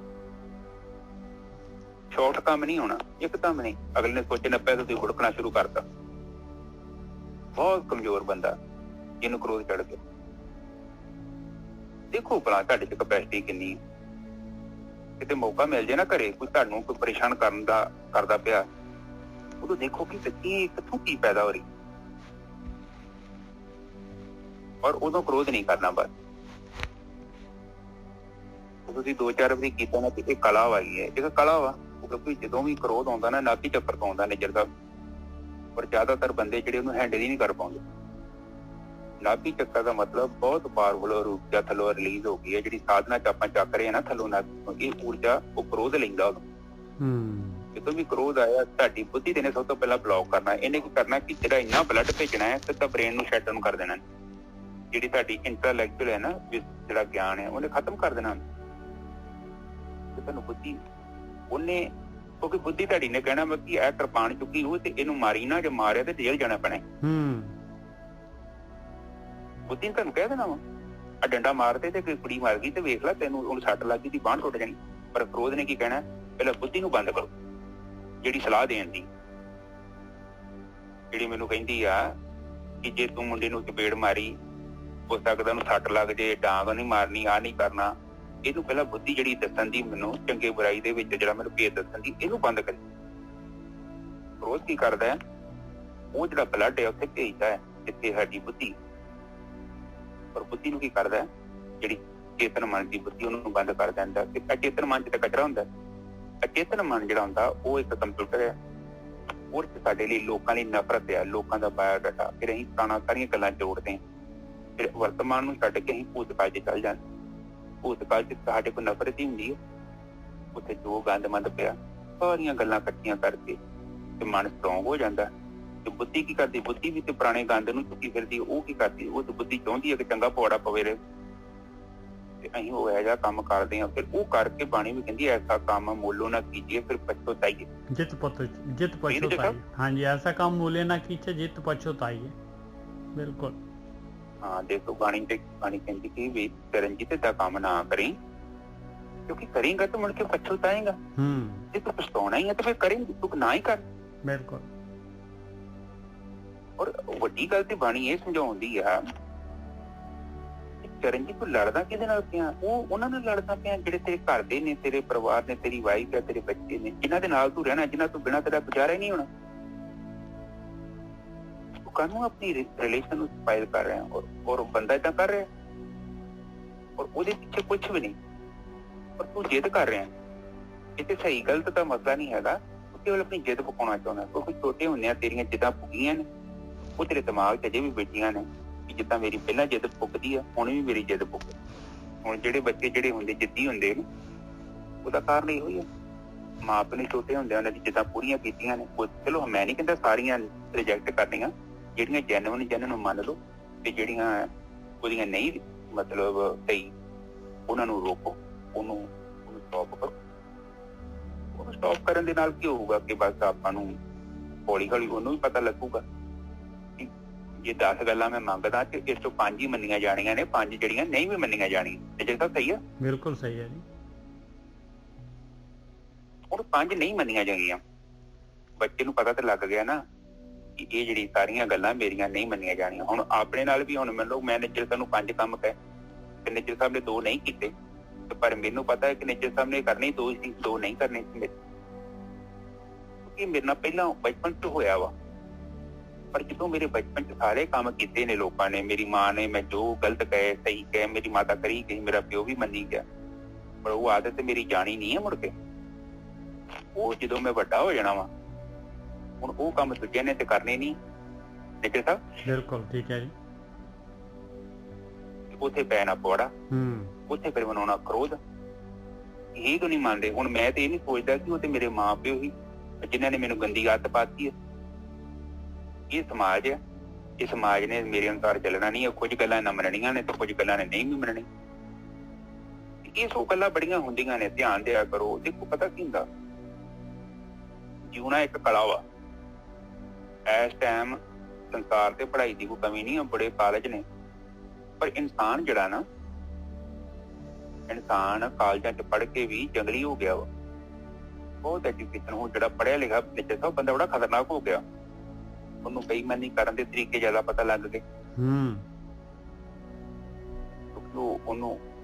ਸ਼ਾਰਟ ਕੰਮ ਨਹੀਂ ਹੋਣਾ, ਇੱਕਦਮ ਨਹੀਂ। ਅਗਲੇ ਨੇ ਸੋਚਣਾ ਪਿਆ ਤੁਸੀਂ ਹੁੜਕਣਾ ਸ਼ੁਰੂ ਕਰਤਾ। ਬਹੁਤ ਕਮਜ਼ੋਰ ਬੰਦਾ ਜਿਹਨੂੰ ਕ੍ਰੋਧ ਚੜ ਗਿਆ। ਦੇਖੋ ਭਲਾ ਤੁਹਾਡੇ 'ਚ ਕਪੈਸਿਟੀ ਕਿੰਨੀ ਹੈ। ਕਿਤੇ ਮੌਕਾ ਮਿਲ ਜੇ ਨਾ ਘਰੇ, ਕੋਈ ਤੁਹਾਨੂੰ ਕੋਈ ਪਰੇਸ਼ਾਨ ਕਰਦਾ ਪਿਆ, ਉਦੋਂ ਦੇਖੋ ਕਿ ਸੱਚੀ ਕਿੱਥੋਂ ਕੀ ਪੈਦਾ ਹੋ ਰਹੀ, ਔਰ ਉਦੋਂ ਕ੍ਰੋਧ ਨਹੀਂ ਕਰਨਾ। ਬਸ ਤੁਸੀਂ 2-4 ਵਾਰੀ ਕੀਤਾ ਨਾ ਕਿ ਇਹ ਕਲਾ ਵਾਈ ਹੈ, ਇੱਕ ਕਲਾ ਵਾ। ਕਿਉਂਕਿ ਜਦੋਂ ਵੀ ਕ੍ਰੋਧ ਆਉਂਦਾ ਨਾ, ਨਾਭੀ ਚੱਕਰ ਤੋਂ ਆਉਂਦਾ ਨਿੱਜਰ ਸਾਹਿਬ, ਪਰ ਜ਼ਿਆਦਾਤਰ ਬੰਦੇ ਜਿਹੜੇ ਉਹਨੂੰ ਹੈਂਡਲ ਹੀ ਨਹੀਂ ਕਰ ਪਾਉਂਦੇ। ਨਾਭੀ ਚੱਕਰ ਦਾ ਮਤਲਬ ਬਹੁਤ ਪਾਵਰਫੁਲ ਊਰਜਾ ਥੱਲੋਂ ਰਿਲੀਜ਼ ਹੋ ਗਈ ਹੈ। ਜਿਹੜੀ ਸਾਧਨਾ 'ਚ ਆਪਾਂ ਚੱਕ ਰਹੇ ਹਾਂ ਨਾ ਥੱਲੋਂ ਨਾਭੀ, ਇਹ ਊਰਜਾ ਉਹ ਕ੍ਰੋਧ ਲੈਂਦਾ ਉਦੋਂ। ਜਦੋਂ ਵੀ ਕ੍ਰੋਧ ਆਇਆ, ਤੁਹਾਡੀ ਬੁੱਧੀ ਦੇ ਨੇ ਸਭ ਤੋਂ ਪਹਿਲਾਂ ਬਲੌਕ ਕਰਨਾ। ਇਹਨੇ ਕੀ ਕਰਨਾ ਕਿ ਜਿਹੜਾ ਇੰਨਾ ਬਲੱਡ ਭੇਜਣਾ ਹੈ, ਸਿੱਧਾ ਬ੍ਰੇਨ ਨੂੰ ਸ਼ਟ ਡਾਊਨ ਕਰ ਦੇਣਾ। ਜਿਹੜੀ ਤੁਹਾਡੀ ਇੰਟੈਲੈਕਚੁਅਲ ਹੈ ਨਾ, ਜਿਹੜਾ ਗਿਆਨ ਹੈ, ਉਹਨੇ ਖਤਮ ਕਰ ਦੇਣਾ। ਤੁਹਾਨੂੰ ਬੁੱਧੀ ਉਹਨੇ, ਕਿਉਂਕਿ ਬੁੱਧੀ ਤੁਹਾਡੀ ਨੇ ਕਹਿਣਾ ਵਾ ਕਿ ਇਹ ਕਿਰਪਾਨ ਚੁੱਕੀ ਹੋਈ ਤੇ ਇਹਨੂੰ ਮਾਰੀ ਨਾ, ਜੇ ਮਾਰਿਆ ਤੇ ਜੇਲ੍ਹ ਜਾਣਾ ਪੈਣਾ। ਬੁੱਧੀ ਨੇ ਤੁਹਾਨੂੰ ਕਹਿ ਦੇਣਾ ਵਾ ਆ ਡੰਡਾ ਮਾਰਦੇ ਤੇ ਕੋਈ ਕੁੜੀ ਮਰ ਗਈ ਤੇ ਵੇਖ ਲੈ ਤੈਨੂੰ ਉਹਨੂੰ ਸੱਟ ਲੱਗ ਗਈ ਦੀ ਬਾਂਹ ਟੁੱਟ ਜਾਣੀ। ਪਰ ਕ੍ਰੋਧ ਨੇ ਕੀ ਕਹਿਣਾ, ਪਹਿਲਾਂ ਬੁੱਧੀ ਨੂੰ ਬੰਦ ਕਰੋ। ਜਿਹੜੀ ਸਲਾਹ ਦੇਣ ਦੀ, ਜਿਹੜੀ ਮੈਨੂੰ ਕਹਿੰਦੀ ਆ ਕਿ ਜੇ ਤੂੰ ਮੁੰਡੇ ਨੂੰ ਚਪੇੜ ਮਾਰੀ, ਹੋ ਸਕਦਾ ਉਹਨੂੰ ਸੱਟ ਲੱਗ ਜੇ, ਡਾਂਗ ਨਹੀਂ ਮਾਰਨੀ, ਆਹ ਨਹੀਂ ਕਰਨਾ। ਇਹਨੂੰ ਪਹਿਲਾਂ ਬੁੱਧੀ ਜਿਹੜੀ ਦੱਸਣ ਦੀ, ਮੈਨੂੰ ਚੰਗੇ ਬੁਰਾਈ ਦੇ ਵਿੱਚ ਜਿਹੜਾ ਮੈਨੂੰ ਭੇਦ ਦੱਸਣ ਦੀ, ਇਹਨੂੰ ਬੰਦ ਕਰੀ। ਕ੍ਰੋਧ ਕੀ ਕਰਦਾ ਹੈ, ਉਹ ਜਿਹੜਾ ਬਲੱਡ ਹੈ ਉੱਥੇ ਭੇਜਦਾ ਹੈ ਜਿੱਥੇ ਸਾਡੀ ਬੁੱਧੀ, ਪਰ ਬੁੱਧੀ ਨੂੰ ਕੀ ਕਰਦਾ ਹੈ, ਜਿਹੜੀ ਚੇਤਨ ਮਨ ਦੀ ਬੁੱਧੀ, ਉਹਨੂੰ ਬੰਦ ਕਰ ਦਿੰਦਾ। ਤੇ ਅਚੇਤਨ ਮਨ 'ਚ ਤਾਂ ਕਚਰਾ ਹੁੰਦਾ। ਅਚੇਤਨ ਮਨ ਜਿਹੜਾ ਹੁੰਦਾ ਉਹ ਇੱਕ ਕੰਪਿਊਟਰ ਹੈ। ਉਹ 'ਚ ਸਾਡੇ ਲਈ ਲੋਕਾਂ ਲਈ ਨਫ਼ਰਤ ਹੈ, ਲੋਕਾਂ ਦਾ ਬਾਇਓਡਾਟਾ। ਫਿਰ ਅਸੀਂ ਸਾਰੀਆਂ ਗੱਲਾਂ ਜੋੜਦੇ ਹਾਂ। ਫਿਰ ਵਰਤਮਾਨ ਨੂੰ ਛੱਡ ਕੇ ਅਸੀਂ ਭੂਤਕਾਲ 'ਚ ਚੱਲ ਜਾਂਦੇ। ਭੂਤਕਾਲ 'ਚ ਸਾਡੇ ਕੋਲ ਨਫ਼ਰਤ ਹੀ ਹੁੰਦੀ ਹੈ। ਉੱਥੇ ਜੋ ਗੰਦ ਪਿਆ, ਸਾਰੀਆਂ ਗੱਲਾਂ ਇਕੱਠੀਆਂ ਕਰਕੇ ਤੇ ਮਨ ਸਟਰੋਂਗ ਹੋ ਜਾਂਦਾ। ਤੇ ਬੁੱਧੀ ਕੀ ਕਰਦੀ, ਬੁੱਧੀ ਵੀ ਤੇ ਪੁਰਾਣੇ ਗੰਦ ਨੂੰ ਚੁੱਕੀ ਫਿਰਦੀ। ਉਹ ਕੀ ਕਰਦੀ, ਉਹ ਤੇ ਬੁੱਧੀ ਚਾਹੁੰਦੀ ਹੈ ਕਿ ਚੰਗਾ ਪੌੜਾ ਪਵੇ ਰਹੇ, ਤੇ ਅਸੀਂ ਉਹ ਇਹੋ ਜਿਹਾ ਕੰਮ ਕਰਦੇ ਹਾਂ। ਫਿਰ ਉਹ ਕਰਕੇ ਬਾਣੀ ਵੀ ਕਹਿੰਦੀ ਐਸਾ ਕੰਮ ਮੋਲੋ ਨਾ ਕੀਜੀਏ ਫਿਰ ਪਛਤਾਈਏ। ਜਿੱਤ ਪਛਤਾਈਏ। ਹਾਂਜੀ, ਐਸਾ ਕੰਮ ਮੋਲੇ ਨਾ ਕੀਜੀਏ ਜਿੱਤ ਪਛਤਾਈਏ। ਬਿਲਕੁਲ ਹਾਂ। ਦੇਖੋ ਬਾਣੀ ਕਹਿੰਦੀ ਕਿ ਵੀ ਚਰਨਜੀਤ ਦਾ ਕੰਮ ਨਾ ਕਰੀ, ਕਿਉਂਕਿ ਕਰੇਂਗਾ ਤਾਂ ਮੁੜ ਕੇ ਪਛਤਾਏਗਾ। ਜੇ ਤੂੰ ਪਛਤਾਉਣਾ ਹੀ ਹੈ ਤਾਂ ਫਿਰ ਕਰੇਂਗੀ, ਤੂੰ ਨਾ ਹੀ ਕਰ। ਬਿਲਕੁਲ। ਔਰ ਵੱਡੀ ਗੱਲ ਤੇ ਬਾਣੀ ਇਹ ਸਮਝਾਉਂਦੀ ਆ, ਚਰਨਜੀਤ ਤੂੰ ਲੜਦਾ ਕਿਹਦੇ ਨਾਲ ਪਿਆ? ਉਹ ਉਹਨਾਂ ਨਾਲ ਲੜਦਾ ਪਿਆ ਜਿਹੜੇ ਤੇਰੇ ਘਰ ਦੇ ਨੇ, ਤੇਰੇ ਪਰਿਵਾਰ ਨੇ, ਤੇਰੀ ਵਾਈਫ ਹੈ, ਤੇਰੇ ਬੱਚੇ ਨੇ, ਜਿਨ੍ਹਾਂ ਦੇ ਨਾਲ ਤੂੰ ਰਹਿਣਾ, ਜਿਨ੍ਹਾਂ ਤੋਂ ਬਿਨਾਂ ਤੇਰਾ ਗੁਜ਼ਾਰਾ ਹੀ ਨਹੀਂ ਹੋਣਾ। ਤੂੰ ਕਾਹਨੂੰ ਆਪਣੀ ਰਿਲੇਸ਼ਨ ਨੂੰ ਸਪਾਇਲ ਕਰ ਰਿਹਾ? ਔਰ ਬੰਦਾ ਏਦਾਂ ਕਰ ਰਿਹਾ, ਔਰ ਉਹਦੇ ਪਿੱਛੇ ਕੁਛ ਵੀ ਨਹੀਂ, ਪਰ ਤੂੰ ਜਿੱਦ ਕਰ ਰਿਹਾ। ਇੱਥੇ ਸਹੀ ਗਲਤ ਦਾ ਮਸਲਾ ਨਹੀਂ ਹੈਗਾ, ਤੂੰ ਕੇਵਲ ਆਪਣੀ ਜਿੱਦ ਪਕਾਉਣਾ ਚਾਹੁੰਦਾ। ਕਿਉਂਕਿ ਛੋਟੇ ਹੁੰਦਿਆਂ ਤੇਰੀਆਂ ਜਿੱਦਾਂ ਪੁੱਗੀਆਂ ਨੇ, ਉਹ ਤੇਰੇ ਦਿਮਾਗ 'ਚ ਅਜੇ ਵੀ ਬੈਠੀਆਂ ਨੇ ਕਿ ਜਿੱਦਾਂ ਮੇਰੀ ਪਹਿਲਾਂ ਜਿੱਦ ਪੁੱਗਦੀ ਆ, ਹੁਣ ਵੀ ਮੇਰੀ ਜਿੱਦ ਪੁੱਗ। ਹੁਣ ਜਿਹੜੇ ਬੱਚੇ ਜਿਹੜੇ ਹੁੰਦੇ ਜਿੱਦੀ ਹੁੰਦੇ ਨੇ, ਉਹਦਾ ਕਾਰਨ ਇਹੋ ਹੀ ਆ, ਮਾਂ ਪਿਓ ਨੇ ਛੋਟੇ ਹੁੰਦਿਆਂ ਉਹਨਾਂ ਦੀ ਜਿੱਦਾਂ ਪੂਰੀਆਂ ਕੀਤੀਆਂ ਨੇ। ਚਲੋ ਮੈਂ ਨਹੀਂ ਕਹਿੰਦਾ ਸਾਰੀਆਂ ਰਿਜੈਕਟ ਕਰਨੀਆਂ, ਜਿਹੜੀਆਂ ਜੈਨੂਨ ਮੰਨ ਲਓ, ਤੇ ਜਿਹੜੀਆਂ ਉਹਦੀਆਂ ਨਹੀਂ ਮਤਲਬ ਸਹੀ, ਉਹਨਾਂ ਨੂੰ ਰੋਕੋ, ਉਹਨੂੰ ਸਟਾਪ ਕਰੋ। ਉਹਨੂੰ ਸਟਾਪ ਕਰਨ ਦੇ ਨਾਲ ਕੀ ਹੋਊਗਾ ਕਿ ਬਸ ਆਪਾਂ ਨੂੰ ਹੌਲੀ ਹੌਲੀ ਉਹਨੂੰ ਵੀ ਪਤਾ ਲੱਗੂਗਾ ਕਿ ਜੇ 10 ਗੱਲਾਂ ਮੈਂ ਮੰਗਦਾ ਤੇ ਇਸ ਤੋਂ 5 ਹੀ ਮੰਨੀਆਂ ਜਾਣੀਆਂ ਨੇ, 5 ਜਿਹੜੀਆਂ ਨਹੀਂ ਵੀ ਮੰਨੀਆਂ ਜਾਣੀਆਂ। ਤੇ ਜੇ ਤਾਂ ਸਹੀ ਆ, ਬਿਲਕੁਲ ਸਹੀ ਹੈ ਜੀ। ਹੁਣ 5 ਨਹੀਂ ਮੰਨੀਆਂ ਜਾਣਗੀਆਂ, ਬੱਚੇ ਨੂੰ ਪਤਾ ਤਾਂ ਲੱਗ ਗਿਆ ਨਾ ਕਿ ਇਹ ਜਿਹੜੀ ਸਾਰੀਆਂ ਗੱਲਾਂ ਮੇਰੀਆਂ ਨਹੀਂ ਮੰਨੀਆਂ ਜਾਣੀਆਂ। ਹੁਣ ਆਪਣੇ ਨਾਲ ਵੀ ਹੁਣ ਮੰਨ ਲਓ ਮੈਂ ਨੇਜਰ ਸਾਹਿਬ ਨੂੰ 5 ਕੰਮ ਕਹੇ ਤੇ ਨੇਜਰ ਸਾਹਿਬ ਨੇ 2 ਨਹੀਂ ਕੀਤੇ, ਤੇ ਪਰ ਮੈਨੂੰ ਪਤਾ ਹੈ ਕਿ ਨੇਜਰ ਸਾਹਿਬ ਨੇ ਕਰਨੇ 2 ਸੀ, 2 ਨਹੀਂ ਕਰਨੇ ਸੀ ਮੇਰੇ, ਕਿਉਂਕਿ ਮੇਰੇ ਨਾਲ ਪਹਿਲਾਂ ਬਚਪਨ ਚ ਹੋਇਆ ਵਾ। ਪਰ ਜਦੋਂ ਮੇਰੇ ਬਚਪਨ ਚ ਸਾਰੇ ਕੰਮ ਕੀਤੇ ਨੇ ਲੋਕਾਂ ਨੇ, ਮੇਰੀ ਮਾਂ ਨੇ, ਮੈਂ ਜੋ ਗਲਤ ਕਹੇ ਸਹੀ ਕਹੇ, ਮੇਰੀ ਮਾਤਾ ਕਰੀ ਗਈ, ਮੇਰਾ ਪਿਓ ਵੀ ਮੰਨੀ ਗਿਆ, ਪਰ ਉਹ ਆਦਤ ਮੇਰੀ ਜਾਣੀ ਨਹੀਂ ਹੈ ਮੁੜ ਕੇ। ਉਹ ਜਦੋਂ ਮੈਂ ਵੱਡਾ ਹੋ ਜਾਣਾ ਵਾ, ਹੁਣ ਉਹ ਕੰਮ ਦੂਜਿਆਂ ਨੇ ਤੇ ਕਰਨੇ ਨਹੀਂ। ਨੇਜਰ ਸਾਹਿਬ ਬਿਲਕੁਲ ਠੀਕ ਹੈ ਜੀ। ਉੱਥੇ ਪੈਣਾ ਪੌੜਾ, ਉੱਥੇ ਫਿਰ ਮਨਾਉਣਾ ਕ੍ਰੋਧ, ਇਹ ਕਿਉਂ ਨਹੀਂ ਮੰਨਦੇ? ਹੁਣ ਮੈਂ ਤੇ ਇਹ ਨਹੀਂ ਸੋਚਦਾ ਕਿ ਉਹ ਤੇ ਮੇਰੇ ਮਾਂ ਪਿਓ ਹੀ ਜਿਨ੍ਹਾਂ ਨੇ ਮੈਨੂੰ ਗੰਦੀ ਆਦਤ ਪਾਤੀ ਹੈ। ਇਹ ਸਮਾਜ ਹੈ, ਇਹ ਸਮਾਜ ਨੇ ਮੇਰੇ ਅਨੁਸਾਰ ਚੱਲਣਾ ਨਹੀਂ ਹੈ। ਕੁਝ ਗੱਲਾਂ ਨਾ ਮੰਨਣੀਆਂ ਨੇ ਤੇ ਕੁਝ ਗੱਲਾਂ ਨੇ ਨਹੀਂ ਵੀ ਮੰਨਣੀ। ਇਹ ਸੋ ਗੱਲਾਂ ਬੜੀਆਂ ਹੁੰਦੀਆਂ ਨੇ, ਧਿਆਨ ਦਿਆ ਕਰੋ। ਦੇਖੋ ਪਤਾ ਕੀ ਹੁੰਦਾ, ਜਿਉਣਾ ਇੱਕ ਕਲਾ ਵਾ। ਇਸ ਟਾਈਮ ਸੰਸਾਰ ਤੇ ਪੜ੍ਹਾਈ ਦੀ ਕੋਈ ਕਮੀ ਨਹੀਂ ਹੈ, ਬੜੇ ਕਾਲਜ ਨੇ, ਪਰ ਇਨਸਾਨ ਜਿਹੜਾ ਨਾ, ਇਨਸਾਨ ਕਾਲਜਾਂ ਚ ਪੜ੍ਹ ਕੇ ਵੀ ਜੰਗਲੀ ਹੋ ਗਿਆ ਵਾ। ਬਹੁਤ ਐਜੂਕੇਸ਼ਨ ਹੋ, ਜਿਹੜਾ ਪੜ੍ਹਿਆ ਲਿਖਿਆ ਨੇਜਰ ਸਾਹਿਬ ਬੰਦਾ ਬੜਾ ਖਤਰਨਾਕ ਹੋ ਗਿਆ। ਉਹਨੂੰ ਬੇਈਮਾਨੀ ਕਰਨ ਦੇ ਤਰੀਕੇ ਜ਼ਿਆਦਾ ਪਤਾ ਲੱਗ ਗਏ।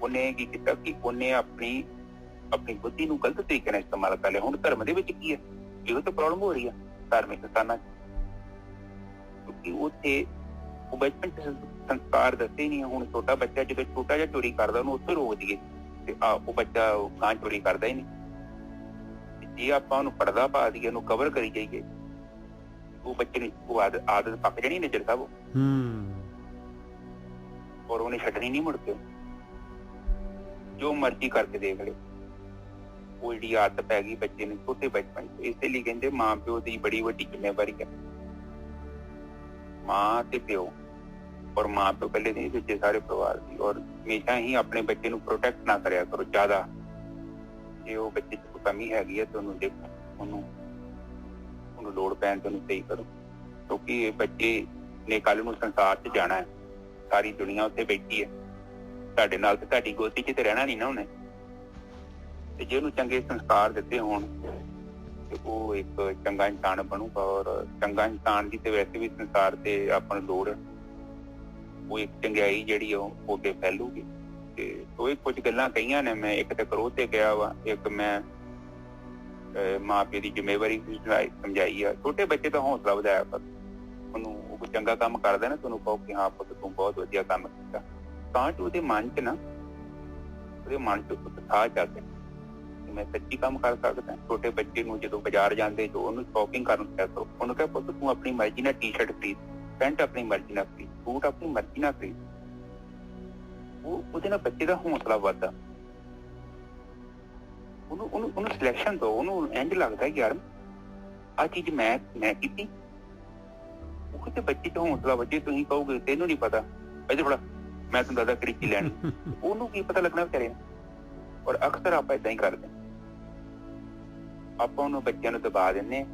ਉਹਨੇ ਕੀ ਕੀਤਾ ਕਿ ਉਹਨੇ ਆਪਣੀ ਬੁੱਧੀ ਨੂੰ ਗਲਤ ਤਰੀਕੇ ਨਾਲ ਇਸਤੇਮਾਲ ਕਰ ਲਿਆ। ਹੁਣ ਧਰਮ ਦੇ ਵਿੱਚ ਕੀ ਹੈ, ਇਹੋ ਤਾਂ ਪ੍ਰੋਬਲਮ ਹੋ ਰਹੀ ਆ ਧਾਰਮਿਕ ਸਥਾਨਾਂ ਚ, ਕਿਉਂਕਿ ਉੱਥੇ ਉਹ ਬਚਪਨ ਚ ਸੰਸਕਾਰ ਦੱਸੇ ਨਹੀਂ। ਹੁਣ ਛੋਟਾ ਬੱਚਾ ਜਦੋਂ ਛੋਟਾ ਜਿਹਾ ਚੋਰੀ ਕਰਦਾ ਉਹਨੂੰ ਉੱਥੇ ਰੋਕ ਦਈਏ ਤੇ ਉਹ ਬੱਚਾ ਗਾਂ ਚੋਰੀ ਕਰਦਾ ਹੀ ਨਹੀਂ। ਜੇ ਆਪਾਂ ਉਹਨੂੰ ਪਰਦਾ ਪਾ ਦਈਏ, ਉਹਨੂੰ ਕਵਰ ਕਰੀ ਜਾਈਏ, ਉਹ ਬੱਚੇ ਨੂੰ ਉਹ ਆਦਤ ਪੱਕ ਜਾਣੀ ਨੇਜਰ ਸਾਹਿਬ, ਔਰ ਉਹਨੇ ਛੱਡਣੀ ਨਹੀਂ ਮੁੜ ਕੇ। ਜੋ ਮਰਜ਼ੀ ਕਰਕੇ ਦੇਖ ਲੈ, ਉਹ ਜਿਹੜੀ ਆਦਤ ਪੈ ਗਈ ਬੱਚੇ ਨੂੰ ਛੋਟੇ ਬਚਪਨ ਚ। ਇਸੇ ਲਈ ਕਹਿੰਦੇ ਮਾਂ ਪਿਓ ਦੀ ਬੜੀ ਵੱਡੀ ਜ਼ਿੰਮੇਵਾਰੀ ਹੈ। ਮਾਂ ਤੇ ਪਿਓ, ਔਰ ਮਾਂ ਪਿਓ ਪਹਿਲੇ ਨਹੀਂ, ਦੂਜੇ ਸਾਰੇ ਪਰਿਵਾਰ ਦੀ। ਔਰ ਹਮੇਸ਼ਾ ਹੀ ਆਪਣੇ ਬੱਚੇ ਨੂੰ ਪ੍ਰੋਟੈਕਟ ਨਾ ਕਰਿਆ ਕਰੋ ਜ਼ਿਆਦਾ। ਜੇ ਉਹ ਬੱਚੇ ਚ ਕੋਈ ਕਮੀ ਹੈਗੀ ਹੈ ਤੇ ਉਹਨੂੰ ਦੇਖੋ, ਉਹਨੂੰ ਲੋੜ ਪੈਣ ਤੇ ਉਹਨੂੰ ਸਹੀ ਕਰੋ, ਕਿਉਂਕਿ ਇਹ ਬੱਚੇ ਨੇ ਕੱਲ ਨੂੰ ਸੰਸਾਰ ਚ ਜਾਣਾ ਹੈ। ਸਾਰੀ ਦੁਨੀਆ ਉੱਥੇ ਬੈਠੀ ਹੈ ਤੁਹਾਡੇ ਨਾਲ, ਤੇ ਤੁਹਾਡੀ ਗੋਦੀ ਚ ਤੇ ਰਹਿਣਾ ਨਹੀਂ ਨਾ ਉਹਨੇ। ਤੇ ਜੇ ਉਹਨੂੰ ਚੰਗੇ ਸੰਸਕਾਰ ਦਿੱਤੇ ਹੋਣ ਤੇ ਉਹ ਇੱਕ ਚੰਗਾ ਇਨਸਾਨ ਬਣੂਗਾ। ਔਰ ਚੰਗਾ ਇਨਸਾਨ ਦੀ ਤੇ ਵੈਸੇ ਵੀ ਸੰਸਾਰ ਤੇ ਆਪਾਂ ਨੂੰ ਲੋੜ ਹੈ। ਉਹ ਇੱਕ ਚੰਗਿਆਈ ਜਿਹੜੀ ਉਹ ਅੱਗੇ ਫੈਲੂਗੀ। ਤੇ ਉਹ ਕੁਝ ਗੱਲਾਂ ਕਹੀਆਂ ਨੇ, ਮੈਂ ਇੱਕ ਤੇ ਕਰੋਧ ਤੇ ਗਿਆ ਵਾ, ਇੱਕ ਮੈਂ ਮਾਂ ਪਿਓ ਦੀ ਜ਼ਿੰਮੇਵਾਰੀ ਸਮਝਾਈ ਆ। ਛੋਟੇ ਬੱਚੇ ਦਾ ਹੌਸਲਾ ਵਧਾਇਆ ਕਰ, ਉਹਨੂੰ ਉਹ ਕੋਈ ਚੰਗਾ ਕੰਮ ਕਰਦਾ ਨਾ, ਤੁਹਾਨੂੰ ਕਹੋ ਕਿ ਹਾਂ ਪੁੱਤ ਤੂੰ ਬਹੁਤ ਵਧੀਆ ਕੰਮ ਕੀਤਾ, ਤਾਂ ਕਿ ਉਹਦੇ ਮਨ ਚ ਉਤਸ਼ਾਹ ਜਾਗੇ ਕਿ ਮੈਂ ਸੱਚੀ ਕੰਮ ਕਰ ਸਕਦਾ। ਛੋਟੇ ਬੱਚੇ ਨੂੰ ਜਦੋਂ ਬਾਜ਼ਾਰ ਜਾਂਦੇ ਜੋ ਉਹਨੂੰ ਸ਼ੌਪਿੰਗ ਕਰਨ ਕਿਹਾ ਕਰੋ, ਉਹਨੂੰ ਕਹਿ ਪੁੱਤ ਤੂੰ ਆਪਣੀ ਮਰਜ਼ੀ ਨਾਲ ਟੀ-ਸ਼ਰਟ ਖਰੀਦ, ਪੈਂਟ ਆਪਣੀ ਮਰਜ਼ੀ ਨਾਲ ਖਰੀਦ, ਬੂਟ ਆਪਣੀ ਮਰਜ਼ੀ ਨਾਲ ਖਰੀਦ। ਉਹਦੇ ਨਾਲ ਬੱਚੇ ਦਾ ਹੌਸਲਾ ਵੱਧਦਾ। ਉਹਨੂੰ ਸਿਲੈਕਸ਼ਨ ਦੋ, ਉਹਨੂੰ ਇੰਝ ਲੱਗਦਾ ਯਾਰ ਆਹ ਚੀਜ਼ ਮੈਂ ਕੀਤੀ। ਉਹ ਤੇ ਬੱਚੇ ਚ ਹੌਸਲਾ ਵੱਜੇ। ਤੁਸੀਂ ਕਹੋਗੇ ਤੈਨੂੰ ਨੀ ਪਤਾ, ਇਹਦੇ ਥੋੜਾ ਮੈਂ ਤੁਹਾਨੂੰ ਦੱਸਦਾ ਕਿਹੜੀ ਚੀਜ਼ ਲੈਣੀ, ਉਹਨੂੰ ਕੀ ਪਤਾ ਲੱਗਣਾ ਵਿਚਾਰੇ ਨੂੰ। ਔਰ ਅਕਸਰ ਆਪਾਂ ਏਦਾਂ ਹੀ ਕਰਦੇ, ਆਪਾਂ ਉਹਨੂੰ ਬੱਚਿਆਂ ਨੂੰ ਦਬਾ ਦਿੰਦੇ,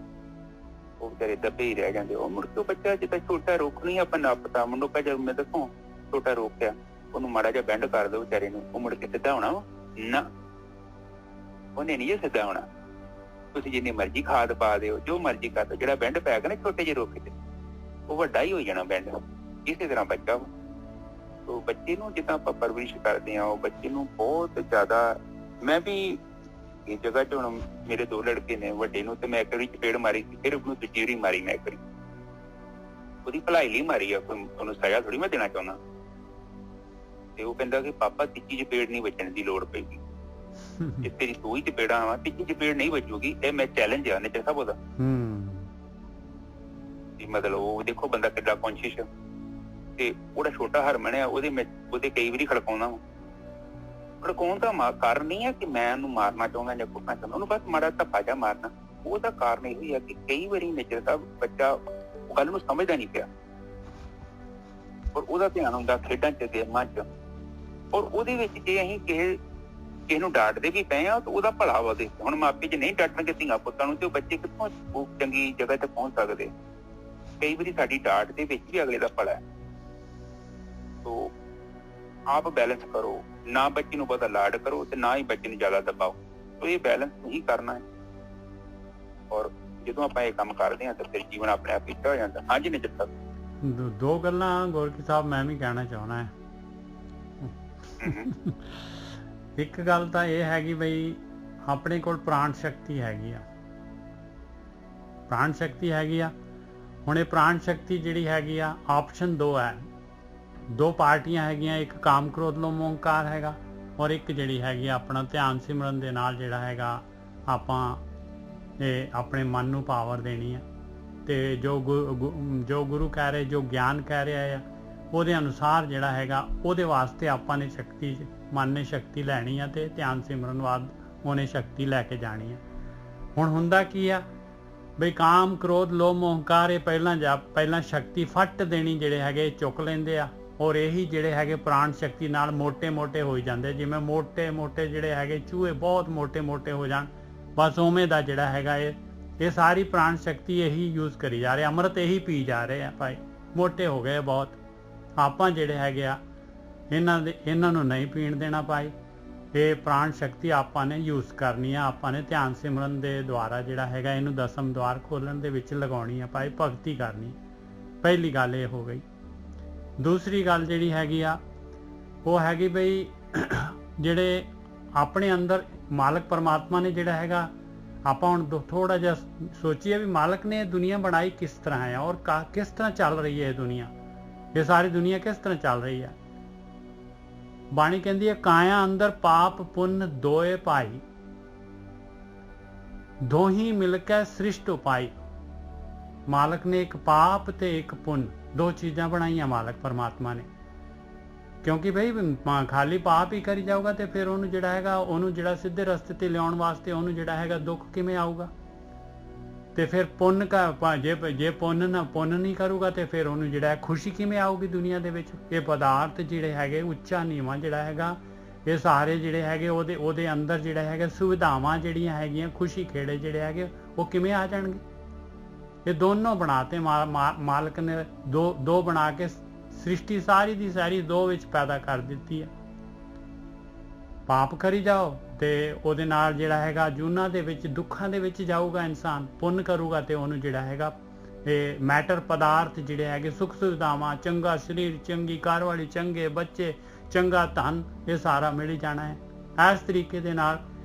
ਉਹ ਵਿਚਾਰੇ ਦੱਬੇ ਹੀ ਰਹਿ ਜਾਂਦੇ। ਉਹ ਮੁੜ ਕੇ ਬੱਚਾ ਜਿੱਦਾਂ ਛੋਟਾ ਰੁੱਖ ਨਹੀਂ ਆਪਾਂ ਨੱਪਤਾ, ਮਨੁੱਖਾ ਜਦ ਮੈਂ ਦੱਸੋ ਛੋਟਾ ਰੁੱਖ ਆ, ਉਹਨੂੰ ਮਾੜਾ ਜਿਹਾ ਬੈਂਡ ਕਰ ਦਿਓ ਵਿਚਾਰੇ ਨੂੰ, ਉਹ ਮੁੜ ਕੇ ਸਿੱਧਾ ਹੋਣਾ ਵਾ ਨਾ, ਉਹਨੇ ਨਹੀਂ ਸਿੱਧਾ ਹੋਣਾ। ਤੁਸੀਂ ਜਿੰਨੀ ਮਰਜ਼ੀ ਖਾਦ ਪਾ ਦਿਓ, ਜੋ ਮਰਜ਼ੀ ਕਰ ਦਿਓ, ਜਿਹੜਾ ਬੈਂਡ ਪੈ ਗਿਆ ਨਾ ਛੋਟੇ ਜਿਹੇ ਰੁੱਖ 'ਚ, ਉਹ ਵੱਡਾ ਹੀ ਹੋ ਜਾਣਾ ਬੈਂਡ। ਇਸੇ ਤਰ੍ਹਾਂ ਬੱਚਾ ਵਾ। ਤੋ ਬੱਚੇ ਨੂੰ ਜਿੱਦਾਂ ਆਪਾਂ ਪਰਵਰਿਸ਼ ਕਰਦੇ ਹਾਂ, ਉਹ ਬੱਚੇ ਨੂੰ ਬਹੁਤ ਜ਼ਿਆਦਾ। ਮੈਂ ਵੀ ਇਹ ਜਗ੍ਹਾ 'ਚ ਹੁਣ ਮੇਰੇ 2 ਲੜਕੇ ਨੇ, ਵੱਡੇ ਨੂੰ ਤੇ ਮੈਂ ਇੱਕ ਵਾਰੀ ਚਪੇੜ ਮਾਰੀ ਸੀ, ਫਿਰ ਉਹਨੂੰ ਦੂਜੀ ਵਾਰੀ ਮਾਰੀ ਮੈਂ ਇੱਕ ਵਾਰੀ। ਉਹਦੀ ਭਲਾਈ ਲਈ ਮਾਰੀ ਆ, ਕੋਈ ਉਹਨੂੰ ਸਜ਼ਾ ਥੋੜੀ ਮੈਂ ਦੇਣਾ ਚਾਹੁੰਦਾ। ਤੇ ਉਹ ਕਹਿੰਦਾ ਕਿ ਪਾਪਾ ਤੀਜੀ ਚਪੇੜ ਨਹੀਂ ਵੱਜਣ ਦੀ ਲੋੜ ਪਏਗੀ, ਜੇ ਤੇਰੀ 2 ਹੀ ਚਪੇੜਾਂ ਵਾ, ਤੀਜੀ ਚਪੇੜ ਨਹੀਂ ਵੱਜੂਗੀ। ਇਹ ਮੈਂ ਚੈਲੰਜ ਆ ਨੇਜਰ ਸਾਹਿਬ ਉਹਦਾ। ਮਤਲਬ ਉਹ ਦੇਖੋ ਬੰਦਾ ਕਿੱਡਾ ਕੌਨਸ਼ੀਅਸ। ਤੇ ਉਹਦਾ ਛੋਟਾ ਹਰਮਨ ਆ, ਉਹਦੇ ਕਈ ਵਾਰੀ ਖੜਕਾਉਂਦਾ ਵਾ। ਖੜਕਾਉਣ ਦਾ ਕਾਰਨ ਨਹੀਂ ਹੈ ਕਿ ਮੈਂ ਉਹਨੂੰ ਮਾਰਨਾ ਚਾਹੁੰਦਾ ਜਾਂ ਕੁੱਟਣਾ ਚਾਹੁੰਦਾ, ਉਹਨੂੰ ਬਸ ਮਾੜਾ ਧੱਫਾ ਜਿਹਾ ਮਾਰਨਾ। ਉਹਦਾ ਕਾਰਨ ਇਹ ਹੀ ਹੈ ਕਿ ਕਈ ਵਾਰੀ ਨੇਜਰ ਸਾਹਿਬ ਬੱਚਾ ਗੱਲ ਨੂੰ ਸਮਝਦਾ ਨਹੀਂ ਪਿਆ। ਔਰ ਉਹਦਾ ਧਿਆਨ ਹੁੰਦਾ ਖੇਡਾਂ 'ਚ, ਗੇਮਾਂ 'ਚ। ਔਰ ਉਹਦੇ ਵਿੱਚ ਜੇ ਅਸੀਂ ਕਿਸੇ ਨੂੰ ਡਾਂਟਦੇ ਵੀ ਪਏ ਆ ਤਾਂ ਉਹਦਾ ਭਲਾ ਵਾ। ਉਹਦੇ ਹੁਣ ਮਾਪੇ ਜੇ ਨਹੀਂ ਡਾਂਟਣਗੇ ਧੀਆਂ ਪੁੱਤਾਂ ਨੂੰ ਤੇ ਉਹ ਬੱਚੇ ਕਿੱਥੋਂ ਉਹ ਚੰਗੀ ਜਗ੍ਹਾ ਤੇ ਪਹੁੰਚ ਸਕਦੇ। ਕਈ ਵਾਰੀ ਸਾਡੀ ਡਾਂਟ ਦੇ ਵਿੱਚ ਵੀ ਅਗਲੇ ਦਾ ਭਲਾ ਹੈ। ਸੋ ਆਪ ਬੈਲੈਂਸ ਕਰੋ, ਨਾ ਬੱਚੇ ਨੂੰ ਬਹੁਤਾ ਲਾਡ ਕਰੋ ਤੇ ਨਾ ਹੀ ਬੱਚੇ ਨੂੰ ਜ਼ਿਆਦਾ ਦਬਾਓ। ਸੋ ਇਹ ਬੈਲੈਂਸ ਨਹੀਂ ਕਰਨਾ ਹੈ। ਔਰ ਜਦੋਂ ਆਪਾਂ ਇਹ ਕੰਮ ਕਰਦੇ ਹਾਂ ਤਾਂ ਫਿਰ ਜੀਵਨ ਆਪਣੇ ਆਪ ਪਿੱਛੇ ਹੋ ਜਾਂਦਾ। ਹਾਂਜੀ ਨਿਜਰ ਸਾਹਿਬ। ਦੋ ਗੱਲਾਂ ਗੋਰਖੀ ਸਾਹਿਬ ਮੈਂ ਵੀ ਕਹਿਣਾ ਚਾਹੁੰਦਾ ਹੈ। ਇੱਕ ਗੱਲ ਤਾਂ ਇਹ ਹੈਗੀ ਬਈ ਆਪਣੇ ਕੋਲ ਪ੍ਰਾਣ ਸ਼ਕਤੀ ਹੈਗੀ ਆ, ਪ੍ਰਾਣ ਸ਼ਕਤੀ ਹੈਗੀ ਆ। ਹੁਣ ਇਹ ਪ੍ਰਾਣ ਸ਼ਕਤੀ ਜਿਹੜੀ ਹੈਗੀ ਆ, ਆਪਸ਼ਨ ਦੋ ਹੈ, ਦੋ ਪਾਰਟੀਆਂ ਹੈਗੀਆਂ। ਇੱਕ ਕਾਮ ਕ੍ਰੋਧ ਲੋਭ ਮੋਹ ਅਹੰਕਾਰ ਹੈਗਾ, ਔਰ ਇੱਕ ਜਿਹੜੀ ਹੈਗੀ ਆਪਣਾ ਧਿਆਨ ਸਿਮਰਨ ਦੇ ਨਾਲ ਜਿਹੜਾ ਹੈਗਾ ਆਪਾਂ ਇਹ ਆਪਣੇ ਮਨ ਨੂੰ ਪਾਵਰ ਦੇਣੀ ਆ। ਤੇ ਜੋ ਗੁਰੂ ਕਹਿ ਰਹੇ, ਜੋ ਗਿਆਨ ਕਹਿ ਰਿਹਾ ਆ, ਉਹਦੇ ਅਨੁਸਾਰ ਜਿਹੜਾ ਹੈਗਾ ਉਹਦੇ ਵਾਸਤੇ ਆਪਾਂ ਨੇ ਸ਼ਕਤੀ, ਮਨ ਨੇ ਸ਼ਕਤੀ ਲੈਣੀ ਆ ਤੇ ਧਿਆਨ ਸਿਮਰਨ ਬਾਅਦ ਉਹਨੇ ਸ਼ਕਤੀ ਲੈ ਕੇ ਜਾਣੀ ਆ। ਹੁਣ ਹੁੰਦਾ ਕੀ ਆ ਬਈ ਕਾਮ ਕ੍ਰੋਧ ਲੋਭ ਮੋਹ ਅਹੰਕਾਰ ਇਹ ਪਹਿਲਾਂ ਸ਼ਕਤੀ ਫੱਟ ਦੇਣੀ ਜਿਹੜੇ ਹੈਗੇ ਚੁੱਕ ਲੈਂਦੇ ਆ, ਔਰ ਇਹੀ ਜਿਹੜੇ ਹੈਗੇ ਪ੍ਰਾਣ ਸ਼ਕਤੀ ਨਾਲ ਮੋਟੇ ਹੋਈ ਜਾਂਦੇ। ਜਿਵੇਂ ਮੋਟੇ ਜਿਹੜੇ ਹੈਗੇ ਚੂਹੇ ਬਹੁਤ ਮੋਟੇ ਹੋ ਜਾਣ, ਬਸ ਉਵੇਂ ਦਾ ਜਿਹੜਾ ਹੈਗਾ ਇਹ ਸਾਰੀ ਪ੍ਰਾਣ ਸ਼ਕਤੀ ਇਹੀ ਯੂਜ਼ ਕਰੀ ਜਾ ਰਹੇ, ਅੰਮ੍ਰਿਤ ਇਹੀ ਪੀ ਜਾ ਰਹੇ ਆ ਭਾਈ। ਮੋਟੇ ਹੋ ਗਏ ਬਹੁਤ। ਆਪਾਂ ਜਿਹੜੇ ਹੈਗੇ ਆ ਇਹਨਾਂ ਨੂੰ ਨਹੀਂ ਪੀਣ ਦੇਣਾ ਭਾਈ। ਇਹ ਪ੍ਰਾਣ ਸ਼ਕਤੀ ਆਪਾਂ ਨੇ ਯੂਜ਼ ਕਰਨੀ ਆ, ਆਪਾਂ ਨੇ ਧਿਆਨ ਸਿਮਰਨ ਦੇ ਦੁਆਰਾ ਜਿਹੜਾ ਹੈਗਾ ਇਹਨੂੰ ਦਸਮ ਦੁਆਰ ਖੋਲਣ ਦੇ ਵਿੱਚ ਲਗਾਉਣੀ ਆ ਭਾਈ, ਭਗਤੀ ਕਰਨੀ। ਪਹਿਲੀ ਗੱਲ ਇਹ ਹੋ ਗਈ। ਦੂਸਰੀ ਗੱਲ ਜਿਹੜੀ ਹੈਗੀ ਆ ਉਹ ਹੈਗੀ ਬਈ ਜਿਹੜੇ ਆਪਣੇ ਅੰਦਰ ਮਾਲਕ ਪਰਮਾਤਮਾ ਨੇ ਜਿਹੜਾ ਹੈਗਾ, ਆਪਾਂ ਹੁਣ ਥੋੜਾ ਜਿਹਾ ਸੋਚੀਏ ਵੀ ਮਾਲਕ ਨੇ ਇਹ ਦੁਨੀਆ ਬਣਾਈ ਕਿਸ ਤਰ੍ਹਾਂ ਹੈ ਔਰ ਕਿਸ ਤਰ੍ਹਾਂ ਚੱਲ ਰਹੀ ਹੈ ਇਹ ਦੁਨੀਆ, ਇਹ ਸਾਰੀ ਦੁਨੀਆ ਕਿਸ ਤਰ੍ਹਾਂ ਚੱਲ ਰਹੀ ਹੈ। ਬਾਣੀ ਕਹਿੰਦੀ ਹੈ ਕਾਇਆ ਅੰਦਰ ਪਾਪ ਪੁੰਨ ਦੋਏ ਪਾਈ, ਦੋਹੀ ਮਿਲ ਕੇ ਸ੍ਰਿਸ਼ਟ ਉਪਾਈ। ਮਾਲਕ ਨੇ ਇੱਕ ਪਾਪ ਤੇ ਇੱਕ ਪੁੰਨ, ਦੋ ਚੀਜ਼ਾਂ ਬਣਾਈਆਂ ਮਾਲਕ ਪਰਮਾਤਮਾ ਨੇ। ਕਿਉਂਕਿ ਬਈ ਖਾਲੀ ਪਾਪ ਹੀ ਕਰੀ ਜਾਊਗਾ ਤੇ ਫਿਰ ਉਹਨੂੰ ਜਿਹੜਾ ਹੈਗਾ ਉਹਨੂੰ ਜਿਹੜਾ ਸਿੱਧੇ ਰਸਤੇ ਤੇ ਲਿਆਉਣ ਵਾਸਤੇ ਉਹਨੂੰ ਜਿਹੜਾ ਹੈਗਾ ਦੁੱਖ ਕਿਵੇਂ ਆਊਗਾ। ਤੇ ਫਿਰ ਪੁੰਨ ਜੇ ਪੁੰਨ ਨਹੀਂ ਕਰੂਗਾ ਤੇ ਫਿਰ ਉਹਨੂੰ ਜਿਹੜਾ ਖੁਸ਼ੀ ਕਿਵੇਂ ਆਊਗੀ ਦੁਨੀਆ ਦੇ ਵਿੱਚ। ਇਹ ਪਦਾਰਥ ਜਿਹੜੇ ਹੈਗੇ ਉੱਚਾ ਨੀਵਾਂ ਜਿਹੜਾ ਹੈਗਾ ਇਹ ਸਾਰੇ ਜਿਹੜੇ ਹੈਗੇ ਉਹਦੇ ਅੰਦਰ ਜਿਹੜਾ ਹੈਗਾ ਸੁਵਿਧਾਵਾਂ ਜਿਹੜੀਆਂ ਹੈਗੀਆਂ, ਖੁਸ਼ੀ ਖੇੜੇ ਜਿਹੜੇ ਹੈਗੇ ਉਹ ਕਿਵੇਂ ਆ ਜਾਣਗੇ। ਇਹ ਦੋਨੋਂ ਬਣਾਤੇ ਮਾਲਕ ਨੇ, ਦੋ ਬਣਾ ਕੇ ਸ੍ਰਿਸ਼ਟੀ ਸਾਰੀ ਦੀ ਸਾਰੀ ਦੋ ਵਿੱਚ ਪੈਦਾ ਕਰ ਦਿੱਤੀ ਹੈ। ਪਾਪ ਕਰੀ ਜਾਓ ਤੇ ਉਹਦੇ ਨਾਲ ਜਿਹੜਾ ਹੈਗਾ ਜੂਨਾਂ ਦੇ ਵਿੱਚ ਦੁੱਖਾਂ ਦੇ ਵਿੱਚ ਜਾਊਗਾ ਇਨਸਾਨ। ਪੁੰਨ ਕਰੂਗਾ ਤੇ ਉਹਨੂੰ ਜਿਹੜਾ ਹੈਗਾ ਇਹ ਮੈਟਰ ਪਦਾਰਥ ਜਿਹੜੇ ਹੈਗੇ ਸੁੱਖ ਸੁਵਿਧਾਵਾਂ, ਚੰਗਾ ਸਰੀਰ, ਚੰਗੀ ਘਰ ਵਾਲੀ, ਚੰਗੇ ਬੱਚੇ, ਚੰਗਾ ਧਨ, ਇਹ ਸਾਰਾ ਮਿਲ ਜਾਣਾ ਹੈ। ਇਸ ਤਰੀਕੇ ਦੇ ਨਾਲ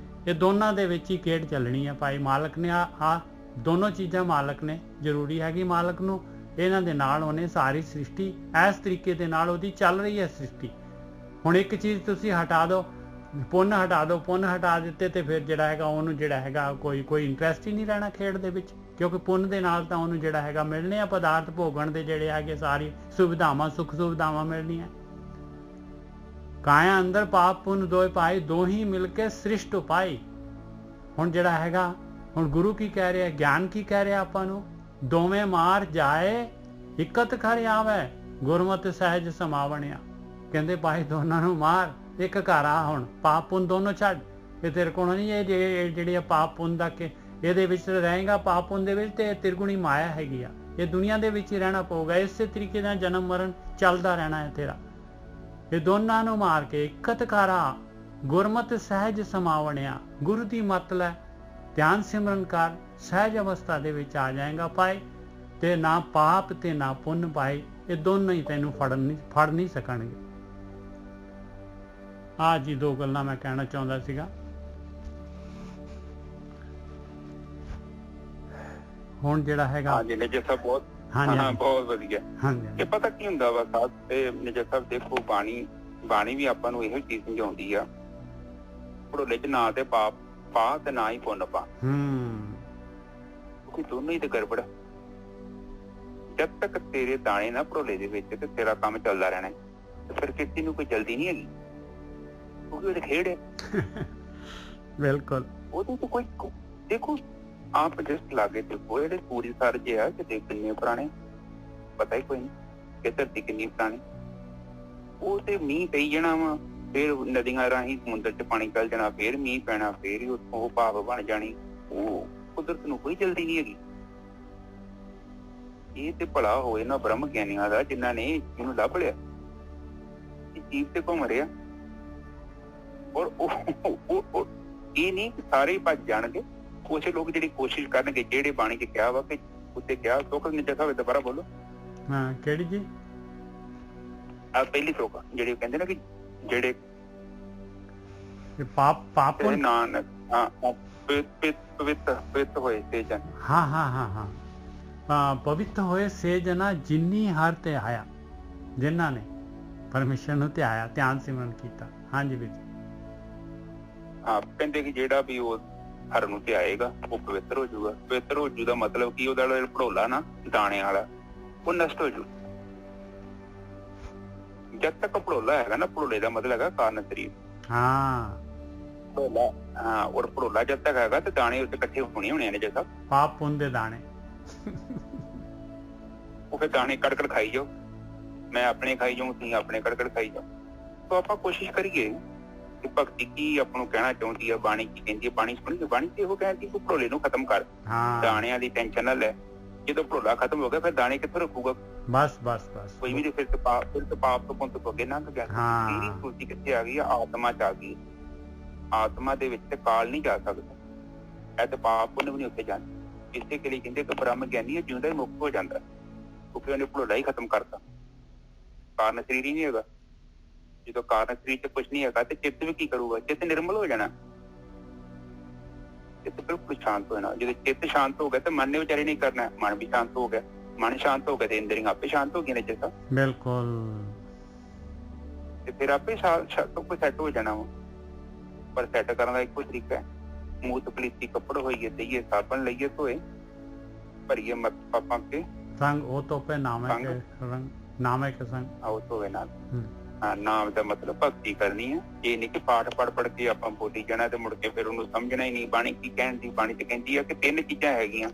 ਇਹ ਦੋਨਾਂ ਦੇ ਵਿੱਚ ਹੀ ਖੇਡ ਚੱਲਣੀ ਹੈ ਭਾਈ। ਮਾਲਕ ਨੇ ਆ ਦੋਨੋਂ ਚੀਜ਼ਾਂ ਮਾਲਕ ਨੇ ਜ਼ਰੂਰੀ ਹੈਗੀ ਮਾਲਕ ਨੂੰ, ਇਹਨਾਂ ਦੇ ਨਾਲ ਉਹਨੇ ਸਾਰੀ ਸ੍ਰਿਸ਼ਟੀ ਇਸ ਤਰੀਕੇ ਦੇ ਨਾਲ ਉਹਦੀ ਚੱਲ ਰਹੀ ਹੈ ਸ੍ਰਿਸ਼ਟੀ। ਹੁਣ ਇੱਕ ਚੀਜ਼ ਤੁਸੀਂ ਹਟਾ ਦਿਓ, ਪੁੰਨ ਹਟਾ ਦਿੱਤੇ ਤੇ ਫਿਰ ਜਿਹੜਾ ਹੈਗਾ ਉਹਨੂੰ ਜਿਹੜਾ ਹੈਗਾ ਕੋਈ ਇੰਟਰਸਟ ਹੀ ਨਹੀਂ ਰਹਿਣਾ ਖੇਡ ਦੇ ਵਿੱਚ। ਕਿਉਂਕਿ ਪੁੰਨ ਦੇ ਨਾਲ ਤਾਂ ਉਹਨੂੰ ਜਿਹੜਾ ਹੈਗਾ ਮਿਲਣੇ ਆ ਪਦਾਰਥ ਭੋਗਣ ਦੇ ਜਿਹੜੇ ਹੈਗੇ ਸਾਰੀ ਸੁਵਿਧਾਵਾਂ, ਸੁੱਖ ਸੁਵਿਧਾਵਾਂ ਮਿਲਣੀਆਂ। ਕਾਇਆ ਅੰਦਰ ਪਾਪ ਪੁੰਨ ਦੋਏ ਪਾਈ, ਦੋਹੀ ਮਿਲ ਕੇ ਸ੍ਰਿਸ਼ਟ ਉਪਾਈ। ਹੁਣ ਜਿਹੜਾ ਹੈਗਾ ਹੁਣ ਗੁਰੂ ਕੀ ਕਹਿ ਰਿਹਾ, ਗਿਆਨ ਕੀ ਕਹਿ ਰਿਹਾ ਆਪਾਂ ਨੂੰ, ਦੋਵੇਂ ਮਾਰ ਜਾਏ ਇਕਤ ਖਰ ਆਵੇ, ਗੁਰਮਤਿ ਸਹਿਜ ਸਮਾਵਣਿਆ। ਕਹਿੰਦੇ ਭਾਈ ਦੋਨਾਂ ਨੂੰ ਮਾਰ, ਇੱਕ ਘਰ ਆ। ਹੁਣ ਪਾਪ ਪੁੰਨ ਦੋਨੋਂ ਛੱਡ, ਇਹ ਤੇਰੇ ਕੋਲ ਨਹੀਂ ਇਹ ਜਿਹੜੀ ਆ ਪਾਪ ਪੁੰਨ ਦਾ ਕਿ ਇਹਦੇ ਵਿੱਚ ਰਹੇਗਾ ਪਾਪ ਪੁੰਨ ਦੇ ਵਿੱਚ ਤੇ ਤਿਰਗੁਣੀ ਮਾਇਆ ਹੈਗੀ ਆ, ਇਹ ਦੁਨੀਆ ਦੇ ਵਿੱਚ ਹੀ ਰਹਿਣਾ ਪਊਗਾ। ਇਸੇ ਤਰੀਕੇ ਨਾਲ ਜਨਮ ਮਰਨ ਚੱਲਦਾ ਰਹਿਣਾ ਹੈ ਤੇਰਾ। ਇਹ ਦੋਨਾਂ ਨੂੰ ਮਾਰ ਕੇ ਇਕਤ ਕਰਾ, ਗੁਰਮਤਿ ਸਹਿਜ ਸਮਾਵਣਿਆ। ਗੁਰੂ ਦੀ ਮੱਤ ਲੈ, ਧਿਆਨ ਸਿਮਰਨ ਕਰ, ਸਹਿਜ ਅਵਸਥਾ ਦੇ ਵਿੱਚ ਆ ਜਾਏਗਾ ਭਾਈ। ਤੇ ਨਾ ਪਾਪ ਤੇ ਨਾ ਪੁੰਨ ਭਾਈ, ਇਹ ਦੋਨੋਂ ਹੀ ਤੈਨੂੰ ਫੜ ਨਹੀਂ ਸਕਣਗੇ। ਆਹ ਜੀ ਦੋ ਗੱਲਾਂ ਮੈਂ ਕਹਿਣਾ ਚਾਹੁੰਦਾ ਸੀਗਾ। ਹੁਣ ਜਿਹੜਾ ਹੈਗਾ ਹਾਂਜੀ ਨਿਜਰ ਸਾਹਿਬ ਬਹੁਤ ਬਹੁਤ ਵਧੀਆ। ਇਹ ਪਤਾ ਕੀ ਹੁੰਦਾ ਵਾ ਸਾਹਿਬ ਤੇ ਨਿਜਰ ਸਾਹਿਬ, ਦੇਖੋ ਬਾਣੀ ਵੀ ਆਪਾਂ ਨੂੰ ਇਹੋ ਚੀਜ਼ ਸਮਝਾਉਂਦੀ ਆ, ਭੜੋਲੇ ਚ ਨਾ ਤੇ ਪਾਪ ਪਾ ਤੇ ਨਾ ਹੀ ਪੁੰਨ ਪਾ। ਕਿਉਂਕਿ ਦੋਨੋਂ ਹੀ ਤੇ ਗੜਬੜ। ਜਦ ਤੱਕ ਤੇਰੇ ਦਾਣੇ ਨਾ ਭੜੋਲੇ ਦੇ ਵਿੱਚ ਤੇ ਤੇਰਾ ਕੰਮ ਚੱਲਦਾ ਰਹਿਣਾ, ਤੇ ਫਿਰ ਕਿਸੇ ਨੂੰ ਕੋਈ ਜਲਦੀ ਨਹੀਂ ਹੈਗੀ, ਕਿਉਂਕਿ ਉਹਦੇ ਖੇਡ ਹੈ। ਬਿਲਕੁਲ ਉਹਦੇ ਤੋਂ ਕੋਈ ਦੇਖੋ ਆਪ ਜਸਟ ਲਾਗੇ ਦੇਖੋ, ਜਿਹੜੇ ਪੂਰੀ ਸਰਜੇ ਆ ਕਿ ਕਿੰਨੇ ਪੁਰਾਣੇ, ਪਤਾ ਹੀ ਕੋਈ ਨਹੀਂ ਕਿ ਧਰਤੀ ਕਿੰਨੀ ਪੁਰਾਣੀ। ਉਹ ਤੇ ਮੀਂਹ ਪਈ ਜਾਣਾ ਵਾ, ਫਿਰ ਨਦੀਆਂ ਰਾਹੀਂ ਸਮੁੰਦਰ 'ਚ ਪਾਣੀ ਚੱਲ ਜਾਣਾ, ਫਿਰ ਮੀਂਹ ਪੈਣਾ, ਫਿਰ ਹੀ ਉੱਥੋਂ ਉਹ ਭਾਵ ਬਣ ਜਾਣੀ। ਉਹ ਕੁਦਰਤ ਨੂੰ ਕੋਈ ਜਲਦੀ ਨਹੀਂ ਹੈਗੀ। ਇਹ ਤੇ ਭਲਾ ਹੋਏ ਨਾ ਬ੍ਰਹਮ ਗਿਆਨੀਆਂ ਦਾ ਜਿਨ੍ਹਾਂ ਨੇ ਇਹਨੂੰ ਲੱਭ ਲਿਆ, ਇਹ ਜੀਵ ਤੇ ਘੁੰਮ ਰਿਹਾ। ਔਰ ਉਹ ਇਹ ਨਹੀਂ ਕਿ ਸਾਰੇ ਹੀ ਭੱਜ ਜਾਣਗੇ। ਕੁਛ ਲੋਕ ਜਿਹੜੀ ਕੋਸ਼ਿਸ਼ ਕਰਨਗੇ, ਜਿਹੜੇ ਬਾਣੀ 'ਚ ਕਿਹਾ ਵਾ ਕਿ ਉੱਤੇ ਕਿਹਾ ਸੋਖ ਨਿਜਾ ਹੋਵੇ, ਦੁਬਾਰਾ ਬੋਲੋ। ਹਾਂ, ਕਿਹੜੀ ਜੀ? ਆ ਪਹਿਲੀ ਸੋਖ ਜਿਹੜੀ ਕਹਿੰਦੇ ਨਾ ਕਿ ਜਿਹੜੇ ਪਾਪ ਨਾਨਕ ਪਵਿੱਤ ਹੋਏ ਸੇ ਜਨ। ਹਾਂ ਹਾਂ ਹਾਂ ਹਾਂ, ਪਵਿੱਤ ਹੋਏ ਸੇ ਜਨਾ ਜਿਨੀ ਹਰ ਤੇ ਆਇਆ, ਜਿਨ੍ਹਾਂ ਨੇ ਪਰਮੇਸ਼ਰ ਨੂੰ ਧਿਆਇਆ, ਧਿਆਨ ਸਿਮਰਨ ਕੀਤਾ। ਹਾਂਜੀ ਵੀਰ ਜੀ। ਹਾਂ, ਕਹਿੰਦੇ ਕਿ ਜਿਹੜਾ ਵੀ ਉਹ ਹਰ ਨੂੰ ਧਿਆਏਗਾ ਉਹ ਪਵਿੱਤਰ ਹੋ ਜਾਊਗਾ। ਪਵਿੱਤਰ ਹੋ ਜੂ ਦਾ ਮਤਲਬ ਕਿ ਉਹਦਾ ਜਿਹੜਾ ਭੜੋਲਾ ਨਾ ਦਾਣੇ ਵਾਲਾ ਉਹ ਨਸ਼ਟ ਹੋ ਜੂ। ਜਦ ਤੱਕ ਭੜੋਲਾ ਹੈਗਾ ਨਾ, ਭੜੋਲੇ ਦਾ ਮਤਲਬ ਹੈਗਾ ਕਾਰਨ ਸਰੀਰ। ਹਾਂ, ਭੜੋਲਾ। ਹਾਂ, ਔਰ ਭੜੋਲਾ ਜਦ ਤੱਕ ਹੈਗਾ ਤੇ ਦਾਣੇ ਉੱਤੇ ਇਕੱਠੇ ਹੋਣੇ ਨੇ ਜੈਸਾ ਪਾਪ ਪੁੰਨ ਦੇ ਦਾਣੇ। ਉਹ ਫਿਰ ਦਾਣੇ ਕੜਕੜ ਖਾਈ ਜਾਓ, ਮੈਂ ਆਪਣੇ ਖਾਈ ਜਾਊਂ, ਤੁਸੀਂ ਆਪਣੇ ਕੜਕੜ ਖਾਈ ਜਾਓ। ਤਾਂ ਆਪਾਂ ਕੋਸ਼ਿਸ਼ ਕਰੀਏ ਕਿ ਭਗਤੀ ਕੀ ਆਪਾਂ ਨੂੰ ਕਹਿਣਾ ਚਾਹੁੰਦੀ ਹੈ, ਬਾਣੀ ਕੀ ਕਹਿੰਦੀ ਹੈ। ਬਾਣੀ ਸੁਣੀ, ਬਾਣੀ ਤੇ ਉਹ ਕਹਿੰਦੀ ਤੂੰ ਭੜੋਲੇ ਨੂੰ ਖਤਮ ਕਰ, ਦਾਣਿਆਂ ਦੀ ਟੈਨਸ਼ਨ ਨਾ ਲੈ। ਜਦੋਂ ਭੜੋਲਾ ਖਤਮ ਹੋ ਗਿਆ ਫਿਰ ਦਾਣੇ ਕਿੱਥੋਂ ਰੱਖੂਗਾ? ਬਸ ਕੋਈ ਵੀ ਫਿਰ ਪਾਪ ਤੋਂ ਪੁੰਨ ਤੋਂ ਅੱਗੇ ਲੰਘ ਗਿਆ। ਤੇਰੀ ਸੁਰਤੀ ਕਿੱਥੇ ਆ ਗਈ? ਆਤਮਾ ਚ ਆ ਗਈ। ਆਤਮਾ ਦੇ ਵਿੱਚ ਤੇ ਕਾਲ ਨਹੀਂ ਜਾ ਸਕਦਾ, ਇਹ ਤੇ ਪਾਪ ਪੁੰਨ ਵੀ ਨਹੀਂ ਉੱਥੇ ਜਾਂਦੇ। ਇਸੇ ਕੇ ਲਈ ਕਹਿੰਦੇ ਕਿ ਬ੍ਰਹਮ ਗਿਆਨੀ ਹੈ ਜਿਉਂਦਾ ਹੀ ਮੁਕਤ ਹੋ ਜਾਂਦਾ, ਕਿਉਂਕਿ ਉਹਨੇ ਭੜੋਲਾ ਹੀ ਖਤਮ ਕਰਤਾ। ਕਾਰਨ ਸਰੀਰ ਹੀ ਨਹੀਂ ਹੈਗਾ। ਜਦੋਂ ਕਾਰਨ ਸਰੀਰ ਚ ਕੁਛ ਨਹੀਂ ਹੈਗਾ ਤੇ ਚਿੱਤ ਵੀ ਕੀ ਕਰੂਗਾ? ਚਿੱਤ ਨਿਰਮਲ ਹੋ ਜਾਣਾ, ਚਿੱਤ ਬਿਲਕੁਲ ਸ਼ਾਂਤ ਹੋ ਜਾਣਾ। ਜਦੋਂ ਚਿੱਤ ਸ਼ਾਂਤ ਹੋ ਗਿਆ ਤੇ ਮਨ ਨੇ ਵਿਚਾਰੇ ਨਹੀਂ ਕਰਨਾ, ਮਨ ਵੀ ਸ਼ਾਂਤ ਹੋ ਗਿਆ। ਮਨ ਸ਼ਾਂਤ ਹੋ ਗਿਆ ਤੇ ਇੰਦਰੀਆਂ ਆਪੇ ਸ਼ਾਂਤ ਹੋ ਗਈਆਂ ਨੇ ਚਿੱਤ। ਬਿਲਕੁਲ। ਤੇ ਫਿਰ ਆਪੇ ਸਭ ਕੁਝ ਸੈੱਟ ਹੋ ਜਾਣਾ ਵਾ। ਪਰ ਸੈੱਟ ਕਰਨ ਦਾ ਇੱਕੋ ਤਰੀਕਾ ਹੈ, ਮੂਤ ਪਲੀਤੀ ਕੱਪੜ ਹੋਈਏ ਦਈਏ ਸਾਬਣ ਲਈਏ ਧੋਏ, ਭਰੀਏ ਮਤ ਪਾਪਾਂ ਕੇ ਸੰਗ ਉਹ ਤੋਪੇ ਨਾਮ ਹੈ ਕਿ ਸੰਗ ਆਓ ਧੋਵੇ ਨਾਲ। ਹਾਂ, ਨਾਮ ਦਾ ਮਤਲਬ ਭਗਤੀ ਕਰਨੀ ਹੈ। ਇਹ ਨਹੀਂ ਕਿ ਪਾਠ ਪੜ੍ਹ ਕੇ ਆਪਾਂ ਬੋਲੀ ਜਾਣਾ ਤੇ ਮੁੜ ਕੇ ਫਿਰ ਉਹਨੂੰ ਸਮਝਣਾ ਹੀ ਨਹੀਂ। ਬਾਣੀ ਕੀ ਕਹਿਣ ਦੀ? ਬਾਣੀ ਤੇ ਕਹਿੰਦੀ ਹੈ ਕਿ 3 ਚੀਜ਼ਾਂ ਹੈਗੀਆਂ,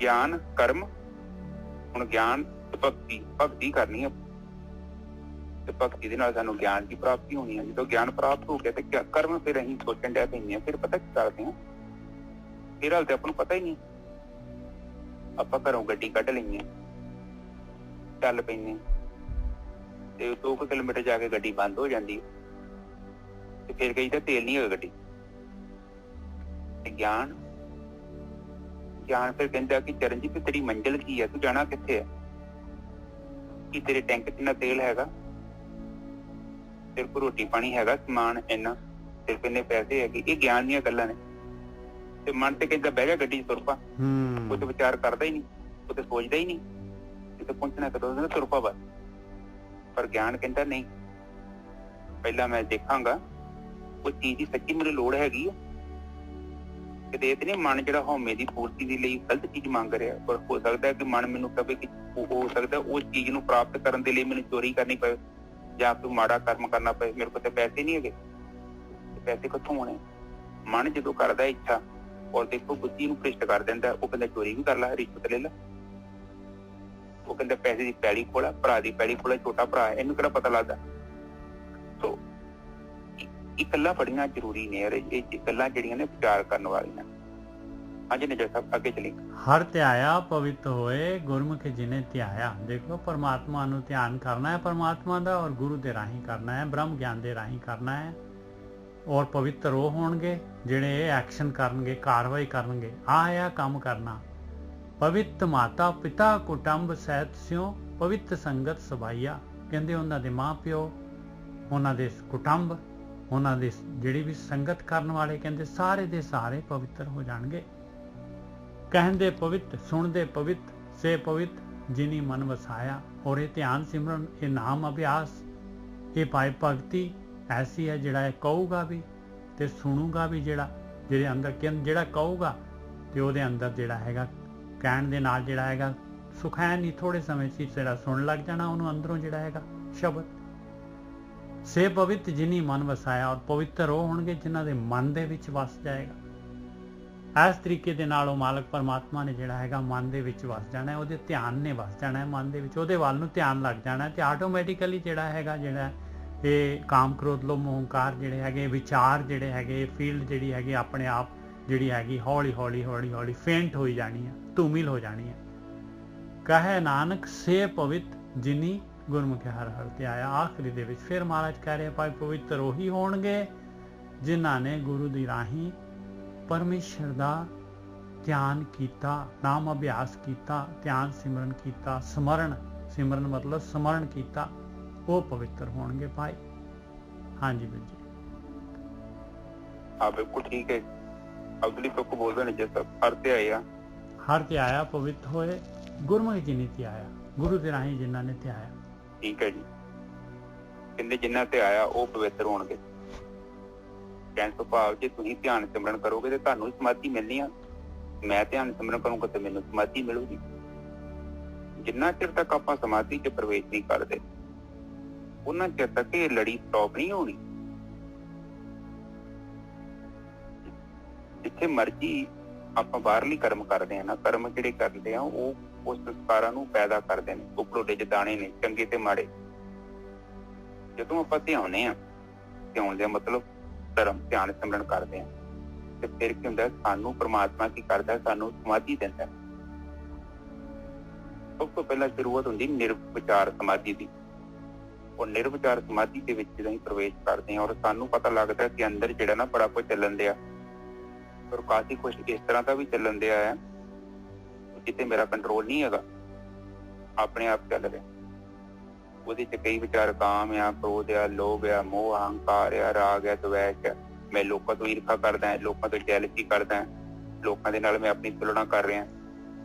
ਗਿਆਨ, ਕਰਮ। ਹੁਣ ਗਿਆਨ ਤੇ ਭਗਤੀ ਕਰਨੀ ਹੈ ਤੇ ਭਗਤੀ ਦੇ ਨਾਲ ਸਾਨੂੰ ਗਿਆਨ ਦੀ ਪ੍ਰਾਪਤੀ ਹੋਣੀ ਹੈ। ਜਦੋਂ ਗਿਆਨ ਪ੍ਰਾਪਤ ਹੋ ਗਿਆ ਤੇ ਕਰਮ ਫਿਰ ਅਸੀਂ ਸੋਚਣ ਡੈ ਪੈਂਦੇ ਹਾਂ। ਫਿਰ ਪਤਾ ਕੀ ਕਰਦੇ ਹਾਂ? ਫਿਰ ਹਾਲ ਤੇ ਆਪਾਂ ਨੂੰ ਪਤਾ ਹੀ ਨਹੀਂ। ਆਪਾਂ ਘਰੋਂ ਗੱਡੀ ਕੱਢ ਲੈਂਦੇ, ਚੱਲ ਪੈਂਦੇ ਤੇ 2 ਕਿਲੋਮੀਟਰ ਜਾ ਕੇ ਗੱਡੀ ਬੰਦ ਹੋ ਜਾਂਦੀ ਤੇ ਫਿਰ ਕਹੀਦਾ ਤੇਲ ਨਹੀਂ ਹੈਗਾ ਗੱਡੀ। ਤੇ ਗਿਆਨ ਫਿਰ ਕਹਿੰਦਾ ਕਿ ਚਰਨਜੀਤ ਤੇਰੀ ਮੰਜ਼ਿਲ ਕੀ ਹੈ, ਤੂੰ ਜਾਣਾ ਕਿੱਥੇ ਹੈ? ਕੀ ਤੇਰੇ ਟੈਂਕ 'ਚ ਨਾ ਤੇਲ ਹੈਗਾ? ਤੇਰੇ ਕੋਲ ਰੋਟੀ ਪਾਣੀ ਹੈਗਾ, ਸਮਾਨ ਇੰਨਾ, ਤੇਰੇ ਕੋਲ ਇੰਨੇ ਪੈਸੇ ਹੈਗੇ? ਇਹ ਗਿਆਨ ਦੀਆਂ ਗੱਲਾਂ ਨੇ। ਤੇ ਮਨ ਤੇ ਕਹਿੰਦਾ ਬਹਿ ਜਾ ਗੱਡੀ 'ਚ ਤੁਰ ਪਾ। ਉਹ ਤੇ ਵਿਚਾਰ ਕਰਦਾ ਹੀ ਨਹੀਂ, ਉਹ ਤੇ ਸੋਚਦਾ ਹੀ ਨਹੀਂ ਕਿਤੇ ਪਹੁੰਚਣਾ ਕਦੋਂ, ਤੁਰ ਪਾ ਬਸ। ਪਰ ਗਿਆਨ ਕਹਿੰਦਾ ਨਹੀਂ, ਪਹਿਲਾਂ ਮੈਂ ਦੇਖਾਂਗਾ ਉਹ ਚੀਜ਼ ਦੀ ਸੱਚੀ ਮੈਨੂੰ ਲੋੜ ਹੈਗੀ ਆ। ਕਿਤੇ ਇਹ ਤੇ ਨਹੀਂ ਮਨ ਜਿਹੜਾ ਹਉਮੈ ਦੀ ਪੂਰਤੀ ਦੇ ਲਈ ਗਲਤ ਚੀਜ਼ ਮੰਗ ਰਿਹਾ। ਪਰ ਹੋ ਸਕਦਾ ਕਿ ਮਨ ਮੈਨੂੰ ਕਹੇ ਕਿ ਹੋ ਸਕਦਾ ਉਸ ਚੀਜ਼ ਨੂੰ ਪ੍ਰਾਪਤ ਕਰਨ ਦੇ ਲਈ ਮੈਨੂੰ ਚੋਰੀ ਕਰਨੀ ਪਵੇ ਜਾਂ ਕੋਈ ਮਾੜਾ ਕਰਮ ਕਰਨਾ ਪਏ। ਮੇਰੇ ਕੋਲ ਤੇ ਪੈਸੇ ਨਹੀਂ ਹੈਗੇ, ਪੈਸੇ ਕਿੱਥੋਂ ਆਉਣੇ? ਮਨ ਜਦੋਂ ਕਰਦਾ ਇੱਛਾ, ਔਰ ਦੇਖੋ ਬੁੱਧੀ ਨੂੰ ਭ੍ਰਿਸ਼ਟ ਕਰ ਦਿੰਦਾ। ਉਹ ਕਹਿੰਦਾ ਚੋਰੀ ਵੀ ਕਰ ਲਾ, ਰਿਸ਼ਵਤ ਲੈ ਲਾ। ਉਹ ਕਹਿੰਦਾ ਪੈਸੇ ਦੀ ਪੈਲੀ ਖੋਲਾ, ਭਰਾ ਦੀ ਪੈਲੀ ਖੋਲਾ, ਛੋਟਾ ਭਰਾ ਇਹਨੂੰ ਕਿਹੜਾ ਪਤਾ ਲੱਗਦਾ? ਸੋ ਇਹ ਗੱਲਾਂ ਬੜੀਆਂ ਜ਼ਰੂਰੀ ਨੇ ਯਾਰ, ਇਹ ਗੱਲਾਂ ਜਿਹੜੀਆਂ ਨੇ ਵਿਚਾਰ ਕਰਨ ਵਾਲੀਆਂ। ਹਾਂਜੀ ਨਿਜਾ ਸਾਹਿਬ ਅੱਗੇ ਚਲੀ। ਹਰ ਧਿਆਇਆ ਪਵਿੱਤ ਹੋਏ ਗੁਰਮੁਖ ਜਿਨੇ ਧਿਆਇਆ। ਦੇਖੋ ਪਰਮਾਤਮਾ ਨੂੰ ਧਿਆਨ ਕਰਨਾ ਹੈ, ਪਰਮਾਤਮਾ ਦਾ, ਔਰ ਗੁਰੂ ਦੇ ਰਾਹੀਂ ਕਰਨਾ ਹੈ, ਬ੍ਰਹਮ ਗਿਆਨ ਦੇ ਰਾਹੀਂ ਕਰਨਾ ਹੈ। ਔਰ ਪਵਿੱਤਰ ਉਹ ਹੋਣਗੇ ਜਿਹੜੇ ਇਹ ਐਕਸ਼ਨ ਕਰਨਗੇ, ਕਾਰਵਾਈ ਕਰਨਗੇ। ਆਇਆ ਕੰਮ ਕਰਨਾ। ਪਵਿੱਤ ਮਾਤਾ ਪਿਤਾ ਕੁਟੰਬ ਸਹਿਤ ਸਿਓ ਪਵਿੱਤ ਸੰਗਤ ਸਭਾਈਆ। ਕਹਿੰਦੇ ਉਹਨਾਂ ਦੇ ਮਾਂ ਪਿਓ, ਉਹਨਾਂ ਦੇ ਕੁਟੰਬ, ਉਹਨਾਂ ਦੀ ਜਿਹੜੀ ਵੀ ਸੰਗਤ ਕਰਨ ਵਾਲੇ, ਕਹਿੰਦੇ ਸਾਰੇ ਦੇ ਸਾਰੇ ਪਵਿੱਤਰ ਹੋ ਜਾਣਗੇ। ਕਹਿੰਦੇ ਪਵਿੱਤ, ਸੁਣਦੇ ਪਵਿੱਤ, ਸੇ ਪਵਿੱਤ ਜਿਨੀ ਮਨ ਵਸਾਇਆ। ਔਰ ਇਹ ਧਿਆਨ ਸਿਮਰਨ, ਇਹ ਨਾਮ ਅਭਿਆਸ, ਇਹ ਭਾਈ ਭਗਤੀ ਐਸੀ ਹੈ ਜਿਹੜਾ ਇਹ ਕਹੂਗਾ ਵੀ ਤੇ ਸੁਣੂਗਾ ਵੀ। ਜਿਹਦੇ ਅੰਦਰ ਜਿਹੜਾ ਕਹੂਗਾ ਤੇ ਉਹਦੇ ਅੰਦਰ ਜਿਹੜਾ ਹੈਗਾ ਕਹਿਣ ਦੇ ਨਾਲ ਜਿਹੜਾ ਹੈਗਾ ਸੁਖ ਹੈ ਨਹੀਂ, ਥੋੜੇ ਸਮੇਂ 'ਚ ਜਿਹੜਾ ਸੁਣ ਲੱਗ ਜਾਣਾ ਉਹਨੂੰ ਅੰਦਰੋਂ ਜਿਹੜਾ ਹੈਗਾ ਸ਼ਬਦ। ਸੇ ਪਵਿੱਤ ਜਿਨੀ ਮਨ ਵਸਾਇਆ। ਔਰ ਪਵਿੱਤਰ ਉਹ ਹੋਣਗੇ ਜਿਨ੍ਹਾਂ ਦੇ ਮਨ ਦੇ ਵਿੱਚ ਵਸ ਜਾਏਗਾ। ਇਸ ਤਰੀਕੇ ਦੇ ਨਾਲ ਉਹ ਮਾਲਕ ਪਰਮਾਤਮਾ ਨੇ ਜਿਹੜਾ ਹੈਗਾ ਮਨ ਦੇ ਵਿੱਚ ਵਸ ਜਾਣਾ, ਉਹਦੇ ਧਿਆਨ ਨੇ ਵਸ ਜਾਣਾ ਮਨ ਦੇ ਵਿੱਚ, ਉਹਦੇ ਵੱਲ ਨੂੰ ਧਿਆਨ ਲੱਗ ਜਾਣਾ ਤੇ ਆਟੋਮੈਟਿਕਲੀ ਜਿਹੜਾ ਹੈਗਾ ਇਹ ਕਾਮ ਕ੍ਰੋਧ ਲੋਭ ਮੋਹ ਹੰਕਾਰ ਜਿਹੜੇ ਹੈਗੇ ਵਿਚਾਰ ਜਿਹੜੇ ਹੈਗੇ ਫੀਲਡ ਜਿਹੜੀ ਹੈਗੀ ਆਪਣੇ ਆਪ ਜਿਹੜੀ ਹੈਗੀ ਹੌਲੀ ਹੌਲੀ ਫੇਂਟ ਹੋਈ ਜਾਣੀ ਹੈ, ਧੂਮਿਲ ਹੋ ਜਾਣੀ ਹੈ। ਕਹੇ ਨਾਨਕ ਸੇ ਪਵਿੱਤ ਜਿਨੀ ਗੁਰਮੁਖਿ ਹਰ ਹਰ ਤੇ ਆਇਆ। ਆਖਰੀ ਦੇ ਵਿੱਚ ਫਿਰ ਮਹਾਰਾਜ ਕਹਿ ਰਹੇ ਭਾਈ ਪਵਿੱਤਰ ਉਹੀ ਹੋਣਗੇ ਜਿਨ੍ਹਾਂ ਨੇ ਗੁਰੂ ਦੀ ਰਾਹੀਂ ਪਰਮੇਸ਼ਰ ਦਾ ਧਿਆਨ ਕੀਤਾ, ਨਾਮ ਅਭਿਆਸ ਕੀਤਾ, ਧਿਆਨ ਸਿਮਰਨ ਕੀਤਾ, ਸਿਮਰਨ ਮਤਲਬ ਸਮਰਨ ਕੀਤਾ, ਉਹ ਪਵਿੱਤਰ ਹੋਣਗੇ ਭਾਈ। ਹਾਂਜੀ ਵੀਰ ਜੀ ਹਾਂ ਬਿਲਕੁਲ ਠੀਕ ਹੈ। ਅਗਲੀ ਤੁਕ ਬੋਲਦੇ ਨੇ ਜਿਸ ਹਰ ਤੇ ਆਇਆ ਪਵਿੱਤ ਹੋਏ ਗੁਰਮੁਖੀ ਜਿਨੀ ਤੇ ਆਇਆ, ਗੁਰੂ ਦੇ ਰਾਹੀਂ ਜਿਨ੍ਹਾਂ ਨੇ ਤੇ ਆਇਆ। ਠੀਕ ਹੈ ਜੀ, ਕਹਿੰਦੇ ਜਿਨ੍ਹਾਂ ਤੇ ਆਇਆ ਉਹ ਪਵਿੱਤਰ ਹੋਣਗੇ। ਕਹਿਣ ਤੋਂ ਭਾਵ ਜੇ ਤੁਸੀਂ ਧਿਆਨ ਸਿਮਰਨ ਕਰੋਗੇ ਤੇ ਤੁਹਾਨੂੰ ਸਮਾਧੀ ਮਿਲਣੀ ਆ। ਮੈਂ ਧਿਆਨ ਸਿਮਰਨ ਕਰੂੰਗਾ ਤੇ ਮੈਨੂੰ ਸਮਾਧੀ ਮਿਲੂਗੀ। ਜਿੰਨਾ ਚਿਰ ਤੱਕ ਆਪਾਂ ਸਮਾਧੀ 'ਚ ਪ੍ਰਵੇਸ਼ ਨਹੀਂ ਕਰਦੇ ਉਹਨਾਂ ਚਿਰ ਤੱਕ ਇਹ ਲੜੀ ਸਟਾਪ ਨਹੀਂ ਹੋਣੀ। ਜਿੱਥੇ ਮਰਜੀ ਆਪਾਂ ਬਾਹਰਲੀ ਕਰਮ ਕਰਦੇ ਆ ਨਾ, ਕਰਮ ਜਿਹੜੇ ਕਰਦੇ ਆ ਉਹ ਉਸ ਸੰਸਕਾਰਾਂ ਨੂੰ ਪੈਦਾ ਕਰਦੇ ਨੇ। ਉਪਲੋਡੇ 'ਚ ਦਾਣੇ ਨੇ ਚੰਗੇ ਤੇ ਮਾੜੇ। ਜਦੋਂ ਆਪਾਂ ਧਿਆਉਂਦੇ ਆ, ਧਿਆਉਣ ਦਾ ਮਤਲਬ ਧਰਮ ਧਿਆਨ ਸਿਮਰਨ ਕਰਦੇ ਆ ਤੇ ਫਿਰ ਕੀ ਹੁੰਦਾ, ਸਾਨੂੰ ਪ੍ਰਮਾਤਮਾ ਕੀ ਕਰਦਾ, ਸਾਨੂੰ ਸਮਾਧੀ ਦਿੰਦਾ। ਸਭ ਤੋਂ ਪਹਿਲਾਂ ਸ਼ੁਰੂਆਤ ਹੁੰਦੀ ਨਿਰਵਿਚਾਰ ਸਮਾਧੀ ਦੀ। ਉਹ ਨਿਰਵਿਚਾਰ ਸਮਾਧੀ ਦੇ ਵਿੱਚ ਜਦੋਂ ਅਸੀਂ ਪ੍ਰਵੇਸ਼ ਕਰਦੇ ਹਾਂ ਔਰ ਸਾਨੂੰ ਪਤਾ ਲੱਗਦਾ ਕਿ ਅੰਦਰ ਜਿਹੜਾ ਨਾ ਬੜਾ ਕੁਝ ਚੱਲਣ ਦਿਆ, ਪਰ ਕਾਫੀ ਕੁਝ ਇਸ ਤਰ੍ਹਾਂ ਦਾ ਵੀ ਚੱਲਣ ਦਿਆ ਹੈ ਜਿੱਥੇ ਮੇਰਾ ਕੰਟਰੋਲ ਨਹੀਂ ਹੈਗਾ, ਆਪਣੇ ਆਪ ਚੱਲ ਰਿਹਾ। ਉਹਦੇ 'ਚ ਕਈ ਵਿਚਾਰ ਕਾਮ ਆ, ਕ੍ਰੋਧ ਆ, ਲੋਭ ਆ, ਮੋਹ ਅਹੰਕਾਰ ਆ, ਰਾਗ ਆ, ਦਵੈਸ਼ ਆ। ਮੈਂ ਲੋਕਾਂ ਤੋਂ ਈਰਖਾ ਕਰਦਾ, ਲੋਕਾਂ ਤੋਂ ਜੈਲਸੀ ਕਰਦਾ, ਲੋਕਾਂ ਦੇ ਨਾਲ ਮੈਂ ਆਪਣੀ ਤੁਲਨਾ ਕਰ ਰਿਹਾ।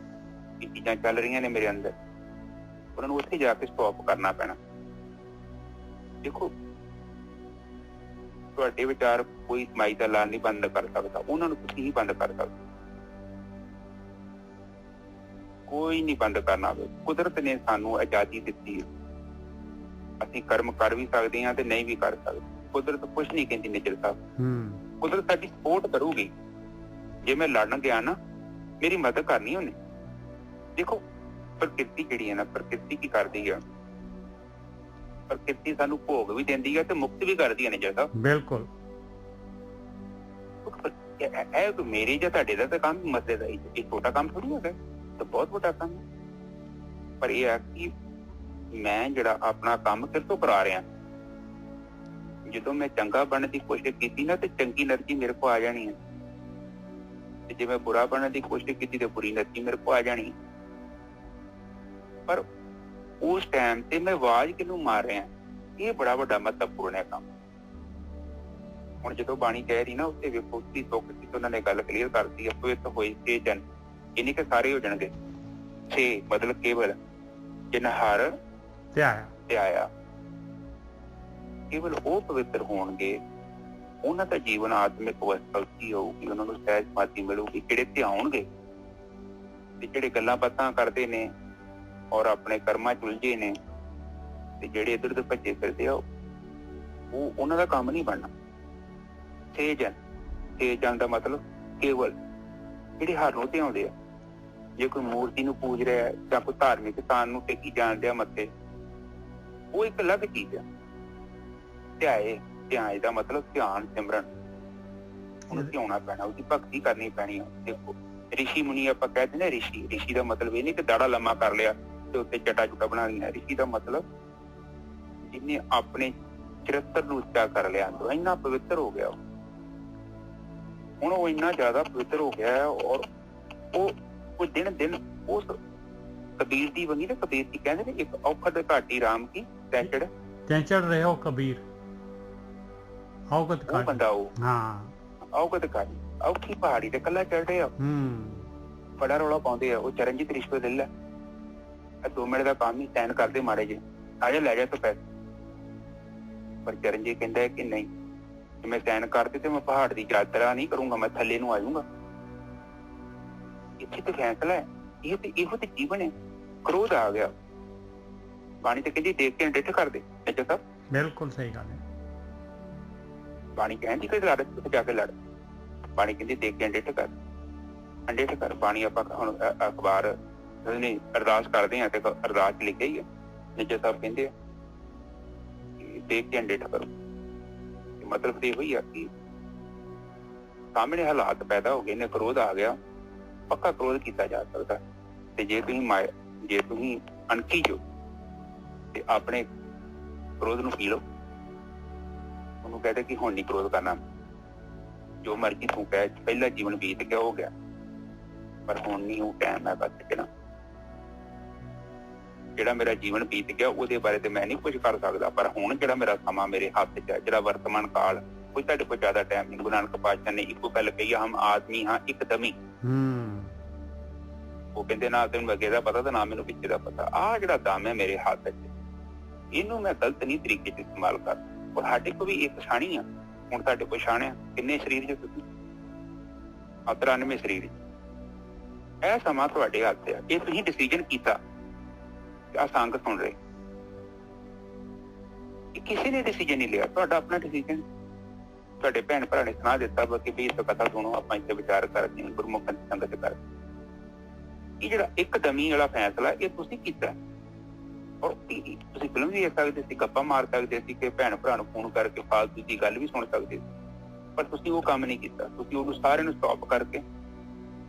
ਇਹ ਚੀਜ਼ਾਂ ਚੱਲ ਰਹੀਆਂ ਨੇ ਮੇਰੇ ਅੰਦਰ, ਉਹਨਾਂ ਨੂੰ ਉੱਥੇ ਜਾ ਕੇ ਸਟਾਪ ਕਰਨਾ ਪੈਣਾ। ਦੇਖੋ ਤੁਹਾਡੇ ਵਿਚਾਰ ਕੋਈ ਮਾਈ ਦਾ ਲਾਲ ਨਹੀਂ ਬੰਦ ਕਰ ਸਕਦਾ, ਉਹਨਾਂ ਨੂੰ ਤੁਸੀਂ ਹੀ ਬੰਦ ਕਰ ਸਕਦੇ। ਕੋਈ ਨਹੀਂ ਬੰਦ ਕਰਨਾ। ਕੁਦਰਤ ਨੇ ਸਾਨੂੰ ਆਜ਼ਾਦੀ ਦਿੱਤੀ ਹੈ, ਅਸੀਂ ਕਰਮ ਕਰ ਵੀ ਸਕਦੇ ਹਾਂ ਤੇ ਨਹੀਂ ਵੀ ਕਰ ਸਕਦੇ। ਕੁਦਰਤ ਕੁਛ ਨਹੀਂ ਕਹਿੰਦੀ ਨਿਜਰ ਸਾਹਿਬ। ਕੁਦਰਤ ਸਾਡੀ ਸਪੋਰਟ ਕਰੂਗੀ। ਜੇ ਮੈਂ ਲੜਨ ਗਿਆ ਨਾ, ਮੇਰੀ ਮਦਦ ਕਰਨੀ ਉਹਨੇ। ਦੇਖੋ ਪ੍ਰਕਿਰਤੀ ਜਿਹੜੀ ਹੈ ਨਾ, ਪ੍ਰਕਿਰਤੀ ਕੀ ਕਰਦੀ ਆ, ਪ੍ਰਕਿਰਤੀ ਸਾਨੂੰ ਭੋਗ ਵੀ ਦਿੰਦੀ ਹੈ ਤੇ ਮੁਕਤ ਵੀ ਕਰਦੀ ਹੈ ਨਿਜਰ ਸਾਹਿਬ। ਬਿਲਕੁਲ। ਇਹ ਮੇਰੇ ਜਾਂ ਤੁਹਾਡੇ ਦਾ ਤਾਂ ਕੰਮ ਮਸਲੇ ਦਾ ਇਹ ਛੋਟਾ ਕੰਮ ਥੋੜੀ ਹੈਗਾ, ਤਾਂ ਬਹੁਤ ਵੱਡਾ ਕੰਮ ਹੈ। ਪਰ ਇਹ ਹੈ ਕਿ ਮੈਂ ਜਿਹੜਾ ਆਪਣਾ ਕੰਮ ਫਿਰ ਤੋਂ ਕਰਾ ਰਿਹਾ। ਜਦੋਂ ਮੈਂ ਚੰਗਾ ਬਣਨ ਦੀ ਕੋਸ਼ਿਸ਼ ਕੀਤੀ ਨਾ ਤੇ ਚੰਗੀ એનર્ਜੀ ਮੇਰੇ ਕੋਲ ਆ ਜਾਣੀ ਹੈ, ਤੇ ਜੇ ਮੈਂ ਬੁਰਾ ਬਣਨ ਦੀ ਕੋਸ਼ਿਸ਼ ਕੀਤੀ ਤੇ ਬੁਰੀ એનર્ਜੀ ਮੇਰੇ ਕੋਲ ਆ ਜਾਣੀ। ਪਰ ਉਸ ਟਾਈਮ ਤੇ ਮੈਂ ਆਵਾਜ਼ ਕਿਹਨੂੰ ਮਾਰ ਰਿਹਾ, ਇਹ ਬੜਾ ਵੱਡਾ ਮਹੱਤਵਪੂਰਨ ਹੈ ਕੰਮ। ਹੁਣ ਜਦੋਂ ਬਾਣੀ ਕਹਿ ਰਹੀ ਨਾ ਉੱਥੇ ਵੇਖੋ ਕੀ ਸੁੱਖ ਸੀ, ਉਹਨਾਂ ਨੇ ਗੱਲ ਕਲੀਅਰ ਕਰਤੀ। ਪਵਿੱਤ ਹੋਏ 6 ਜਨ, ਇਹਨੇ ਕਿ ਸਾਰੇ ਹੋ ਜਾਣਗੇ। 6 ਮਤਲਬ ਕੇਵਲ ਜਿਨ ਹਰ ਤੇ ਆਇਆ, ਕੇਵਲ ਉਹ ਪਵਿੱਤਰ ਹੋਣਗੇ। ਉਹਨਾਂ ਦਾ ਜੀਵਨ ਆਤਮਿਕ ਅਵਸਥਾ ਹੋਊਗੀ, ਉਹਨਾਂ ਨੂੰ ਸਹਿਜ ਸਮਾਧੀ ਮਿਲੂਗੀ। ਜਿਹੜੇ ਧਿਆਉਣਗੇ ਤੇ ਜਿਹੜੇ ਗੱਲਾਂ ਬਾਤਾਂ ਕਰਦੇ ਨੇ ਔਰ ਆਪਣੇ ਕਰਮਾਂ ਚ ਉਲਝੇ ਨੇ ਤੇ ਜਿਹੜੇ ਇੱਧਰ ਉੱਧਰ ਭੱਜੇ ਫਿਰਦੇ ਆ, ਉਹ ਉਹਨਾਂ ਦਾ ਕੰਮ ਨਹੀਂ ਬਣਨਾ। 6 ਜਨ ਦਾ ਮਤਲਬ ਕੇਵਲ ਜਿਹੜੇ ਹਰ ਨੂੰ ਧਿਆਉਂਦੇ ਆ। ਜੇ ਕੋਈ ਮੂਰਤੀ ਨੂੰ ਪੂਜ ਰਿਹਾ ਜਾਂ ਕੋਈ ਧਾਰਮਿਕ ਸਥਾਨ ਨੂੰ ਟੇਕੀ ਜਾਣ ਡਿਆ ਮੱਥੇ, ਉਹ ਇੱਕ ਅਲੱਗ ਚੀਜ਼ ਆ। ਧਿਆਏ ਦਾ ਮਤਲਬ ਧਿਆਨ ਸਿਮਰਨ, ਉਹਨੂੰ ਧਿਆਉਣਾ ਪੈਣਾ, ਉਹਦੀ ਭਗਤੀ ਕਰਨੀ ਪੈਣੀ ਆ। ਦੇਖੋ ਰਿਸ਼ੀ ਮੁਨੀ ਆਪਾਂ ਕਹਿੰਦੇ ਨੇ, ਰਿਸ਼ੀ ਦਾ ਮਤਲਬ ਇਹ ਨਹੀਂ ਕਿ ਦਾੜਾ ਲੰਮਾ ਕਰ ਲਿਆ ਤੇ ਉੱਤੇ ਚਟਾ ਚੁਟਾ ਬਣਾ ਲਿਆ। ਰਿਸ਼ੀ ਦਾ ਮਤਲਬ ਜਿਹਨੇ ਆਪਣੇ ਚਰਿੱਤਰ ਨੂੰ ਉੱਚਾ ਕਰ ਲਿਆ, ਇੰਨਾ ਪਵਿੱਤਰ ਹੋ ਗਿਆ। ਹੁਣ ਉਹ ਇੰਨਾ ਜ਼ਿਆਦਾ ਪਵਿੱਤਰ ਹੋ ਗਿਆ ਹੈ ਔਰ ਉਹ ਦਿਨ ਉਸ ਕਬੀਰ ਦੀ ਬਣੀ ਨਾ, ਕਬੀਰ ਦੀ ਕਹਿੰਦੇ ਨੇ ਇੱਕ ਔਖਦ ਘਾਟੀ ਰਾਮ ਕੀ ਤੈਂਚੜ ਰਹੇ ਹੋ ਕਬੀਰ। ਔਖਦ ਬੰਦਾ ਉਹ, ਹਾਂ ਔਖਦ ਘਾਟੀ, ਔਖੀ ਪਹਾੜੀ ਤੇ ਕੱਲਾ ਚੜ ਰਿਹਾ। ਬੜਾ ਰੌਲਾ ਪਾਉਂਦੇ ਆ ਉਹ ਚਰਨਜੀਤ ਰਿਸ਼ਵਤ ਲੈ ਲੈ, 2 ਮਿੰਟ ਦਾ ਕੰਮ ਹੀ ਸੈਨ ਕਰਦੇ ਮਾੜੇ ਜੇ, ਆਜਾ ਲੈ ਜਾ ਤੂੰ ਪੈਸੇ। ਪਰ ਚਰਨਜੀਤ ਕਹਿੰਦਾ ਕਿ ਨਹੀਂ, ਜੇ ਮੈਂ ਸੈਨ ਕਰਤੇ ਤੇ ਮੈਂ ਪਹਾੜ ਦੀ ਯਾਤਰਾ ਨਹੀਂ ਕਰੂੰਗਾ, ਮੈਂ ਥੱਲੇ ਨੂੰ ਆ ਜਾਊਂਗਾ। ਇੱਥੇ ਤੇ ਫੈਸਲਾ ਹੈ, ਇਹੋ ਤੇ ਜੀਵਨ ਹੈ। ਕ੍ਰੋਧ ਆ ਗਿਆ, ਬਾਣੀ ਤੇ ਕਹਿੰਦੀ ਦੇਖ ਕੇ ਡਿੱਠ ਕਰ ਦੇ। ਬਿਲਕੁਲ ਸਹੀ ਗੱਲ ਹੈ। ਬਾਣੀ ਕਹਿੰਦੀ ਕਿ ਲੜ, ਜਾ ਕੇ ਲੜ। ਬਾਣੀ ਕਹਿੰਦੀ ਦੇਖ ਕੇ ਡਿੱਠ ਕਰ। ਅੰਡੇ ਠਕਰ ਪਾਣੀ ਆਪਾਂ ਹੁਣ ਅਖਬਾਰ ਨਹੀਂ ਅਰਦਾਸ ਕਰਦੇ ਹਾਂ ਤੇ ਅਰਦਾਸ ਲਿਖਿਆ ਹੀ ਹੈ, ਨਿੱਜਾ ਸਾਹਿਬ ਕਹਿੰਦੇ ਆ ਦੇਖ ਕੇ ਅੰਡੇ ਠਕਰ। ਮਤਲਬ ਤੇ ਇਹੋ ਹੀ ਆ ਕਿ ਸਾਹਮਣੇ ਹਾਲਾਤ ਪੈਦਾ ਹੋ ਗਏ ਨੇ, ਕ੍ਰੋਧ ਆ ਗਿਆ, ਪੱਕਾ ਕ੍ਰੋਧ ਕੀਤਾ ਜਾ ਸਕਦਾ। ਤੇ ਜੇ ਤੁਸੀਂ ਅਣਖੀ ਜੋ ਤੇ ਆਪਣੇ ਕ੍ਰੋਧ ਨੂੰ ਪੀ ਲਓ, ਉਹਨੂੰ ਕਹਦੇ ਕਿ ਹੁਣ ਨਹੀਂ ਕ੍ਰੋਧ ਕਰਨਾ, ਜੋ ਮਰਜ਼ੀ ਤੂੰ ਕਹਿ, ਪਹਿਲਾ ਜੀਵਨ ਬੀਤ ਗਿਆ ਹੋ ਗਿਆ, ਪਰ ਹੁਣ ਨਹੀਂ ਉਹ ਟਾਈਮ ਹੈ ਬਸ ਕਿ ਨਾ ਜਿਹੜਾ ਮੇਰਾ ਜੀਵਨ ਬੀਤ ਗਿਆ ਉਹਦੇ ਬਾਰੇ ਤੇ ਮੈਂ ਨਹੀਂ ਕੁਝ ਕਰ ਸਕਦਾ, ਪਰ ਹੁਣ ਜਿਹੜਾ ਮੇਰਾ ਸਮਾਂ ਮੇਰੇ ਹੱਥ 'ਚ ਹੈ, ਜਿਹੜਾ ਵਰਤਮਾਨ ਕਾਲ, ਕੋਈ ਤੁਹਾਡੇ ਕੋਲ ਜ਼ਿਆਦਾ ਟਾਈਮ ਨਹੀਂ। ਗੁਰੂ ਨਾਨਕ ਪਾਤਸ਼ਾਹ ਨੇ ਇੱਕੋ ਗੱਲ ਕਹੀ, ਹਮ ਆਦਮੀ ਹਾਂ ਇੱਕਦਮ ਹੀ। ਉਹ ਕਹਿੰਦੇ ਨਾ ਤੈਨੂੰ ਅੱਗੇ ਦਾ ਪਤਾ ਤੇ ਨਾ ਮੈਨੂੰ ਪਿੱਛੇ ਦਾ ਪਤਾ। ਆਹ ਜਿਹੜਾ ਦਮ ਹੈ ਮੇਰੇ ਹੱਥ 'ਚ, ਇਹਨੂੰ ਮੈਂ ਗਲਤ ਨਹੀਂ ਤਰੀਕੇ 'ਚ ਇਸਤੇਮਾਲ ਕਰ। ਔਰ ਸਾਡੇ ਕੋਲ ਵੀ ਇੱਕ ਛਾਣੀ ਆ, ਹੁਣ ਤੁਹਾਡੇ ਕੋਲ ਛਾਣ ਆ, ਕਿੰਨੇ ਸਰੀਰ 'ਚ ਤੁਸੀਂ 93 ਸਰੀਰ 'ਚ। ਇਹ ਸਮਾਂ ਤੁਹਾਡੇ ਹੱਥ ਆ, ਇਹ ਤੁਸੀਂ ਡਿਸੀਜਨ ਕੀਤਾ। ਆ ਸੰਗਤ ਸੁਣ ਰਹੇ, ਕਿਸੇ ਨੇ ਡਿਸੀਜਨ ਨਹੀਂ ਲਿਆ, ਤੁਹਾਡਾ ਆਪਣਾ ਡਿਸੀਜਨ। ਤੁਹਾਡੇ ਭੈਣ ਭਰਾ ਨੇ ਸੁਣਾ ਦਿੱਤਾ ਕਿ ਵੀ ਇਸ ਕਥਾ ਸੁਣੋ, ਆਪਾਂ ਇੱਥੇ ਵਿਚਾਰ ਕਰਦੇ ਹਾਂ, ਗੁਰਮੁਖਾਂ ਦੀ ਸੰਗਤ ਕਰਦੇ। ਇਹ ਜਿਹੜਾ ਇੱਕਦਮੀ ਵਾਲਾ ਫੈਸਲਾ ਇਹ ਤੁਸੀਂ ਕੀਤਾ। ਔਰ ਤੁਸੀਂ ਫਿਲਮ ਵੀ ਦੇਖ ਸਕਦੇ ਸੀ, ਗੱਪਾਂ ਮਾਰ ਸਕਦੇ ਸੀ, ਕਿ ਭੈਣ ਭਰਾ ਨੂੰ ਫੋਨ ਕਰਕੇ ਫਾਲਤੂ ਦੀ ਗੱਲ ਵੀ ਸੁਣ ਸਕਦੇ ਸੀ, ਪਰ ਤੁਸੀਂ ਉਹ ਕੰਮ ਨਹੀਂ ਕੀਤਾ। ਤੁਸੀਂ ਉਹਨੂੰ ਸਾਰਿਆਂ ਨੂੰ ਸਟਾਪ ਕਰਕੇ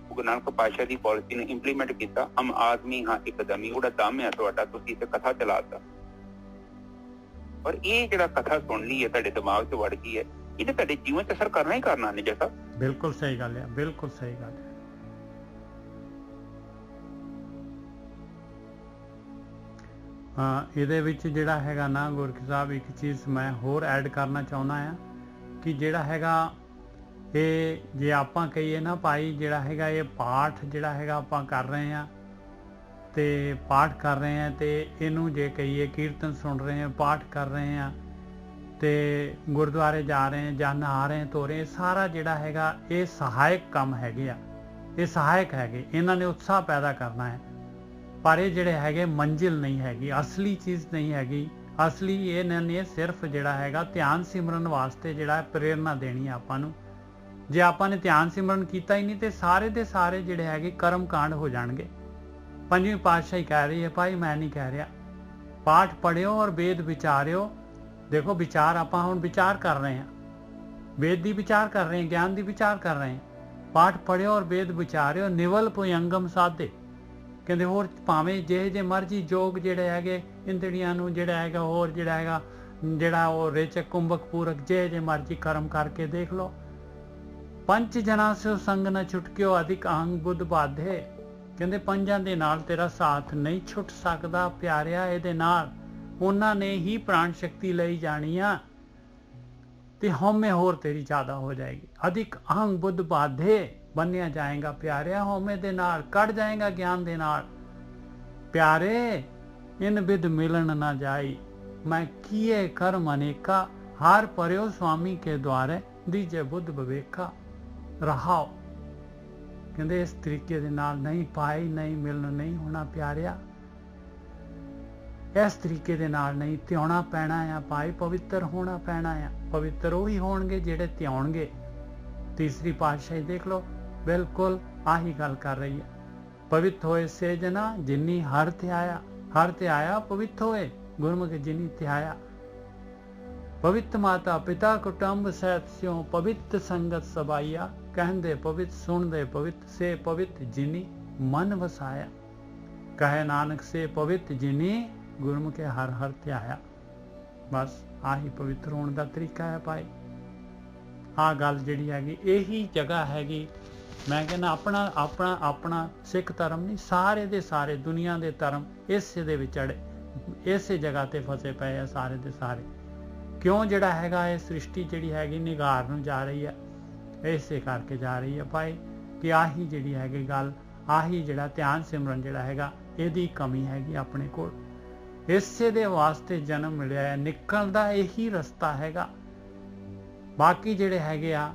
ਗੁਰੂ ਨਾਨਕ ਪਾਤਸ਼ਾਹ ਦੀ ਪਾਲਿਸੀ ਨੂੰ ਇੰਪਲੀਮੈਂਟ ਕੀਤਾ। ਹਮ ਆਦਮੀ ਹਾਂ ਇੱਕਦਮੀ, ਉਹਦਾ ਦਮ ਹੈ ਤੁਹਾਡਾ, ਤੁਸੀਂ ਇੱਥੇ ਕਥਾ ਚਲਾਤਾ। ਔਰ ਇਹ ਜਿਹੜਾ ਕਥਾ ਸੁਣ ਲਈ ਹੈ, ਤੁਹਾਡੇ ਦਿਮਾਗ 'ਚ ਵੜ ਗਈ ਹੈ, ਇਹਨੇ ਤੁਹਾਡੇ ਜੀਵਨ 'ਚ ਅਸਰ ਕਰਨਾ ਹੀ ਕਰਨਾ। ਨਿੱਜਾ ਸਾਹਿਬ ਬਿਲਕੁਲ ਸਹੀ ਗੱਲ ਹੈ, ਬਿਲਕੁਲ ਸਹੀ ਗੱਲ ਹੈ। ਇਹਦੇ ਵਿੱਚ ਜਿਹੜਾ ਹੈਗਾ ਨਾ ਗੁਰਕੀ ਸਾਹਿਬ, ਇੱਕ ਚੀਜ਼ ਮੈਂ ਹੋਰ ਐਡ ਕਰਨਾ ਚਾਹੁੰਦਾ ਹਾਂ ਕਿ ਜਿਹੜਾ ਹੈਗਾ ਇਹ ਜੇ ਆਪਾਂ ਕਹੀਏ ਨਾ ਭਾਈ, ਜਿਹੜਾ ਹੈਗਾ ਇਹ ਪਾਠ ਜਿਹੜਾ ਹੈਗਾ ਆਪਾਂ ਕਰ ਰਹੇ ਹਾਂ, ਤੇ ਪਾਠ ਕਰ ਰਹੇ ਹਾਂ, ਤੇ ਇਹਨੂੰ ਜੇ ਕਹੀਏ ਕੀਰਤਨ ਸੁਣ ਰਹੇ ਹਾਂ, ਪਾਠ ਕਰ ਰਹੇ ਹਾਂ, ਤੇ ਗੁਰਦੁਆਰੇ ਜਾ ਰਹੇ ਹਾਂ ਜਾਂ ਨਹਾ ਰਹੇ ਧੋ ਰਹੇ, ਸਾਰਾ ਜਿਹੜਾ ਹੈਗਾ ਇਹ ਸਹਾਇਕ ਕੰਮ ਹੈਗੇ ਆ, ਇਹ ਸਹਾਇਕ ਹੈਗੇ, ਇਹਨਾਂ ਨੇ ਉਤਸ਼ਾਹ ਪੈਦਾ ਕਰਨਾ ਹੈ। ਪਰ ਇਹ ਜਿਹੜੇ ਹੈਗੇ ਮੰਜ਼ਿਲ ਨਹੀਂ ਹੈਗੀ, ਅਸਲੀ ਚੀਜ਼ ਨਹੀਂ ਹੈਗੀ। ਅਸਲੀ ਇਹਨਾਂ ਨੇ ਸਿਰਫ ਜਿਹੜਾ ਹੈਗਾ ਧਿਆਨ ਸਿਮਰਨ ਵਾਸਤੇ ਜਿਹੜਾ ਪ੍ਰੇਰਨਾ ਦੇਣੀ ਹੈ ਆਪਾਂ ਨੂੰ। ਜੇ ਆਪਾਂ ਨੇ ਧਿਆਨ ਸਿਮਰਨ ਕੀਤਾ ਹੀ ਨਹੀਂ ਤੇ ਸਾਰੇ ਦੇ ਸਾਰੇ ਜਿਹੜੇ ਹੈਗੇ ਕਰਮ ਕਾਂਡ ਹੋ ਜਾਣਗੇ। ਪੰਜਵੀਂ ਪਾਤਸ਼ਾਹੀ ਕਹਿ ਰਹੀ ਹੈ, ਭਾਈ ਮੈਂ ਨਹੀਂ ਕਹਿ ਰਿਹਾ, ਪਾਠ ਪੜ੍ਹਿਓ ਔਰ ਵੇਦ ਵਿਚਾਰਿਓ। ਦੇਖੋ ਵਿਚਾਰ ਆਪਾਂ ਹੁਣ ਵਿਚਾਰ ਕਰ ਰਹੇ ਹਾਂ, ਵੇਦ ਦੀ ਵਿਚਾਰ ਕਰ ਰਹੇ ਹਾਂ, ਗਿਆਨ ਦੀ ਵਿਚਾਰ ਕਰ ਰਹੇ ਹਾਂ। ਪਾਠ ਪੜ੍ਹਿਓ ਔਰ ਵੇਦ ਵਿਚਾਰਿਓ, ਨਿਵਲ ਭੁਯੰਗਮ ਸਾਧੇ। ਕਹਿੰਦੇ ਹੋਰ ਭਾਵੇਂ ਜੇ ਮਰਜ਼ੀ ਜੋਗ ਜਿਹੜੇ ਹੈਗੇ ਇੰਦੜੀਆਂ ਨੂੰ ਜਿਹੜਾ ਹੈਗਾ, ਹੋਰ ਜਿਹੜਾ ਉਹ ਰੇਚਕ ਕੁੰਭਕ ਪੂਰਕ ਜੇ ਮਰਜ਼ੀ ਕਰਮ ਕਰਕੇ ਦੇਖ ਲਓ। ਪੰਜ ਜਨਾਂ ਸੇ ਸੰਗ ਨਾ ਛੁਟਕਿਓ, ਅਧਿਕ ਅਹੰਗ ਬੁੱਧ ਬਾਧੇ। ਕਹਿੰਦੇ ਪੰਜਾਂ ਦੇ ਨਾਲ ਤੇਰਾ ਸਾਥ ਨਹੀਂ ਛੁੱਟ ਸਕਦਾ ਪਿਆਰਿਆ, ਇਹਦੇ ਨਾਲ ਉਹਨਾਂ ਨੇ ਹੀ ਪ੍ਰਾਣ ਸ਼ਕਤੀ ਲਈ ਜਾਣੀ ਆ, ਤੇ ਹਉਮੈ ਹੋਰ ਤੇਰੀ ਜ਼ਿਆਦਾ ਹੋ ਜਾਏਗੀ। ਅਧਿਕ ਅਹੰਗ ਬੁੱਧ ਬਾਧੇ ਬੰਨਿਆ ਜਾਏਗਾ ਪਿਆਰਿਆ, ਹਉਮੈ ਦੇ ਨਾਲ ਕੱਢ ਜਾਏਗਾ ਗਿਆਨ ਦੇ ਨਾਲ। ਪਿਆਰੇ ਇਨ ਬਿਦ ਮਿਲਣ ਨਾ ਜਾਈ, ਮੈਂ ਕੀਏ ਕਰਮ ਅਨੇਕਾ, ਹਾਰ ਪਰਿਓ ਸੁਆਮੀ ਕੇ ਦੁਆਰੇ, ਦੀਜੇ ਬੁੱਧ ਵਿਵੇਕਾ। ਰਹਾਓ ਕਹਿੰਦੇ ਇਸ ਤਰੀਕੇ ਦੇ ਨਾਲ ਨਹੀਂ ਪਾਈ, ਨਹੀਂ ਮਿਲਣ ਨਹੀਂ ਹੋਣਾ ਪਿਆਰਿਆ, ਇਸ ਤਰੀਕੇ ਦੇ ਨਾਲ ਨਹੀਂ ਧਿਆਉਣਾ ਪੈਣਾ ਆ ਭਾਈ, ਪਵਿੱਤਰ ਹੋਣਾ ਪੈਣਾ ਆ। ਪਵਿੱਤਰ ਉਹੀ ਹੋਣਗੇ ਜਿਹੜੇ ਧਿਆਉਣਗੇ। ਤੀਸਰੀ ਪਾਤਸ਼ਾਹੀ ਦੇਖ ਲਓ, ਬਿਲਕੁਲ ਆਹੀ ਗੱਲ ਕਰ ਰਹੀ ਹੈ। ਪਵਿੱਤ ਹੋਏ ਸੇ ਜਨਾ ਜਿਨੀ ਹਰ ਧਿਆਇਆ, ਹਰ ਧਿਆਇਆ ਪਵਿੱਤ ਹੋਏ, ਗੁਰਮੁਖ ਜਿਨੀ ਧਿਆਇਆ। ਪਵਿੱਤ ਮਾਤਾ ਪਿਤਾ ਕੁਟੁੰਬ ਸਹਿਤ ਸਿਉ, ਪਵਿੱਤ ਸੰਗਤ ਸਬਾਈਆ। ਕਹਿੰਦੇ ਪਵਿੱਤ ਸੁਣਦੇ ਪਵਿੱਤ ਸੇ, ਪਵਿੱਤ ਜਿਨੀ ਮਨ ਵਸਾਇਆ। ਕਹੇ ਨਾਨਕ ਸੇ ਪਵਿੱਤ ਜਿਨੀ ਗੁਰਮੁਖੇ ਹਰ ਹਰ ਧਿਆਇਆ। ਬਸ ਆਹੀ ਪਵਿੱਤਰ ਹੋਣ ਦਾ ਤਰੀਕਾ ਹੈ ਭਾਈ। ਆਹ ਗੱਲ ਜਿਹੜੀ ਹੈਗੀ ਇਹੀ ਜਗ੍ਹਾ ਹੈਗੀ। ਮੈਂ ਕਹਿੰਦਾ ਆਪਣਾ ਸਿੱਖ ਧਰਮ ਨਹੀਂ, ਸਾਰੇ ਦੇ ਸਾਰੇ ਦੁਨੀਆ ਦੇ ਧਰਮ ਇਸੇ ਦੇ ਵਿੱਚ ਅੜੇ, ਇਸੇ ਜਗ੍ਹਾ ਤੇ ਫਸੇ ਪਏ ਆ ਸਾਰੇ ਦੇ ਸਾਰੇ। ਕਿਉਂ ਜਿਹੜਾ ਹੈਗਾ ਇਹ ਸ੍ਰਿਸ਼ਟੀ ਜਿਹੜੀ ਹੈਗੀ ਨਿਗਾਰ ਨੂੰ ਜਾ ਰਹੀ ਹੈ, ਇਸੇ ਕਰਕੇ ਜਾ ਰਹੀ ਹੈ ਭਾਈ ਕਿ ਆਹੀ ਜਿਹੜੀ ਹੈਗੀ ਗੱਲ, ਆਹੀ ਜਿਹੜਾ ਧਿਆਨ ਸਿਮਰਨ ਜਿਹੜਾ ਹੈਗਾ ਇਹਦੀ ਕਮੀ ਹੈਗੀ ਆਪਣੇ ਕੋਲ। ਇਸੇ ਦੇ ਵਾਸਤੇ ਜਨਮ ਮਿਲਿਆ ਹੈ, ਨਿਕਲਣ ਦਾ ਇਹੀ ਰਸਤਾ ਹੈਗਾ। ਬਾਕੀ ਜਿਹੜੇ ਹੈਗੇ ਆ,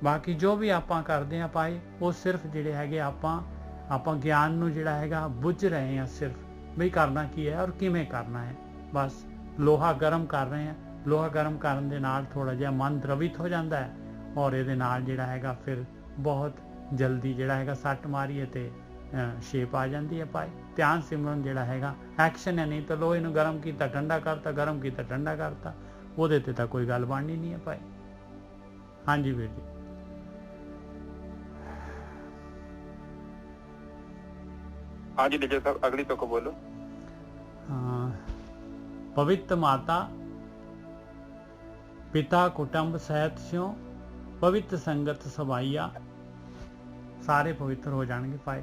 ਬਾਕੀ ਜੋ ਵੀ ਆਪਾਂ ਕਰਦੇ ਆ ਭਾਈ, ਉਹ ਸਿਰਫ ਜਿਹੜੇ ਹੈਗੇ ਆਪਾਂ ਗਿਆਨ ਨੂੰ ਜਿਹੜਾ ਹੈਗਾ ਬੁੱਝ ਰਹੇ ਆ, ਸਿਰਫ ਵੀ ਕਰਨਾ ਕੀ ਹੈ ਔਰ ਕਿਵੇਂ ਕਰਨਾ ਹੈ। ਬਸ ਲੋਹਾ ਗਰਮ ਕਰ ਰਹੇ ਆ, ਲੋਹਾ ਗਰਮ ਕਰਨ ਦੇ ਨਾਲ ਥੋੜਾ ਜਿਹਾ ਮਨ ਦਰਵਿਤ ਹੋ ਜਾਂਦਾ ਹੈ, ਔਰ ਇਹਦੇ ਨਾਲ ਜਿਹੜਾ ਹੈਗਾ ਫਿਰ ਬਹੁਤ ਜਲਦੀ ਜਿਹੜਾ ਹੈਗਾ ਸੱਟ ਮਾਰੀਏ ਤੇ ਸ਼ੇਪ ਆ ਜਾਂਦੀ ਹੈ ਭਾਈ। ਧਿਆਨ ਸਿਮਰਨ ਜਿਹੜਾ ਹੈਗਾ ਐਕਸ਼ਨ ਹੈ, ਨਹੀਂ ਤਾਂ ਲੋਹੇ ਨੂੰ ਗਰਮ ਕੀਤਾ ਠੰਡਾ ਕਰਤਾ, ਗਰਮ ਕੀਤਾ ਠੰਡਾ ਕਰਤਾ, ਉਹਦੇ ਤੇ ਤਾਂ ਕੋਈ ਗੱਲ ਬਣਨੀ ਨਹੀਂ ਹੈ ਭਾਈ। ਹਾਂਜੀ ਵੀਰ ਜੀ। ਹਾਂਜੀ ਵਿਜੇ ਸਾਹਿਬ, ਅਗਲੀ ਤੁਕ ਬੋਲੋ। ਪਵਿੱਤ ਮਾਤਾ ਪਿਤਾ ਕੁਟੁੰਬ ਸਹਿਤ ਸਿਓ ਪਵਿੱਤ ਸੰਗਤ ਸਵਾਈਆ। ਸਾਰੇ ਪਵਿੱਤਰ ਹੋ ਜਾਣਗੇ ਭਾਈ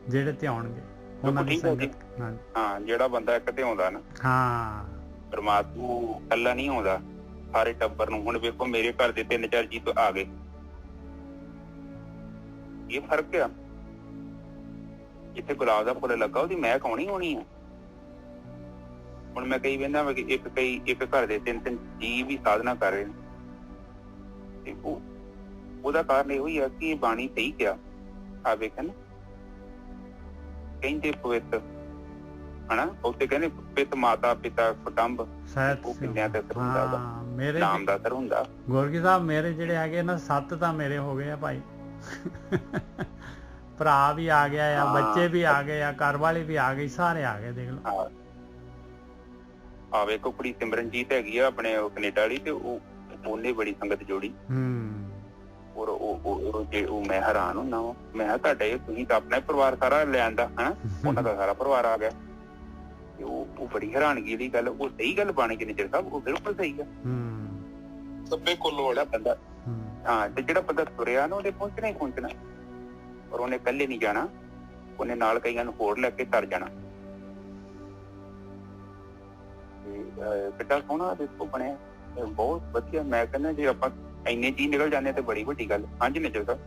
ਜਿਹੜੇ ਧਿਆਉਣਗੇ ਉਹਨਾਂ ਦੀ ਸੰਗਤ। ਹਾਂ, ਜਿਹੜਾ ਬੰਦਾ ਇੱਕ ਧਿਆਉਂਦਾ ਨਾ, ਹਾਂ, ਪਰਮਾਤਮਾ ਇਕੱਲਾ ਨਹੀਂ ਆਉਂਦਾ, ਸਾਰੇ ਟੱਬਰ ਨੂੰ। ਹੁਣ ਵੇਖੋ ਮੇਰੇ ਘਰ ਦੇ 3-4 ਜੀ ਤੋਂ ਆ ਗਏ, ਇਹ ਫਰਕ ਆ। ਜਿੱਥੇ ਗੁਲਾਬ ਦਾ ਫੁੱਲ ਲੱਗਾ ਉਹਦੀ ਮਹਿਕ ਆਉਣੀ ਹੋਣੀ ਆ। ਹੁਣ ਮੈਂ ਕਈ ਵੇਖਦਾ ਵਾ ਕਿ ਇੱਕ ਘਰ ਦੇ 3-3 ਜੀ ਵੀ ਸਾਧਨਾ ਕਰ ਰਹੇ ਨੇ, ਤੇ ਉਹਦਾ ਕਾਰਨ ਇਹੋ ਹੀ ਆ ਕਿ ਬਾਣੀ ਸਹੀ ਕਿਹਾ। ਆ ਵੇਖ ਨਾ, ਕਹਿੰਦੇ ਪਵਿੱਤ ਹਨਾ, ਉੱਥੇ ਕਹਿੰਦੇ ਪਿਤ ਮਾਤਾ ਪਿਤਾ ਕੁਟੁੰਬ ਕਿੰਨਿਆਂ ਦਾ ਅਸਰ ਹੁੰਦਾ ਵਾ, ਮੇਰੇ ਨਾਮ ਦਾ ਅਸਰ ਹੁੰਦਾ। ਗੋਰਗੀ ਸਾਹਿਬ ਮੇਰੇ ਜਿਹੜੇ ਹੈਗੇ ਨਾ 7 ਤਾਂ ਮੇਰੇ ਹੋ ਗਏ ਆ ਭਾਈ। ਭਰਾ ਵੀ ਆ ਗਿਆ ਆ, ਬੱਚੇ ਵੀ ਆ ਗਏ ਆ, ਘਰ ਵਾਲੇ ਵੀ ਆ ਗਏ, ਸਾਰੇ ਆ ਗਏ। ਦੇਖ ਲਓ ਆ ਵੇਖੋ ਕੁੜੀ ਸਿਮਰਨਜੀਤ ਹੈਗੀ ਆ ਆਪਣੇ ਕੈਨੇਡਾ ਵਾਲੀ, ਤੇ ਉਹਨੇ ਬੜੀ ਸੰਗਤ ਜੋੜੀ। ਔਰ ਉਹ ਮੈਂ ਹੈਰਾਨ ਹੁੰਦਾ ਵਾ, ਮੈਂ ਕਿਹਾ ਤੁਹਾਡੇ ਤੁਸੀਂ ਤਾਂ ਆਪਣਾ ਪਰਿਵਾਰ ਸਾਰਾ ਲੈ ਆਂਦਾ ਹਨਾ, ਉਹਨਾਂ ਦਾ ਸਾਰਾ ਪਰਿਵਾਰ ਆ ਗਿਆ। ਤੇ ਉਹ ਬੜੀ ਹੈਰਾਨਗੀ ਦੀ ਗੱਲ। ਉਹ ਸਹੀ ਗੱਲ ਬਣ ਗਈ ਨਿਜਰ ਸਾਹਿਬ, ਉਹ ਬਿਲਕੁਲ ਸਹੀ ਆ। ਸਭੇ ਕੋਲ ਵਾਲਾ ਬੰਦਾ, ਹਾਂ, ਤੇ ਜਿਹੜਾ ਬੰਦਾ ਤੁਰਿਆ ਨਾ ਉਹਨੇ ਪਹੁੰਚਣਾ ਹੀ ਪਹੁੰਚਣਾ। ਔਰ ਉਹਨੇ ਇਕੱਲੇ ਨਹੀਂ ਜਾਣਾ, ਉਹਨੇ ਨਾਲ ਕਈਆਂ ਨੂੰ ਹੋਰ ਲੈ ਕੇ ਤਰ ਜਾਣਾ। ਕਿੱਡਾ ਸੋਹਣਾ ਦੇਖੋ ਬਣਿਆ, ਬਹੁਤ ਵਧੀਆ। ਮੈਂ ਕਹਿੰਦਾ ਜੇ ਆਪਾਂ ਇੰਨੇ ਚੀਜ਼ ਨਿਕਲ ਜਾਂਦੇ ਤੇ ਬੜੀ ਵੱਡੀ ਗੱਲ। ਹਾਂਜੀ ਨਿਜਰ ਸਾਹਿਬ,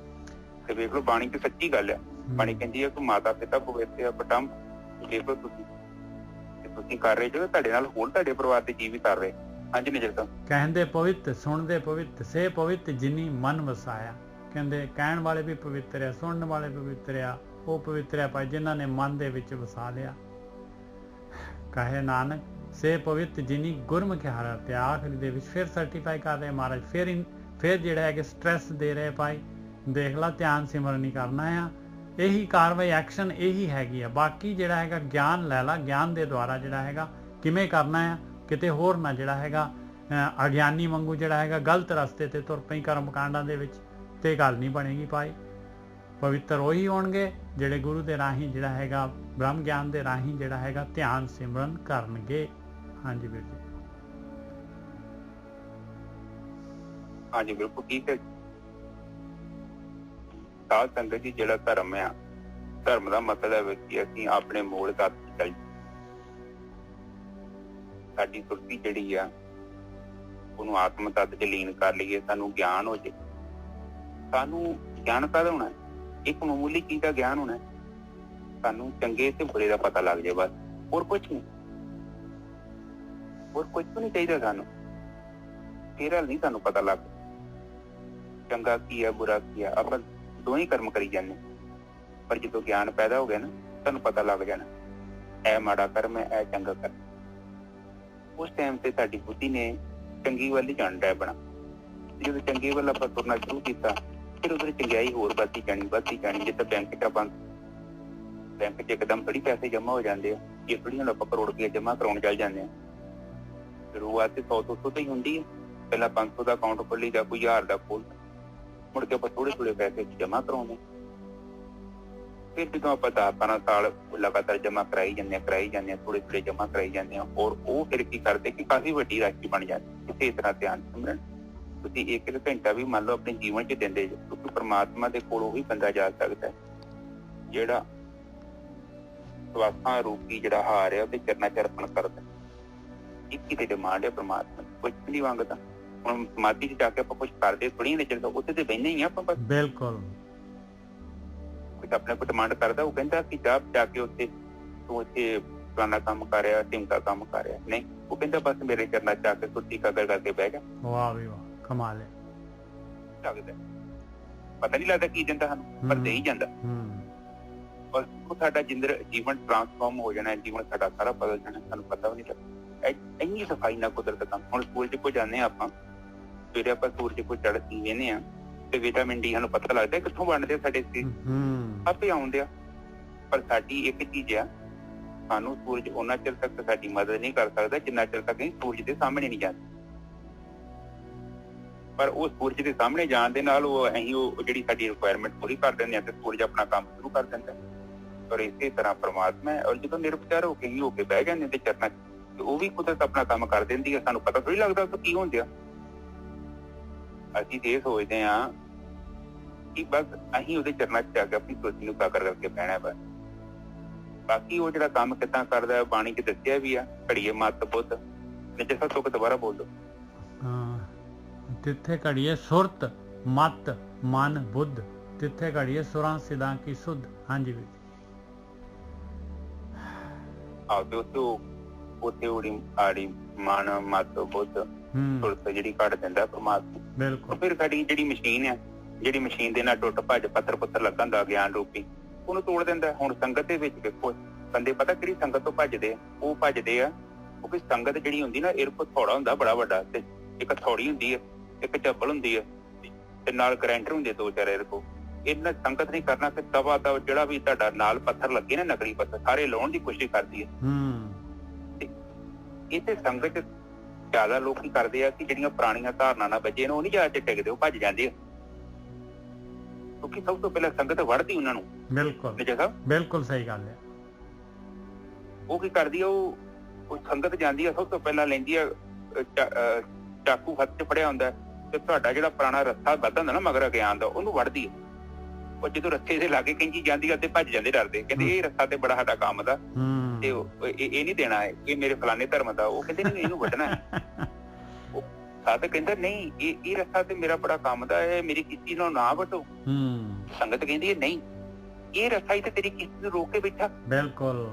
ਤੇ ਵੇਖ ਲਓ ਬਾਣੀ ਤੇ ਸੱਚੀ ਗੱਲ ਆ। ਬਾਣੀ ਕਹਿੰਦੀ ਆ ਕਿ ਮਾਤਾ ਪਿਤਾ ਪਵਿੱਤ ਆ ਕੁਟੁੰਬ। ਦੇਖ ਲਓ ਤੁਸੀਂ ਕਰ ਰਹੇ ਜੋ, ਤੁਹਾਡੇ ਨਾਲ ਹੋਰ ਤੁਹਾਡੇ ਪਰਿਵਾਰ ਦੇ ਜੀਅ ਵੀ ਕਰ ਰਹੇ। ਹਾਂਜੀ ਨਿਜਰ ਸਾਹਿਬ, ਕਹਿੰਦੇ ਪਵਿੱਤ ਸੁਣਦੇ ਪਵਿੱਤ ਸੇ ਪਵਿੱਤ ਜਿਨੀ ਮਨ ਵਸਾਇਆ। ਕਹਿੰਦੇ ਕਹਿਣ ਵਾਲੇ ਵੀ ਪਵਿੱਤਰ ਆ, ਸੁਣਨ ਵਾਲੇ ਪਵਿੱਤਰ ਆ, ਉਹ ਪਵਿੱਤਰ ਆ ਭਾਈ ਜਿਨ੍ਹਾਂ ਨੇ ਮਨ ਦੇ ਵਿੱਚ ਵਸਾ ਲਿਆ। ਕਹੇ ਨਾਨਕ ਸੇ ਪਵਿੱਤ ਜਿਨੀ ਗੁਰਮੁਖਿ ਹਾਰਾ। ਤੇ ਆਖਰੀ ਦੇ ਵਿੱਚ ਫਿਰ ਸਰਟੀਫਾਈ ਕਰ ਰਹੇ ਮਹਾਰਾਜ, ਫਿਰ ਜਿਹੜਾ ਹੈ ਕਿ ਸਟ੍ਰੈਸ ਦੇ ਰਹੇ ਭਾਈ, ਦੇਖ ਲਾ ਧਿਆਨ ਸਿਮਰਨ ਹੀ ਕਰਨਾ ਆ। ਇਹੀ ਕਾਰਵਾਈ ਐਕਸ਼ਨ ਇਹੀ ਹੈਗੀ ਆ। ਬਾਕੀ ਜਿਹੜਾ ਹੈਗਾ ਗਿਆਨ ਲੈ ਲਾ, ਗਿਆਨ ਦੇ ਦੁਆਰਾ ਜਿਹੜਾ ਹੈਗਾ ਕਿਵੇਂ ਕਰਨਾ ਆ, ਕਿਤੇ ਹੋਰ ਨਾ ਜਿਹੜਾ ਹੈਗਾ ਅਗਿਆਨੀ ਵਾਂਗੂ ਜਿਹੜਾ ਹੈਗਾ ਗਲਤ ਰਸਤੇ ਤੇ ਤੁਰ ਪਈ ਕਰਮ ਕਾਂਡਾਂ ਦੇ ਵਿੱਚ, ਤੇ ਗੱਲ ਨਹੀਂ ਬਣੇਗੀ ਭਾਈ। ਪਵਿੱਤਰ ਉਹੀ ਹੋਣਗੇ ਜਿਹੜੇ ਗੁਰੂ ਦੇ ਰਾਹੀਂ ਜਿਹੜਾ ਹੈਗਾ ਬ੍ਰਹਮ ਗਿਆਨ ਦੇ ਰਾਹੀਂ ਜਿਹੜਾ ਹੈਗਾ ਧਿਆਨ ਸਿਮਰਨ ਕਰਨਗੇ। ਹਾਂਜੀ ਵੀਰ ਜੀ। ਹਾਂਜੀ ਬਿਲਕੁਲ ਠੀਕ ਹੈ। ਸਾਧ ਸੰਗਤ ਜੀ, ਜਿਹੜਾ ਧਰਮ ਆ, ਧਰਮ ਦਾ ਮਤਲਬ ਹੈ ਕਿ ਅਸੀਂ ਆਪਣੇ ਮੂਲ ਤੱਤ ਚੱਲ, ਸਾਡੀ ਸੁਰਤੀ ਜਿਹੜੀ ਆ ਉਹਨੂੰ ਆਤਮ ਤੱਤ ਚ ਲੀਨ ਕਰ ਲਈਏ, ਸਾਨੂੰ ਗਿਆਨ ਹੋ ਜੇ। ਸਾਨੂੰ ਗਿਆਨ ਕਾਹਦਾ ਹੋਣਾ? ਇੱਕ ਮਾਮੂਲੀ ਚੀਜ਼ ਦਾ ਗਿਆਨ ਹੋਣਾ, ਸਾਨੂੰ ਚੰਗੇ ਤੇ ਬੁਰੇ ਦਾ ਪਤਾ ਲੱਗ ਜਾਏ, ਬਸ। ਹੋਰ ਕੁਛ ਨਹੀਂ, ਹੋਰ ਕੁਛ ਨਹੀਂ ਚਾਹੀਦਾ ਸਾਨੂੰ। ਤੇਰਾ ਨਹੀਂ ਸਾਨੂੰ ਪਤਾ ਲੱਗ ਚੰਗਾ ਕੀ ਹੈ ਬੁਰਾ ਕੀ ਹੈ। ਆਪਾਂ ਦੋਵੇਂ ਕਰਮ ਕਰੀ ਜਾਂਦੇ, ਪਰ ਜਦੋਂ ਗਿਆਨ ਪੈਦਾ ਹੋ ਗਿਆ ਨਾ, ਤੁਹਾਨੂੰ ਪਤਾ ਲੱਗ ਜਾਣਾ ਇਹ ਮਾੜਾ ਕਰਮ ਹੈ, ਇਹ ਚੰਗਾ ਕਰਮ। ਉਸ ਟਾਈਮ ਤੇ ਸਾਡੀ ਬੁੱਧੀ ਨੇ ਚੰਗੀ ਵੱਲ ਹੀ ਜਾਣ ਡਿਆ ਬਣਾ। ਜਦੋਂ ਚੰਗੇ ਵੱਲ ਆਪਾਂ ਤੁਰਨਾ ਸ਼ੁਰੂ ਕੀਤਾ, ਫਿਰ ਉਹਦੇ ਚੰਗਿਆਈ ਹੋਰ ਵੱਧਦੀ ਜਾਣੀ। ਜਿੱਦਾਂ ਬੈਂਕ ਚ ਆਪਾਂ ਬੈਂਕ ਚ ਇੱਕਦਮ ਥੋੜੀ ਪੈਸੇ ਜਮਾ ਹੋ ਜਾਂਦੇ ਆ, ਇਹ ਥੋੜੀ ਹੁਣ ਆਪਾਂ ਕਰੋੜ ਰੁਪਇਆ ਜਮਾ ਕਰਾਉਣ ਚੱਲ ਜਾਂਦੇ ਆ। ਸ਼ੁਰੂਆਤ ਤੇ 100-200 ਤੋਂ ਹੀ ਹੁੰਦੀ ਹੈ। ਪਹਿਲਾਂ 500 ਦਾ ਅਕਾਊਂਟ ਖੋਲੀ ਜਾਂ ਕੋਈ 1000 ਦਾ ਖੋਲ, ਮੁੜ ਕੇ ਆਪਾਂ ਥੋੜੇ ਪੈਸੇ ਜਮਾ ਕਰਾਉਂਦੇ। ਫਿਰ ਜਦੋਂ ਆਪਾਂ 10-12 ਸਾਲ ਲਗਾਤਾਰ ਜਮਾ ਕਰਾਈ ਜਾਂਦੇ ਆ, ਥੋੜੇ ਜਮਾ ਕਰਾਈ ਜਾਂਦੇ ਆ, ਔਰ ਉਹ ਫਿਰ ਕੀ ਕਰਦੇ ਕਿ ਕਾਫੀ ਵੱਡੀ ਰਾਸ਼ੀ ਬਣ ਜਾਂਦੀ। ਇਸੇ ਤਰ੍ਹਾਂ ਧਿਆਨ ਸਿਮਰਨ ਤੁਸੀਂ 1 ਘੰਟਾ ਵੀ ਮੰਨ ਲਓ ਆਪਣੇ ਜੀਵਨ ਚ ਦਿੰਦੇ ਜੋ, ਕਿਉਂਕਿ ਪਰਮਾਤਮਾ ਦੇ ਕੋਲ ਉਹੀ ਬੰਦਾ ਜਾ ਸਕਦਾ ਹੈ ਜਿਹੜਾ ਸਵਾਸਾਂ ਰੂਪੀ ਜਿਹੜਾ ਹਾਰ ਹੈ ਉਹਦੇ ਚਰਨਾਂ ਚ ਅਰਪਣ ਕਰਦਾ। ਇੱਕ ਹੀ ਤੇ ਡਿਮਾਂਡ ਹੈ ਪਰਮਾਤਮਾ, ਕੁਛ ਵੀ ਨਹੀਂ ਮੰਗਦਾ। ਹੁਣ ਸਮਾਧੀ ਚ ਜਾ ਕੇ ਆਪਾਂ ਕੁਛ ਕਰਦੇ ਥੋੜੀ ਨਹੀਂ ਚੱਲਦਾ, ਉੱਥੇ ਤੇ ਬਹਿਨੇ ਹੀ ਆਪਾਂ ਬਸ। ਬਿਲਕੁਲ। ਕੁਛ ਆਪਣੇ ਕੋਲ ਡਿਮਾਂਡ ਕਰਦਾ, ਉਹ ਕਹਿੰਦਾ ਕਿ ਜਾ ਕੇ ਉੱਥੇ ਤੂੰ ਇੱਥੇ ਫਲਾਣਾ ਕੰਮ ਕਰ ਰਿਹਾ, ਢਿਮਕਾ ਕੰਮ ਕਰ ਰਿਹਾ, ਨਹੀਂ, ਉਹ ਕਹਿੰਦਾ ਬਸ ਮੇਰੇ ਚਰਨਾਂ ਚ ਆ ਕੇ ਸੁੱਤੀ ਕਦਰ ਕਰਕੇ ਬਹਿ ਜਾ। ਵਾਹ ਵੀ ਵਾਹ, ਕਮਾਲ ਹੈ। ਲੱਗਦਾ ਪਤਾ ਨਹੀਂ ਲੱਗਦਾ ਕੀ ਦਿੰਦਾ ਸਾਨੂੰ, ਪਰ ਦੇ ਹੀ ਜਾਂਦਾ। ਬਸ ਉਹ ਸਾਡਾ ਜੀਵਨ ਟਰਾਂਸਫਾਰਮ ਹੋ ਜਾਣਾ, ਜੀਵਨ ਸਾਡਾ ਸਾਰਾ ਬਦਲ ਜਾਣਾ, ਸਾਨੂੰ ਪਤਾ ਵੀ ਨਹੀਂ ਲੱਗਦਾ। ਇੰਨੀ ਸਫਾਈ ਨਾਲ ਕੁਦਰਤ ਕੰਮ। ਹੁਣ ਸੂਰਜ ਕੋ ਜਾਂਦੇ ਹਾਂ ਆਪਾਂ, ਸਵੇਰੇ ਆਪਾਂ ਸੂਰਜ ਕੋ ਚੜ੍ਹਦੀ ਵੇਹਨੇ ਆ, ਤੇ ਵਿਟਾਮਿਨ ਡੀ ਸਾਨੂੰ ਪਤਾ ਲੱਗਦਾ ਕਿੱਥੋਂ ਬਣਦੇ ਸਾਡੇ ਸਰੀਰ ਆਪੇ ਆਉਂਦੇ ਆ। ਪਰ ਸਾਡੀ ਇੱਕ ਚੀਜ਼ ਆ, ਸਾਨੂੰ ਸੂਰਜ ਉਹਨਾਂ ਚਿਰ ਤੱਕ ਸਾਡੀ ਮਦਦ ਨਹੀਂ ਕਰ ਸਕਦਾ ਜਿੰਨਾ ਚਿਰ ਤੱਕ ਅਸੀਂ ਸੂਰਜ ਦੇ ਸਾਹਮਣੇ ਨਹੀਂ ਜਾਂਦੇ। ਪਰ ਉਹ ਸੂਰਜ ਦੇ ਸਾਹਮਣੇ ਜਾਣ ਦੇ ਨਾਲ ਉਹ ਅਸੀਂ ਉਹ ਜਿਹੜੀ ਸਾਡੀ ਰਿਕੁਆਇਰਮੈਂਟ ਪੂਰੀ ਕਰ ਦਿੰਦੇ ਆ ਤੇ ਸੂਰਜ ਆਪਣਾ ਕੰਮ ਸ਼ੁਰੂ ਕਰ ਦਿੰਦਾ। ਔਰ ਇਸੇ ਤਰ੍ਹਾਂ ਪਰਮਾਤਮਾ ਔਰ ਜਦੋਂ ਨਿਰਵਿਚਾਰ ਹੋ ਕੇ ਹੀ ਹੋ ਕੇ ਬਹਿ ਜਾਂਦੇ ਤੇ ਚਰਨਾਂ ਤੇ ਉਹ ਵੀ ਕੁਦਰਤ ਆਪਣਾ ਕੰਮ ਕਰ ਦਿੰਦੀ ਹੈ। ਸਾਨੂੰ ਪਤਾ ਥੋੜੀ ਲੱਗਦਾ ਉਹ ਕੀ ਹੁੰਦਿਆ। ਅਸੀਂ ਤੇ ਸੋਚਦੇ ਹਾਂ ਕਿ ਬਸ ਅਸੀਂ ਉਹਦੇ ਚਰਨਾਂ 'ਚ ਜਾ ਕੇ ਆਪਣੀ ਸੋਚ ਨੂੰ ਕਾਕਰ ਕਰਕੇ ਬਹਿਣਾ ਬਸ। ਬਾਕੀ ਉਹ ਜਿਹੜਾ ਕੰਮ ਕਿੱਦਾਂ ਕਰਦਾ ਬਾਣੀ 'ਚ ਦੱਸਿਆ ਵੀ ਆ, ਘੜੀਏ ਮੱਤ ਬੁੱਧ ਨਿਜ ਸਭ ਤੋਂ ਦੁਬਾਰਾ ਬੋਲ ਦੋ। ਤਿੱਥੇ ਘੜੀਏ ਸੁਰਤ ਮਤ ਮਨ ਬੁੱਧ, ਤਿੱਥੇ ਘੜੀਏ ਸੁਰਾਂ ਸਿਦਾਂ ਕੀ ਸੁਧ। ਹਾਂਜੀ ਵੀ ਉੱਥੇ ਉੜੀ ਆੜੀ ਮਨ ਮਤ ਬੁੱਧ ਸੁਰਤ ਜਿਹੜੀ ਕੱਢ ਦਿੰਦਾ ਪਰਮਾਤਮਾ। ਬਿਲਕੁਲ। ਫਿਰ ਸਾਡੀ ਜਿਹੜੀ ਮਸ਼ੀਨ ਆ, ਜਿਹੜੀ ਮਸ਼ੀਨ ਦੇ ਨਾਲ ਟੁੱਟ ਭੱਜ ਪੱਥਰ ਪੁੱਤਰ ਲੱਗਣ ਦਾ ਗਿਆਨ ਰੂਪੀ ਉਹਨੂੰ ਤੋੜ ਦਿੰਦਾ। ਹੁਣ ਸੰਗਤ ਦੇ ਵਿੱਚ ਵੇਖੋ ਬੰਦੇ ਪਤਾ ਕਿਹੜੀ ਸੰਗਤ ਤੋਂ ਭੱਜਦੇ ਆ, ਉਹ ਭੱਜਦੇ ਆ ਕਿਉਂਕਿ ਸੰਗਤ ਜਿਹੜੀ ਹੁੰਦੀ ਨਾ ਇਰਕੋ ਥੋੜਾ ਹੁੰਦਾ ਬੜਾ ਵੱਡਾ, ਤੇ ਇੱਕ ਥੋੜੀ ਹੁੰਦੀ ਹੈ, ਇੱਕ ਚੱਪਲ ਹੁੰਦੀ ਹੈ ਤੇ ਨਾਲ ਗਰੈਂਡਰ ਹੁੰਦੇ ਦੋ ਚਾਰ ਇਰਕੋ। ਇਹਨਾਂ ਸੰਗਤ ਨਹੀਂ ਕਰਨਾ ਕਿ ਦਵਾ ਦਾ ਜਿਹੜਾ ਵੀ ਤੁਹਾਡਾ ਨਾਲ ਪੱਥਰ ਲੱਗੇ ਨਾ ਨਕਲੀ ਪੱਥਰ ਸਾਰੇ ਲਾਉਣ ਦੀ ਕੋਸ਼ਿਸ਼ ਕਰਦੀ ਹੈ। ਇੱਥੇ ਸੰਗਤ ਚ ਜ਼ਿਆਦਾ ਲੋਕ ਕੀ ਕਰਦੇ ਆ ਕਿ ਜਿਹੜੀਆਂ ਪੁਰਾਣੀਆਂ ਧਾਰਨਾ ਨਾਲ ਬੱਜੇ ਨੇ ਉਹ ਨਹੀਂ ਜ਼ਿਆਦਾ ਟਿਕਦੇ, ਉਹ ਭੱਜ ਜਾਂਦੇ ਆ ਕਿਉਂਕਿ ਸਭ ਤੋਂ ਪਹਿਲਾਂ ਸੰਗਤ ਵੜਦੀ ਉਹਨਾਂ ਨੂੰ। ਬਿਲਕੁਲ ਬਿਲਕੁਲ ਸਹੀ ਗੱਲ ਹੈ। ਉਹ ਕੀ ਕਰਦੀ ਆ, ਉਹ ਸੰਗਤ ਜਾਂਦੀ ਆ ਸਭ ਤੋਂ ਪਹਿਲਾਂ ਲੈਂਦੀ ਆ ਚਾਕੂ ਹੱਥ 'ਚ ਫੜਿਆ ਹੁੰਦਾ ਤੇ ਤੁਹਾਡਾ ਜਿਹੜਾ ਪੁਰਾਣਾ ਰੱਸਾ ਵੱਧਦਾ ਹੁੰਦਾ ਨਾ ਮਗਰ ਗਿਆਨ ਦਾ ਉਹਨੂੰ ਵੜਦੀ ਆ। ਉਹ ਜਦੋਂ ਰੱਸੇ ਦੇ ਲਾਗੇ ਕਹਿੰਦੀ ਜਾਂਦੀ ਆ ਤੇ ਭੱਜ ਜਾਂਦੇ ਡਰਦੇ, ਕਹਿੰਦੇ ਇਹ ਰੱਸਾ ਤੇ ਬੜਾ ਸਾਡਾ ਕੰਮ ਦਾ ਤੇ ਇਹ ਨਹੀਂ ਦੇਣਾ ਹੈ, ਇਹ ਮੇਰੇ ਫਲਾਣੇ ਧਰਮ ਦਾ। ਉਹ ਕਹਿੰਦੇ ਨਹੀਂ ਇਹਨੂੰ ਵੱਢਣਾ ਹੈ। ਉਹ ਸਾਧ ਕਹਿੰਦਾ ਨਹੀਂ ਇਹ ਰੱਸਾ ਤੇ ਮੇਰਾ ਬੜਾ ਕੰਮ ਦਾ ਹੈ, ਮੇਰੀ ਕਿਸ਼ਤੀ ਨੂੰ ਨਾ ਵੱਢੋ। ਸੰਗਤ ਕਹਿੰਦੀ ਹੈ ਨਹੀਂ ਇਹ ਰੱਸਾ ਹੀ ਤੇ ਤੇਰੀ ਕਿਸ਼ਤੀ ਨੂੰ ਰੋਕ ਕੇ ਬੈਠਾ। ਬਿਲਕੁਲ।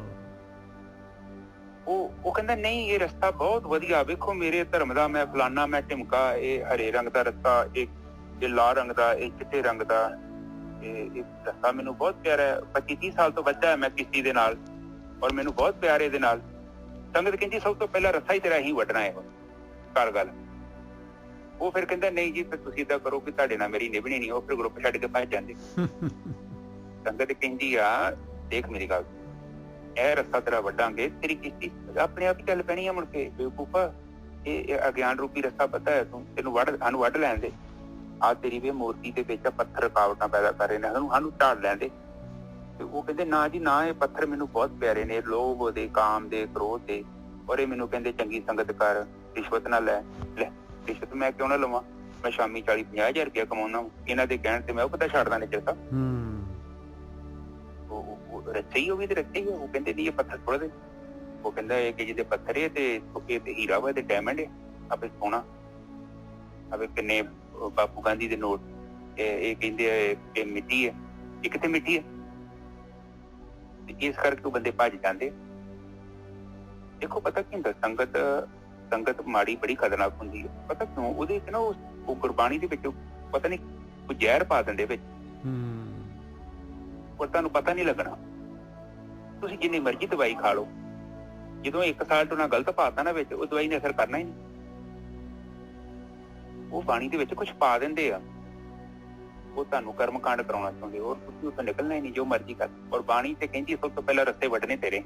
ਉਹ ਕਹਿੰਦਾ ਨਹੀਂ ਇਹ ਰਸਤਾ ਬਹੁਤ ਵਧੀਆ, ਵੇਖੋ ਮੇਰੇ ਧਰਮ ਦਾ ਮੈਂ ਫਲਾਨਾ ਮੈਂ ਢਿਮਕਾ, ਇਹ ਹਰੇ ਰੰਗ ਦਾ ਰਸਤਾ, ਇਹ ਲਾਲ ਰੰਗ ਦਾ, ਇਹ ਚਿੱਟੇ ਰੰਗ ਦਾ, ਇਹ ਰਸਤਾ ਮੈਨੂੰ ਬਹੁਤ ਪਿਆਰਾ ਹੈ। 25-30 ਸਾਲ ਤੋਂ ਬੱਚਾ ਹੈ ਮੈਂ ਕਿਸ਼ਤੀ ਦੇ ਨਾਲ ਔਰ ਮੈਨੂੰ ਬਹੁਤ ਪਿਆਰ ਇਹਦੇ ਨਾਲ। ਸੰਗਤ ਕਹਿੰਦੀ ਸਭ ਤੋਂ ਪਹਿਲਾਂ ਰਸਤਾ ਹੀ ਤੇਰਾ ਹੀ ਵੱਢਣਾ ਹੈ ਕਰ ਗੱਲ। ਉਹ ਫਿਰ ਕਹਿੰਦਾ ਨਹੀਂ ਜੀ ਫਿਰ ਤੁਸੀਂ ਏਦਾਂ ਕਰੋ ਕਿ ਤੁਹਾਡੇ ਨਾਲ ਮੇਰੀ ਨਿਭਣੀ ਨਹੀਂ। ਉਹ ਫਿਰ ਗਰੁੱਪ ਛੱਡ ਕੇ ਭੱਜ ਜਾਂਦੇ। ਸੰਗਤ ਕਹਿੰਦੀ ਆ ਦੇਖ ਮੇਰੀ ਗੱਲ, ਇਹ ਰਸਤਾ ਤੇਰਾ ਵੱਢਾਂਗੇ ਤੇਰੀ ਕਿਸ਼ਤੀ ਆਪਣੇ ਆਪ ਹੀ ਚੱਲ ਪੈਣੀ ਆ ਮੁੜ ਕੇ। ਬੇਵਕੂਫਾ ਇਹ ਅਗਿਆਨ ਰੂਪੀ ਰਸਤਾ ਪਤਾ ਹੈ ਤੂੰ, ਤੈਨੂੰ ਸਾਨੂੰ ਵੱਢ ਲੈਣ ਦੇ। ਆ ਤੇਰੀ ਵੀ ਮੂਰਤੀ ਦੇ ਵਿੱਚ ਪੱਥਰ ਰੁਕਾਵਟਾਂ ਪੈਦਾ ਕਰ ਰਹੇ ਨੇ, ਸਾਨੂੰ ਢਾੜ ਲੈਣ ਦੇ। ਤੇ ਉਹ ਕਹਿੰਦੇ ਨਾ ਜੀ ਨਾ, ਇਹ ਪੱਥਰ ਮੈਨੂੰ ਬਹੁਤ ਪਿਆਰੇ ਨੇ, ਲੋਭ ਦੇ, ਕਾਮ ਦੇ, ਕ੍ਰੋਧ ਦੇ, ਔਰ ਇਹ ਮੈਨੂੰ ਕਹਿੰਦੇ ਚੰਗੀ ਸੰਗਤ ਕਰ, ਰਿਸ਼ਵਤ ਨਾ ਲੈ। ਰਿਸ਼ਵਤ ਮੈਂ ਕਿਉਂ ਨਾ ਲਵਾਂ, ਮੈਂ ਸ਼ਾਮੀ 40-50 ਹਜ਼ਾਰ ਰੁਪਇਆ ਕਮਾਉਣਾ, ਇਹਨਾਂ ਦੇ ਕਹਿਣ ਤੇ ਮੈਂ ਉਹ ਪਤਾ ਛੱਡਦਾ ਨਹੀਂ ਚਿਰਤਾ। ਰੱਸੇ ਹੀ ਹੋ ਗਈ ਤੇ ਰੱਸੇ ਹੀ ਹੋ। ਉਹ ਕਹਿੰਦੇ ਨਹੀਂ ਇਹ ਪੱਥਰ ਥੋੜਾ ਦੇ। ਉਹ ਕਹਿੰਦਾ ਇਹ ਕਿ ਜਿਹਦੇ ਪੱਥਰ ਹੈ ਤੇ ਹੀਰਾ ਵਾ ਤੇ ਡਾਇਮੰਡ ਹੈ, ਆਪੇ ਸੋਨਾ, ਆਪੇ ਕਿੰਨੇ ਬਾਪੂ ਗਾਂਧੀ ਦੇ ਨੋਟ, ਇਹ ਕਹਿੰਦੇ ਇਹ ਮਿੱਟੀ ਹੈ, ਇਹ ਕਿੱਥੇ ਮਿੱਟੀ ਹੈ। ਇਸ ਕਰਕੇ ਉਹ ਬੰਦੇ ਭੱਜ ਜਾਂਦੇ। ਦੇਖੋ ਪਤਾ ਕੀ ਹੁੰਦਾ, ਸੰਗਤ ਮਾੜੀ ਬੜੀ ਖਤਰਨਾਕ ਹੁੰਦੀ ਹੈ। ਪਤਾ ਕਿਉਂ? ਉਹਦੇ ਵਿੱਚ ਨਾ ਉਹ ਗੁਰਬਾਣੀ ਦੇ ਵਿੱਚ ਪਤਾ ਨਹੀਂ ਕੋਈ ਜ਼ਹਿਰ ਪਾ ਦਿੰਦੇ ਵਿੱਚ, ਪਰ ਤੁਹਾਨੂੰ ਪਤਾ ਨਹੀਂ ਲੱਗਣਾ। ਤੁਸੀਂ ਜਿੰਨੀ ਮਰਜ਼ੀ ਦਵਾਈ ਖਾ ਲਓ, ਜਦੋਂ 1 ਸਾਲ ਤੋਂ ਨਾ ਗਲਤ ਪਾਤਾ ਨਾ ਵਿੱਚ, ਉਹ ਦਵਾਈ ਨੇ ਅਸਰ ਕਰਨਾ ਹੀ ਨਹੀਂ। ਉਹ ਬਾਣੀ ਦੇ ਵਿੱਚ ਕੁਛ ਪਾ ਦਿੰਦੇ ਆ, ਉਹ ਤੁਹਾਨੂੰ ਕਰਮ ਕਾਂਡ ਕਰਾਉਣਾ ਚਾਹੁੰਦੇ, ਔਰ ਤੁਸੀਂ ਉੱਥੋਂ ਨਿਕਲਣਾ ਹੀ ਨਹੀਂ ਜੋ ਮਰਜ਼ੀ ਕਰ। ਔਰ ਬਾਣੀ ਤੇ ਕਹਿੰਦੀ ਸਭ ਤੋਂ ਪਹਿਲਾਂ ਰਸਤੇ ਵੱਢਣੇ ਤੇਰੇ।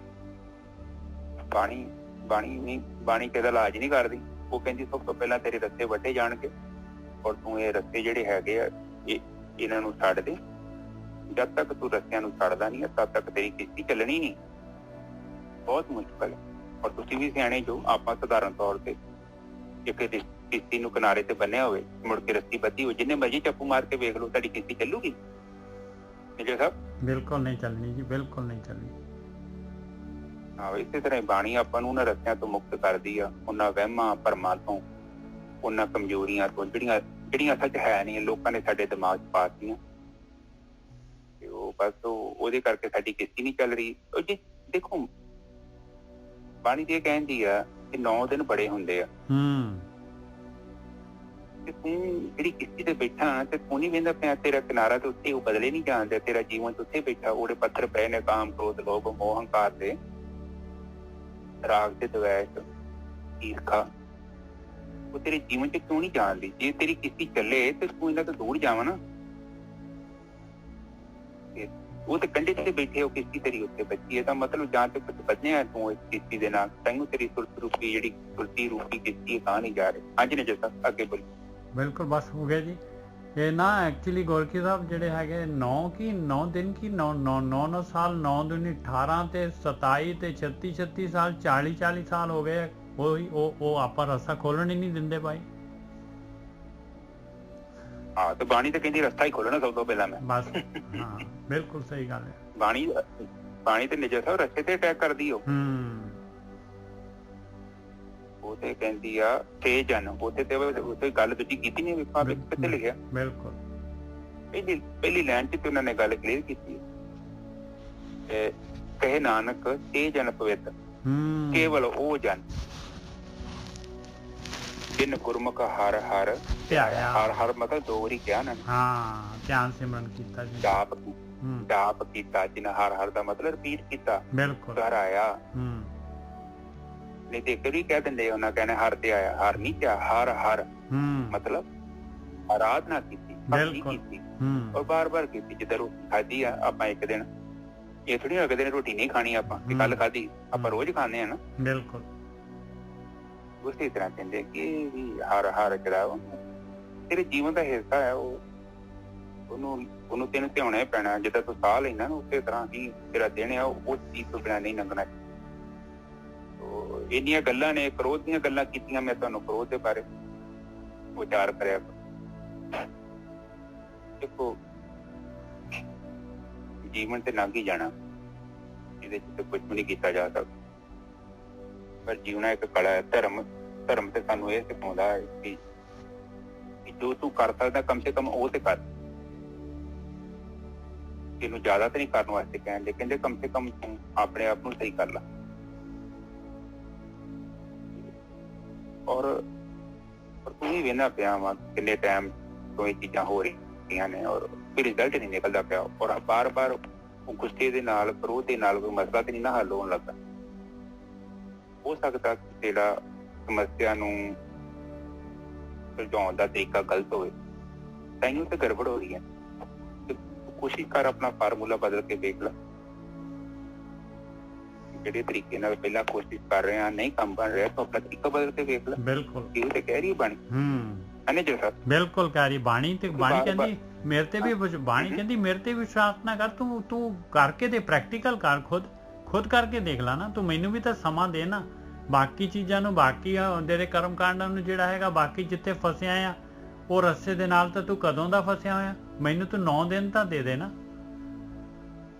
ਬਾਣੀ ਕਿਹਦਾ ਇਲਾਜ ਨਹੀਂ ਕਰਦੀ। ਉਹ ਕਹਿੰਦੀ ਸਭ ਤੋਂ ਪਹਿਲਾਂ ਤੇਰੇ ਰਸਤੇ ਵੱਢੇ ਜਾਣਗੇ ਔਰ ਤੂੰ ਇਹ ਰਸਤੇ ਜਿਹੜੇ ਹੈਗੇ ਆ ਇਹਨਾਂ ਨੂੰ ਛੱਡ ਦੇ। ਜਦ ਤੱਕ ਤੂੰ ਰਸਤਿਆਂ ਨੂੰ ਛੱਡਦਾ ਨਹੀਂ ਤਦ ਤੱਕ ਤੇਰੀ ਕਿਸ਼ਤੀ ਚੱਲਣੀ ਨਹੀਂ। ਬਹੁਤ ਮੁਸ਼ਕਲ ਹੈ। ਔਰ ਤੁਸੀਂ ਵੀ ਸਿਆਣੇ ਜੋ, ਆਪਾਂ ਸਧਾਰਨ ਤੌਰ ਤੇ ਇੱਕ ਕਿਸ਼ਤੀ ਨੂੰ ਕਿਨਾਰੇ ਤੇ ਬੰਨਿਆ ਹੋਵੇ, ਮੁੜ ਕੇ ਰੱਸੀ ਬੱਧੀ ਹੋਵੇ, ਜਿੰਨੇ ਮਰਜ਼ੀ ਚੱਪੂ ਮਾਰ ਕੇ ਵੇਖ ਲਓ, ਤੁਹਾਡੀ ਕਿਸ਼ਤੀ ਚੱਲੂਗੀ? ਮੇਜਰ ਸਾਹਿਬ ਬਿਲਕੁਲ ਨਹੀਂ ਚੱਲਣੀ ਜੀ, ਬਿਲਕੁਲ ਨਹੀਂ ਚੱਲਣੀ। ਹਾਂ, ਇਸੇ ਤਰ੍ਹਾਂ ਬਾਣੀ ਆਪਾਂ ਨੂੰ ਉਹਨਾਂ ਰਸਤਿਆਂ ਤੋਂ ਮੁਕਤ ਕਰਦੀ ਆ, ਉਹਨਾਂ ਵਹਿਮਾਂ ਭਰਮਾਂ ਤੋਂ, ਉਹਨਾਂ ਕਮਜ਼ੋਰੀਆਂ ਤੋਂ ਜਿਹੜੀਆਂ ਸੱਚ ਹੈ ਨਹੀਂ, ਲੋਕਾਂ ਨੇ ਸਾਡੇ ਦਿਮਾਗ 'ਚ ਪਾ ਦਿੱਤੀਆਂ। ਤੇ ਉਹ ਬਸ ਉਹਦੇ ਕਰਕੇ ਸਾਡੀ ਕਿਸ਼ਤੀ ਨਹੀਂ ਚੱਲ ਰਹੀ। ਉਹ ਜੀ ਦੇਖੋ ਬਾਣੀ ਤੇ ਕਹਿੰਦੀ ਆ ਕਿ 9 ਦਿਨ ਬੜੇ ਹੁੰਦੇ ਆ। ਤੇ ਤੂੰ ਜਿਹੜੀ ਕਿਸ਼ਤੀ ਤੇ ਬੈਠਾ ਤੇ ਤੂੰ ਨਹੀਂ ਵੇਂਦਾ ਪਿਆ, ਤੇਰਾ ਕਿਨਾਰਾ ਤੇ ਉੱਥੇ ਉਹ ਬਦਲੇ ਨਹੀਂ ਜਾਣਦੇ, ਤੇਰਾ ਜੀਵਨ ਉੱਥੇ ਬੈਠਾ, ਉਹਦੇ ਪੱਥਰ ਪਏ ਨੇ ਕਾਮ, ਕ੍ਰੋਧ, ਲੋਭ, ਮੋਹ, ਹੰਕਾਰ ਦੇ, ਰਾਗ ਤੇ ਦਵੈਸ਼, ਈਰਖਾ। ਉਹ ਤੇਰੇ ਜੀਵਨ 'ਚ ਕਿਉਂ ਨਹੀਂ ਜਾਣਦੀ? ਜੇ ਤੇਰੀ ਕਿਸ਼ਤੀ ਚੱਲੇ ਤੇ ਤੂੰ ਇਹਨਾਂ ਤੋਂ ਦੂਰ ਜਾਵਾਂ ਨਾ। ਉਹ ਤੇ ਕੰਢੇ ਤੇ ਬੈਠੇ, ਉਹ ਕਿਸ਼ਤੀ ਤੇਰੀ ਉੱਤੇ ਬੱਚੀ ਹੈ, ਤਾਂ ਮਤਲਬ ਜਾਂ ਤੇ ਕੁਝ ਬਚਿਆ ਤੂੰ ਇਸ ਕਿਸ਼ਤੀ ਦੇ ਨਾਲ, ਤੈਨੂੰ ਤੇਰੀ ਸੁਰਤ ਰੂਪੀ ਜਿਹੜੀ ਸੁਰਤੀ ਰੂਪੀ ਕਿਸ਼ਤੀ ਤਾਂ ਨਹੀਂ ਜਾ ਰਹੀ। ਹਾਂਜੀ ਨੇ ਜੱਸਾ ਅੱਗੇ ਬੋਲੀ। ਬਿਲਕੁਲ ਬਸ ਹੋ ਗਿਆ ਜੀ। ਇਹ ਨਾ ਐਕਚੁਅਲੀ ਗੋਰਖੀ ਸਾਹਿਬ ਜਿਹੜੇ ਹੈਗੇ 9 ਦਿਨ ਕੀ 9 ਸਾਲ 9 ਦੂਣੀ 18 ਤੇ 27 ਤੇ 36 ਸਾਲ 40 ਸਾਲ ਹੋ ਗਏ। ਉਹ ਆਪਾਂ ਰਸਤਾ ਖੋਲਣ ਹੀ ਨਹੀਂ ਦਿੰਦੇ ਭਾਈ। ਹਾਂ ਤੇ ਬਾਣੀ ਤਾਂ ਕਹਿੰਦੀ ਰਸਤਾ ਹੀ ਖੋਲਣਾ ਸਭ ਤੋਂ ਪਹਿਲਾਂ। ਮੈਂ ਬਸ ਹਾਂ ਬਿਲਕੁਲ ਸਹੀ ਗੱਲ ਹੈ। ਬਾਣੀ ਤੇ ਨਿਜਰ ਸਾਹਿਬ ਰਸਤੇ ਤੇ ਅਟੈਕ ਕਰਦੀ ਉਹ ਤੇ ਕਹਿੰਦੀ ਆ ਤੇ ਜਨ ਉੱਥੇ ਗੱਲ ਦੂਜੀ ਕੀਤੀ ਨਹੀਂ, ਵੇਖਾਂ ਕਿੱਥੇ ਲਿਖਿਆ। ਬਿਲਕੁਲ ਪਹਿਲੀ ਲਾਈਨ 'ਚ ਤੇ ਉਹਨਾਂ ਨੇ ਗੱਲ ਕਲੀਅਰ ਕੀਤੀ ਹੈ, ਕਹੇ ਨਾਨਕ ਤੇ ਜਨ ਪਵਿੱਤ ਕੇਵਲ ਉਹ ਜਨ ਜਿਨ ਗੁਰਮੁਖ ਹਰ ਹਰ ਧਿਆਇਆ। ਹਰ ਮਤਲਬ ਦੋ ਵਾਰੀ ਕਿਹਾ ਨਾ। ਹਾਂ ਧਿਆਨ ਸਿਮਰਨ ਕੀਤਾ ਜੀ, ਜਾਪ ਕੀਤਾ, ਜਿਨ ਹਰ ਦਾ ਮਤਲਬ ਰਿਪੀਟ ਕੀਤਾ। ਬਿਲਕੁਲ ਘਰ ਆਇਆ ਨਹੀਂ ਤੇ ਕਦੀ ਕਹਿ ਦਿੰਦੇ ਉਹਨਾਂ ਕਹਿਣਾ ਹਰ ਤੇ ਆਇਆ, ਹਰ ਨਹੀਂ ਕਿਹਾ, ਹਰ ਮਤਲਬ ਆਰਾਧਨਾ ਕੀਤੀ, ਭਗਤੀ ਕੀਤੀ ਔਰ ਬਾਰ-ਬਾਰ ਕੀਤੀ। ਜਿੱਦਾਂ ਰੋਟੀ ਖਾਧੀ ਆ ਆਪਾਂ ਇੱਕ ਦਿਨ, ਇਹ ਥੋੜੀ ਅਗਲੇ ਦਿਨ ਰੋਟੀ ਨਹੀਂ ਖਾਣੀ ਆਪਾਂ ਕਿ ਕੱਲ ਖਾਧੀ, ਆਪਾਂ ਰੋਜ਼ ਖਾਂਦੇ ਆ ਨਾ। ਬਿਲਕੁਲ ਉਸੇ ਤਰ੍ਹਾਂ ਕਹਿੰਦੇ ਕਿ ਵੀ ਹਰ ਜਿਹੜਾ ਤੇਰੇ ਜੀਵਨ ਦਾ ਹਿੱਸਾ ਹੈ, ਉਹਨੂੰ ਤੈਨੂੰ ਧਿਆਉਣਾ ਹੀ ਪੈਣਾ। ਜਿੱਦਾਂ ਤੂੰ ਸਾਹ ਲੈਣਾ ਨਾ ਉਸੇ ਤਰ੍ਹਾਂ ਹੀ ਤੇਰਾ ਦਿਨ ਆ ਉਸ ਚੀਜ਼ ਤੋਂ ਬਿਨਾਂ ਨਹੀਂ ਲੰਘਣਾ। ਇੰਨੀਆਂ ਗੱਲਾਂ ਨੇ, ਕ੍ਰੋਧ ਦੀਆਂ ਗੱਲਾਂ ਕੀਤੀਆਂ, ਮੈਂ ਤੁਹਾਨੂੰ ਕ੍ਰੋਧ ਦੇ ਬਾਰੇ ਵਿਚਾਰ ਕਰਿਆ। ਦੇਖੋ ਜੀਵਨ ਤੇ ਲੰਘ ਹੀ ਜਾਣਾ, ਇਹਦੇ ਚ ਕੁਝ ਵੀ ਨਹੀਂ ਕੀਤਾ ਜਾ ਸਕਦਾ, ਪਰ ਜੀਵਨਾ ਇੱਕ ਕਲਾ ਹੈ। ਧਰਮ ਤੇ ਸਾਨੂੰ ਇਹ ਸਿਖਾਉਂਦਾ ਹੈ ਕਿ ਜੋ ਤੂੰ ਕਰ ਸਕਦਾ ਕਮ ਸੇ ਕਮ ਉਹ ਤੇ ਕਰ। ਤੈਨੂੰ ਜ਼ਿਆਦਾ ਤਾਂ ਨਹੀਂ ਕਰਨ ਵਾਸਤੇ ਕਹਿੰਦੇ, ਕਹਿੰਦੇ ਕਮ ਸੇ ਕਮ ਤੂੰ ਆਪਣੇ ਆਪ ਨੂੰ ਸਹੀ ਕਰ ਲਾ। ਔਰ ਤੂੰ ਵੀ ਵੇਖਣਾ ਪਿਆ ਵਾ ਕਿੰਨੇ ਟਾਈਮ ਤੋਂ ਇਹ ਚੀਜ਼ਾਂ ਹੋ ਰਹੀਆਂ ਨੇ ਔਰ ਕੋਈ ਰਿਜ਼ਲਟ ਨਹੀਂ ਨਿਕਲਦਾ ਪਿਆ। ਔਰ ਬਾਰ-ਬਾਰ ਉਹ ਗੁੱਸੇ ਦੇ ਨਾਲ, ਕ੍ਰੋਧ ਦੇ ਨਾਲ ਕੋਈ ਮਸਲਾ ਤੇ ਨਹੀਂ ਨਾ ਹੱਲ ਹੋਣ ਲੱਗਾ। ਹੋ ਸਕਦਾ ਜਿਹੜਾ ਸਮੱਸਿਆ ਨੂੰ ਸੁਲਝਾਉਣ ਦਾ ਤਰੀਕਾ ਗਲਤ ਹੋਵੇ, ਤਾਂਹੀਓ ਤੇ ਗੜਬੜ ਹੋ ਰਹੀ ਹੈ। ਕੋਸ਼ਿਸ਼ ਕਰ ਆਪਣਾ ਫਾਰਮੂਲਾ ਬਦਲ ਕੇ ਦੇਖ ਲਾ। ਜਿਹੜੇ ਤਰੀਕੇ ਨਾਲ ਪਹਿਲਾਂ ਕੋਸ਼ਿਸ਼ ਕਰ ਰਹੇ ਆ ਨਹੀਂ ਕੰਮ ਬਣ ਰਿਹਾ, ਤਾਂ ਆਪਣਾ ਤਰੀਕਾ ਬਦਲ ਕੇ ਵੇਖ ਲਾ। ਬਿਲਕੁਲ ਇਹ ਤੇ ਕਹਿ ਰਹੀ ਬਾਣੀ। ਬਿਲਕੁਲ ਕਹਿ ਰਹੀ ਬਾਣੀ। ਤੇ ਬਾਣੀ ਕਹਿੰਦੀ ਮੇਰੇ ਤੇ ਵੀ, ਬਾਣੀ ਕਹਿੰਦੀ ਮੇਰੇ ਤੇ ਵਿਸ਼ਵਾਸ ਨਾ ਕਰ, ਤੂੰ ਕਰਕੇ ਤੇ ਪ੍ਰੈਕਟੀਕਲ ਕਰ, ਖੁਦ ਕਰਕੇ ਦੇਖ ਲਾ ਨਾ। ਤੂੰ ਮੈਨੂੰ ਵੀ ਤਾਂ ਸਮਾਂ ਦੇ ਨਾ, ਬਾਕੀ ਚੀਜ਼ਾਂ ਨੂੰ, ਬਾਕੀ ਤੇਰੇ ਕਰਮ ਕਾਂਡਾਂ ਨੂੰ ਜਿਹੜਾ ਹੈਗਾ, ਬਾਕੀ ਜਿੱਥੇ ਫਸਿਆ ਆ ਉਹ ਰਸਤੇ ਦੇ ਨਾਲ ਤਾਂ ਤੂੰ ਕਦੋਂ ਦਾ ਫਸਿਆ ਹੋਇਆ। ਮੈਨੂੰ ਤੂੰ 9 ਦਿਨ ਤਾਂ ਦੇ ਦੇ ਨਾ।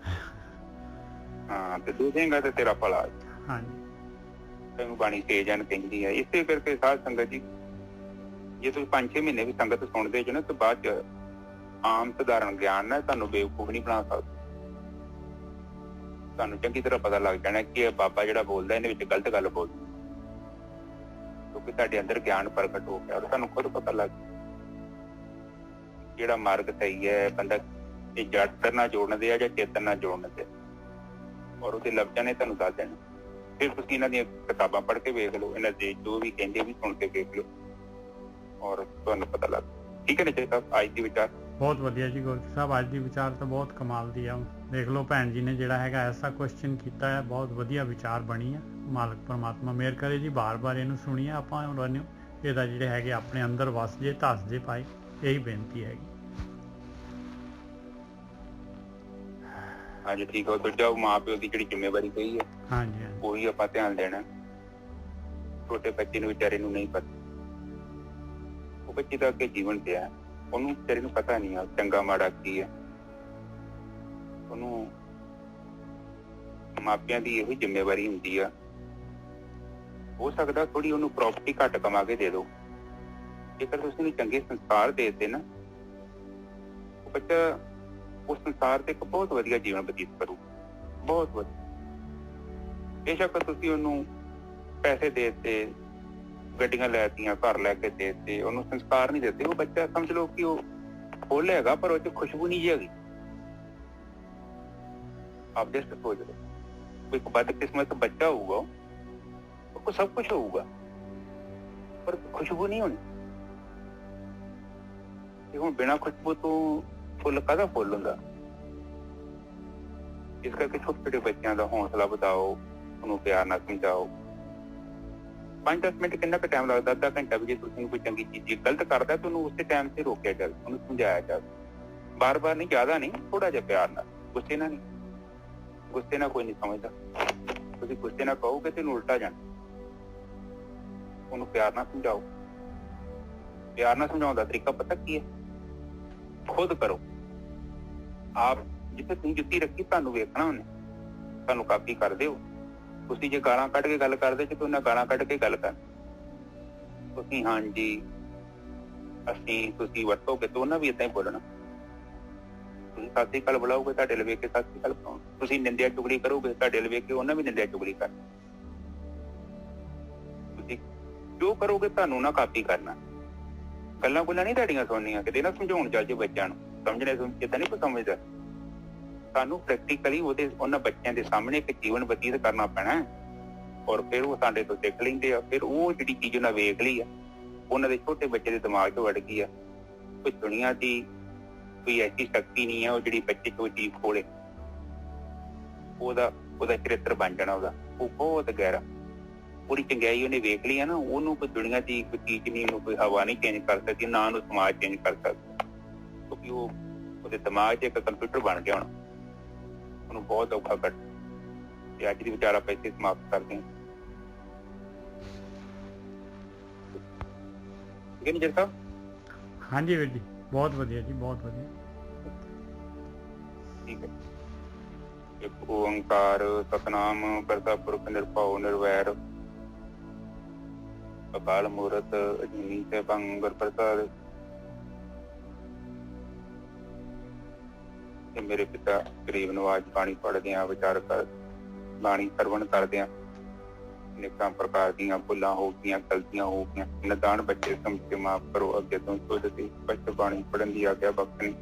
ਹਾਂ ਤੇ ਦੇ ਦੇਂਗਾ ਤੇ ਤੇਰਾ ਭਲਾ। ਹਾਂਜੀ ਤੈਨੂੰ ਬਾਣੀ ਤੇ ਜਨ ਕਹਿੰਦੀ ਹੈ। ਇਸੇ ਕਰਕੇ ਸਾਧ ਸੰਗਤ ਜੀ, ਜੇ ਤੁਸੀਂ 5-6 ਮਹੀਨੇ ਵੀ ਸੰਗਤ ਸੁਣਦੇ ਜੋ ਨਾ, ਤੇ ਬਾਅਦ ਚ ਆਮ ਸਧਾਰਨ ਗਿਆਨ ਨਾਲ ਤੁਹਾਨੂੰ ਬੇਵਕੂਫ ਨਹੀਂ ਬਣਾ ਸਕਦਾ। ਤੁਹਾਨੂੰ ਚੰਗੀ ਤਰ੍ਹਾਂ ਪਤਾ ਲੱਗ ਜਾਣਾ ਕਿ ਇਹ ਬਾਬਾ ਜਿਹੜਾ ਬੋਲਦਾ ਇਹਨੇ ਵਿੱਚ ਗਲਤ ਗੱਲ ਬੋਲਦੀ, ਕਿਉਂਕਿ ਤੁਹਾਡੇ ਅੰਦਰ ਗਿਆਨ ਪ੍ਰਗਟ ਹੋ ਗਿਆ ਔਰ ਤੁਹਾਨੂੰ ਖੁਦ ਪਤਾ ਲੱਗ ਜਿਹੜਾ ਮਾਰਗ ਸਹੀ ਹੈ। ਬੰਦਾ ਇਹ ਜੜ ਨਾਲ ਜੋੜਨ ਦੇ ਆ ਜਾਂ ਚੇਤਨ ਨਾਲ ਜੋੜਨ ਦੇ, ਔਰ ਉਹਦੇ ਲਫ਼ਜ਼ਾਂ ਨੇ ਤੁਹਾਨੂੰ ਦੱਸ ਦੇਣਾ। ਫਿਰ ਤੁਸੀਂ ਇਹਨਾਂ ਦੀਆਂ ਕਿਤਾਬਾਂ ਪੜ੍ਹ ਕੇ ਵੇਖ ਲਓ, ਇਹਨਾਂ ਦੇ ਜੋ ਵੀ ਕਹਿੰਦੇ ਵੀ ਸੁਣ ਕੇ ਵੇਖ ਲਓ ਔਰ ਤੁਹਾਨੂੰ ਪਤਾ ਲੱਗ। ਠੀਕ ਹੈ ਨਿਸ਼ਚੈ ਸਾਹਿਬ, ਅੱਜ ਦੀ ਵਿਚਾਰ ਬਹੁਤ ਵਧੀਆ ਜੀ। ਗੋਰਖੀ ਸਾਹਿਬ ਅੱਜ ਦੀ ਵਿਚਾਰ ਤਾਂ ਬਹੁਤ ਕਮਾਲ ਦੀ ਆ। ਦੇਖ ਲਓ ਭੈਣ ਜੀ ਨੇ ਜਿਹੜਾ ਹੈਗਾ ਐਸਾ ਕੁਐਸਚਨ ਕੀਤਾ ਹੈ, ਬਹੁਤ ਵਧੀਆ ਵਿਚਾਰ ਬਣੀ ਆ। ਮਾਲਕ ਪਰਮਾਤਮਾ ਮਿਹਰ ਕਰੇ ਜੀ, ਬਾਰ-ਬਾਰ ਇਹਨੂੰ ਸੁਣੀਏ ਆਪਾਂ, ਇਹਦਾ ਜਿਹੜੇ ਹੈਗੇ ਆਪਣੇ ਅੰਦਰ ਵਸ ਜੇ, ਧੱਸ ਜੇ ਪਾਏ, ਇਹੀ ਬੇਨਤੀ ਹੈਗੀ। ਹਾਂਜੀ ਠੀਕ ਹੈ। ਦੂਜਾ ਮਾਂ ਪਿਓ ਦੀ ਜਿਹੜੀ ਜ਼ਿੰਮੇਵਾਰੀ ਕਹੀ ਹੈ, ਹਾਂਜੀ ਉਹੀ ਆਪਾਂ ਧਿਆਨ ਦੇਣਾ। ਛੋਟੇ ਬੱਚੇ ਨੂੰ ਵਿਚਾਰੇ ਨੂੰ ਨਹੀਂ ਪਤਾ, ਉਹ ਬੱਚੇ ਦਾ ਅੱਗੇ ਜੀਵਨ ਪਿਆ, ਉਹਨੂੰ ਵਿਚਾਰੇ ਨੂੰ ਪਤਾ ਨਹੀਂ ਆ ਚੰਗਾ ਮਾੜਾ ਕੀ ਹੈ। ਉਹਨੂੰ ਮਾਪਿਆਂ ਦੀ ਇਹੋ ਜ਼ਿੰਮੇਵਾਰੀ ਹੁੰਦੀ ਆ। ਹੋ ਸਕਦਾ ਥੋੜੀ ਉਹਨੂੰ ਪ੍ਰੋਪਰਟੀ ਘੱਟ ਕਮਾ ਕੇ ਦੇ ਦਿਓ, ਜੇਕਰ ਤੁਸੀਂ ਉਹਨੂੰ ਚੰਗੇ ਸੰਸਕਾਰ ਦੇ ਦਿੱਤੇ ਨਾ, ਉਹ ਬੱਚਾ ਉਸ ਸੰਸਾਰ ਤੇ ਇੱਕ ਬਹੁਤ ਵਧੀਆ ਜੀਵਨ ਬਤੀਤ ਕਰੂ, ਬਹੁਤ ਵਧੀਆ। ਬੇਸ਼ੱਕ ਤੁਸੀਂ ਉਹਨੂੰ ਪੈਸੇ ਦੇ ਦਿੱਤੇ, ਗੱਡੀਆਂ ਲੈ ਦਿੱਤੀਆਂ, ਘਰ ਲੈ ਕੇ ਦੇ ਦਿੱਤੇ, ਉਹਨੂੰ ਸੰਸਕਾਰ ਨਹੀਂ ਦਿੱਤੇ, ਉਹ ਬੱਚਾ ਸਮਝ ਲਓ ਕਿ ਉਹ ਫੁੱਲ ਹੈਗਾ ਪਰ ਉਹ ਚ ਖੁਸ਼ਬੂ ਨਹੀਂ ਹੈਗੀ। ਆਪ ਦੇ ਸੋਚ ਲਓ, ਕੋਈ ਬਦਕਿਸਮਤ ਬੱਚਾ ਹੋਊਗਾ, ਉਹ ਸਭ ਕੁਛ ਹੋਊਗਾ पर खुशबू नहीं होनी। ते हुण बिना खुशबू तो फुल काहदा फुल हुंदा। इस करके छोटे छोटे बच्चों का हौसला बढ़ाओ, उन्होंने प्यार नाल समझाओ। 5-10 मिनट कितना क टाइम लगता, अद्धा घंटा भी, जे तुसीं कोई चंगी चीज गलत करता तो उन्होंने उस टाइम से रोकिया जाए, उन्होंने समझाया जाए। बार बार नहीं, ज्यादा नहीं, थोड़ा जिहा प्यार नाल, गुस्से नाल नहीं। गुस्से नाल कोई नहीं समझदा। तुसीं गुस्से नाल कहोगे तो उल्टा जाना। उन्होंने प्यार नाल समझाओ। प्यार नाल समझाउण दा तरीका पता की है? खुद करो। आप जिथे तुसीं जुत्ती रखी, तुहानूं वेखना उन्हें, तुहानूं कापी कर दिओ। तुसीं जे गालां कढ के गल करदे जे, उन्हें गालां कढ के गल कर। तुसीं हाँ जी असीं तुसीं वरतोगे तो उन्हें भी इदां ही बोलना। तुसीं सत श्री अकाल बुलाओगे, तुहाडे अल वेख के सत श्री अकाल बुलाउणगे। तुसीं निंदिया चुगली करोगे, तुहाडे अल वेख के उन्हें भी निंदिया चुगली कर। तुसीं जो करोगे तुहानूं ना कापी करना। गल्लां गुल्लां नहीं तुहाडीआं सुणनियां, किते ना समझाउण ਚੱਲ ਜੇ ਬੱਚਿਆਂ ਨੂੰ। समझने ਕਿਤੇ नहीं कोई समझदा। ਸਾਨੂੰ ਪ੍ਰੈਕਟੀਕਲੀ ਉਹਨਾਂ ਬੱਚਿਆਂ ਦੇ ਸਾਹਮਣੇ ਇੱਕ ਜੀਵਨ ਬਤੀਤ ਕਰਨਾ ਪੈਣਾ ਔਰ ਫਿਰ ਉਹ ਸਾਡੇ ਤੋਂ ਸਿੱਖ ਲੈਂਦੇ ਆ। ਫਿਰ ਉਹ ਜਿਹੜੀ ਚੀਜ਼ ਉਹਨਾਂ ਵੇਖ ਲਈ ਆ, ਉਹਨਾਂ ਦੇ ਛੋਟੇ ਬੱਚੇ ਦੇ ਦਿਮਾਗ 'ਚ ਵੜ ਗਈ ਆ। ਕੋਈ ਦੁਨੀਆ ਦੀ ਕੋਈ ਐਸੀ ਸ਼ਕਤੀ ਨਹੀਂ ਹੈ ਉਹ ਜਿਹੜੀ ਬੱਚੇ 'ਚ ਉਹ ਚੀਜ਼ ਖੋਲੇ। ਉਹਦਾ ਚਰਿੱਤਰ ਬਣ ਜਾਣਾ, ਉਹ ਬਹੁਤ ਗਹਿਰਾ। ਪੂਰੀ ਚੰਗਿਆਈ ਉਹਨੇ ਵੇਖ ਲਈ ਆ ਨਾ, ਉਹਨੂੰ ਕੋਈ ਦੁਨੀਆ ਦੀ ਕੋਈ ਚੀਜ਼ ਨਹੀਂ, ਉਹਨੂੰ ਕੋਈ ਹਵਾ ਨਹੀਂ ਚੇਂਜ ਕਰ ਸਕਦੀ, ਨਾ ਉਹਨੂੰ ਸਮਾਜ ਚੇਂਜ ਕਰ ਸਕਦਾ। ਕਿਉਂਕਿ ਉਹਦੇ ਦਿਮਾਗ 'ਚ ਇੱਕ ਕੰਪਿਊਟਰ ਬਣ ਗਿਆ ਹੁਣ। ਉਹਨੂੰ ਬਹੁਤ ਔਖਾ ਕੱਢ। ਤੇ ਅੱਜ ਦੀ ਵਿਚਾਰ ਆਪਾਂ ਇੱਥੇ ਸਮਾਪਤ ਕਰਦੇ ਹਾਂ। ਠੀਕ ਹੈ ਨੀ ਜਰ ਸਾਹਿਬ? ਹਾਂਜੀ ਵੀਰ ਜੀ, ਬਹੁਤ ਵਧੀਆ ਜੀ, ਬਹੁਤ ਵਧੀਆ। ਠੀਕ ਹੈ। ਇੱਕ ਓੰਕਾਰ ਸਤਨਾਮ ਕਰਤਾ ਪੁਰਖ ਨਿਰਭਉ ਨਿਰਵੈਰ ਅਕਾਲ ਮੂਰਤ ਅਜੂਨੀ ਸੈਭੰ ਗੁਰ ਪ੍ਰਸਾਦਿ। ਮੇਰੇ ਪਿਤਾ ਗਰੀਬ ਨਵਾਜ ਬਾਣੀ ਪੜ੍ਹਦਿਆਂ ਵਿਚਾਰ ਕਰ ਬਾਣੀ ਸਰਵਣ ਕਰਦਿਆਂ ਅਨੇਕਾਂ ਪ੍ਰਕਾਰ ਦੀਆਂ ਭੁੱਲਾਂ ਹੋ ਗਈਆਂ, ਗਲਤੀਆਂ ਹੋ ਗਈਆਂ। ਨਿਦਾਨ ਬੱਚੇ ਸਮਝ ਕੇ ਮਾਫ਼ ਕਰੋ। ਅੱਗੇ ਤੋਂ ਸ਼ੁੱਧ ਤੇ ਸਪਸ਼ਟ ਬਾਣੀ ਪੜ੍ਹਨ ਦੀ ਆਗਿਆ ਬਖਸ਼ਣੀ।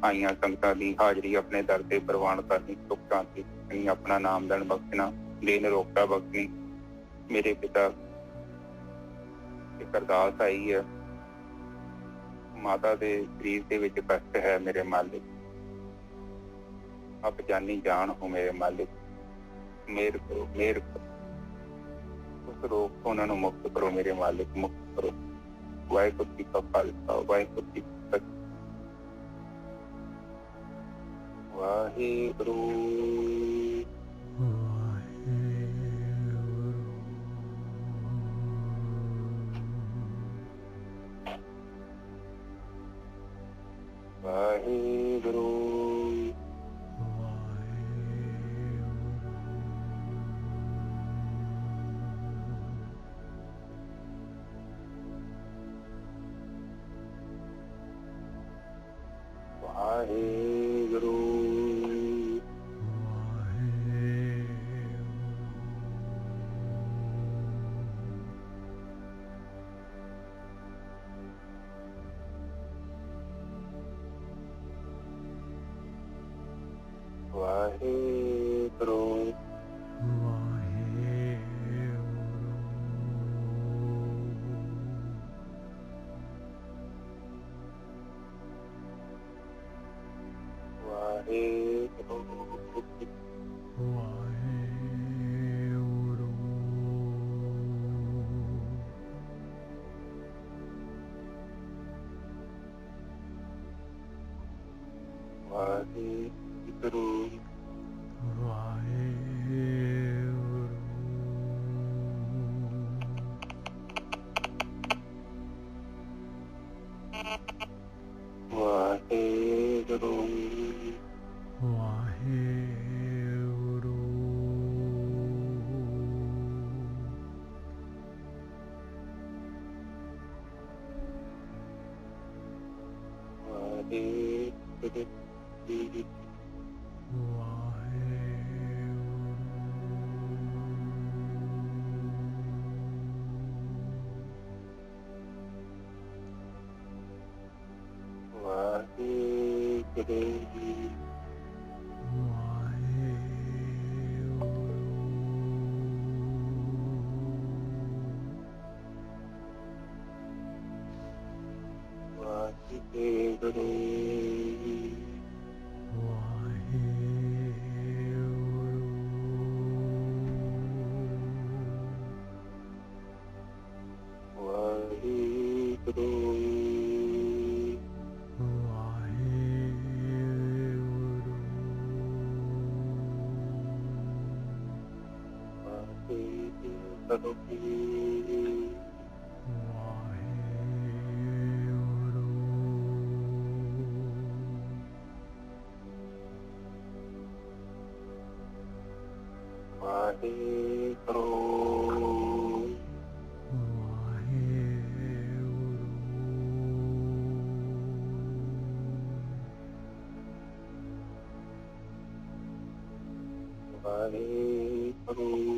ਆਈਆਂ ਸੰਗਤਾਂ ਦੀ ਹਾਜ਼ਰੀ ਆਪਣੇ ਦਰ ਤੇ ਪ੍ਰਵਾਨ ਕਰਨੀ। ਸੁਖ ਸ਼ਾਂਤੀ ਆਪਣਾ ਨਾਮਦਾਨ ਬਖਸ਼ਣਾ, ਦੇਨ ਰੋਕਾ ਬਖਸ਼ਣੀ। ਮੇਰੇ ਪਿਤਾ ਇੱਕ ਅਰਦਾਸ ਆਈ ਹੈ। ਮਾਤਾ ਦੇ ਸਰੀਰ ਦੇ ਵਿੱਚ ਕਸ਼ਟ ਹੈ, ਮੇਰੇ ਮਾਲਿਕ ਆਪ ਜਾਨੀ ਜਾਨ ਹੋ, ਮੇਰੇ ਮਾਲਿਕ ਮਿਹਰ ਕਰੋ, ਮਿਹਰ ਕਰੋ। ਉਸ ਰੋਗ ਤੋਂ ਉਹਨਾਂ ਨੂੰ ਮੁਕਤ ਕਰੋ, ਮੇਰੇ ਮਾਲਿਕ ਮੁਕਤ ਕਰੋ। ਵਾਹਿਗੁਰੂ ਜੀ ਕਾ ਖਾਲਸਾ, ਵਾਹਿਗੁਰੂ ਜੀ ਕੀ ਫਤਿਹ। Waheguru Waheguru Waheguru Waheguru Hare Krishna.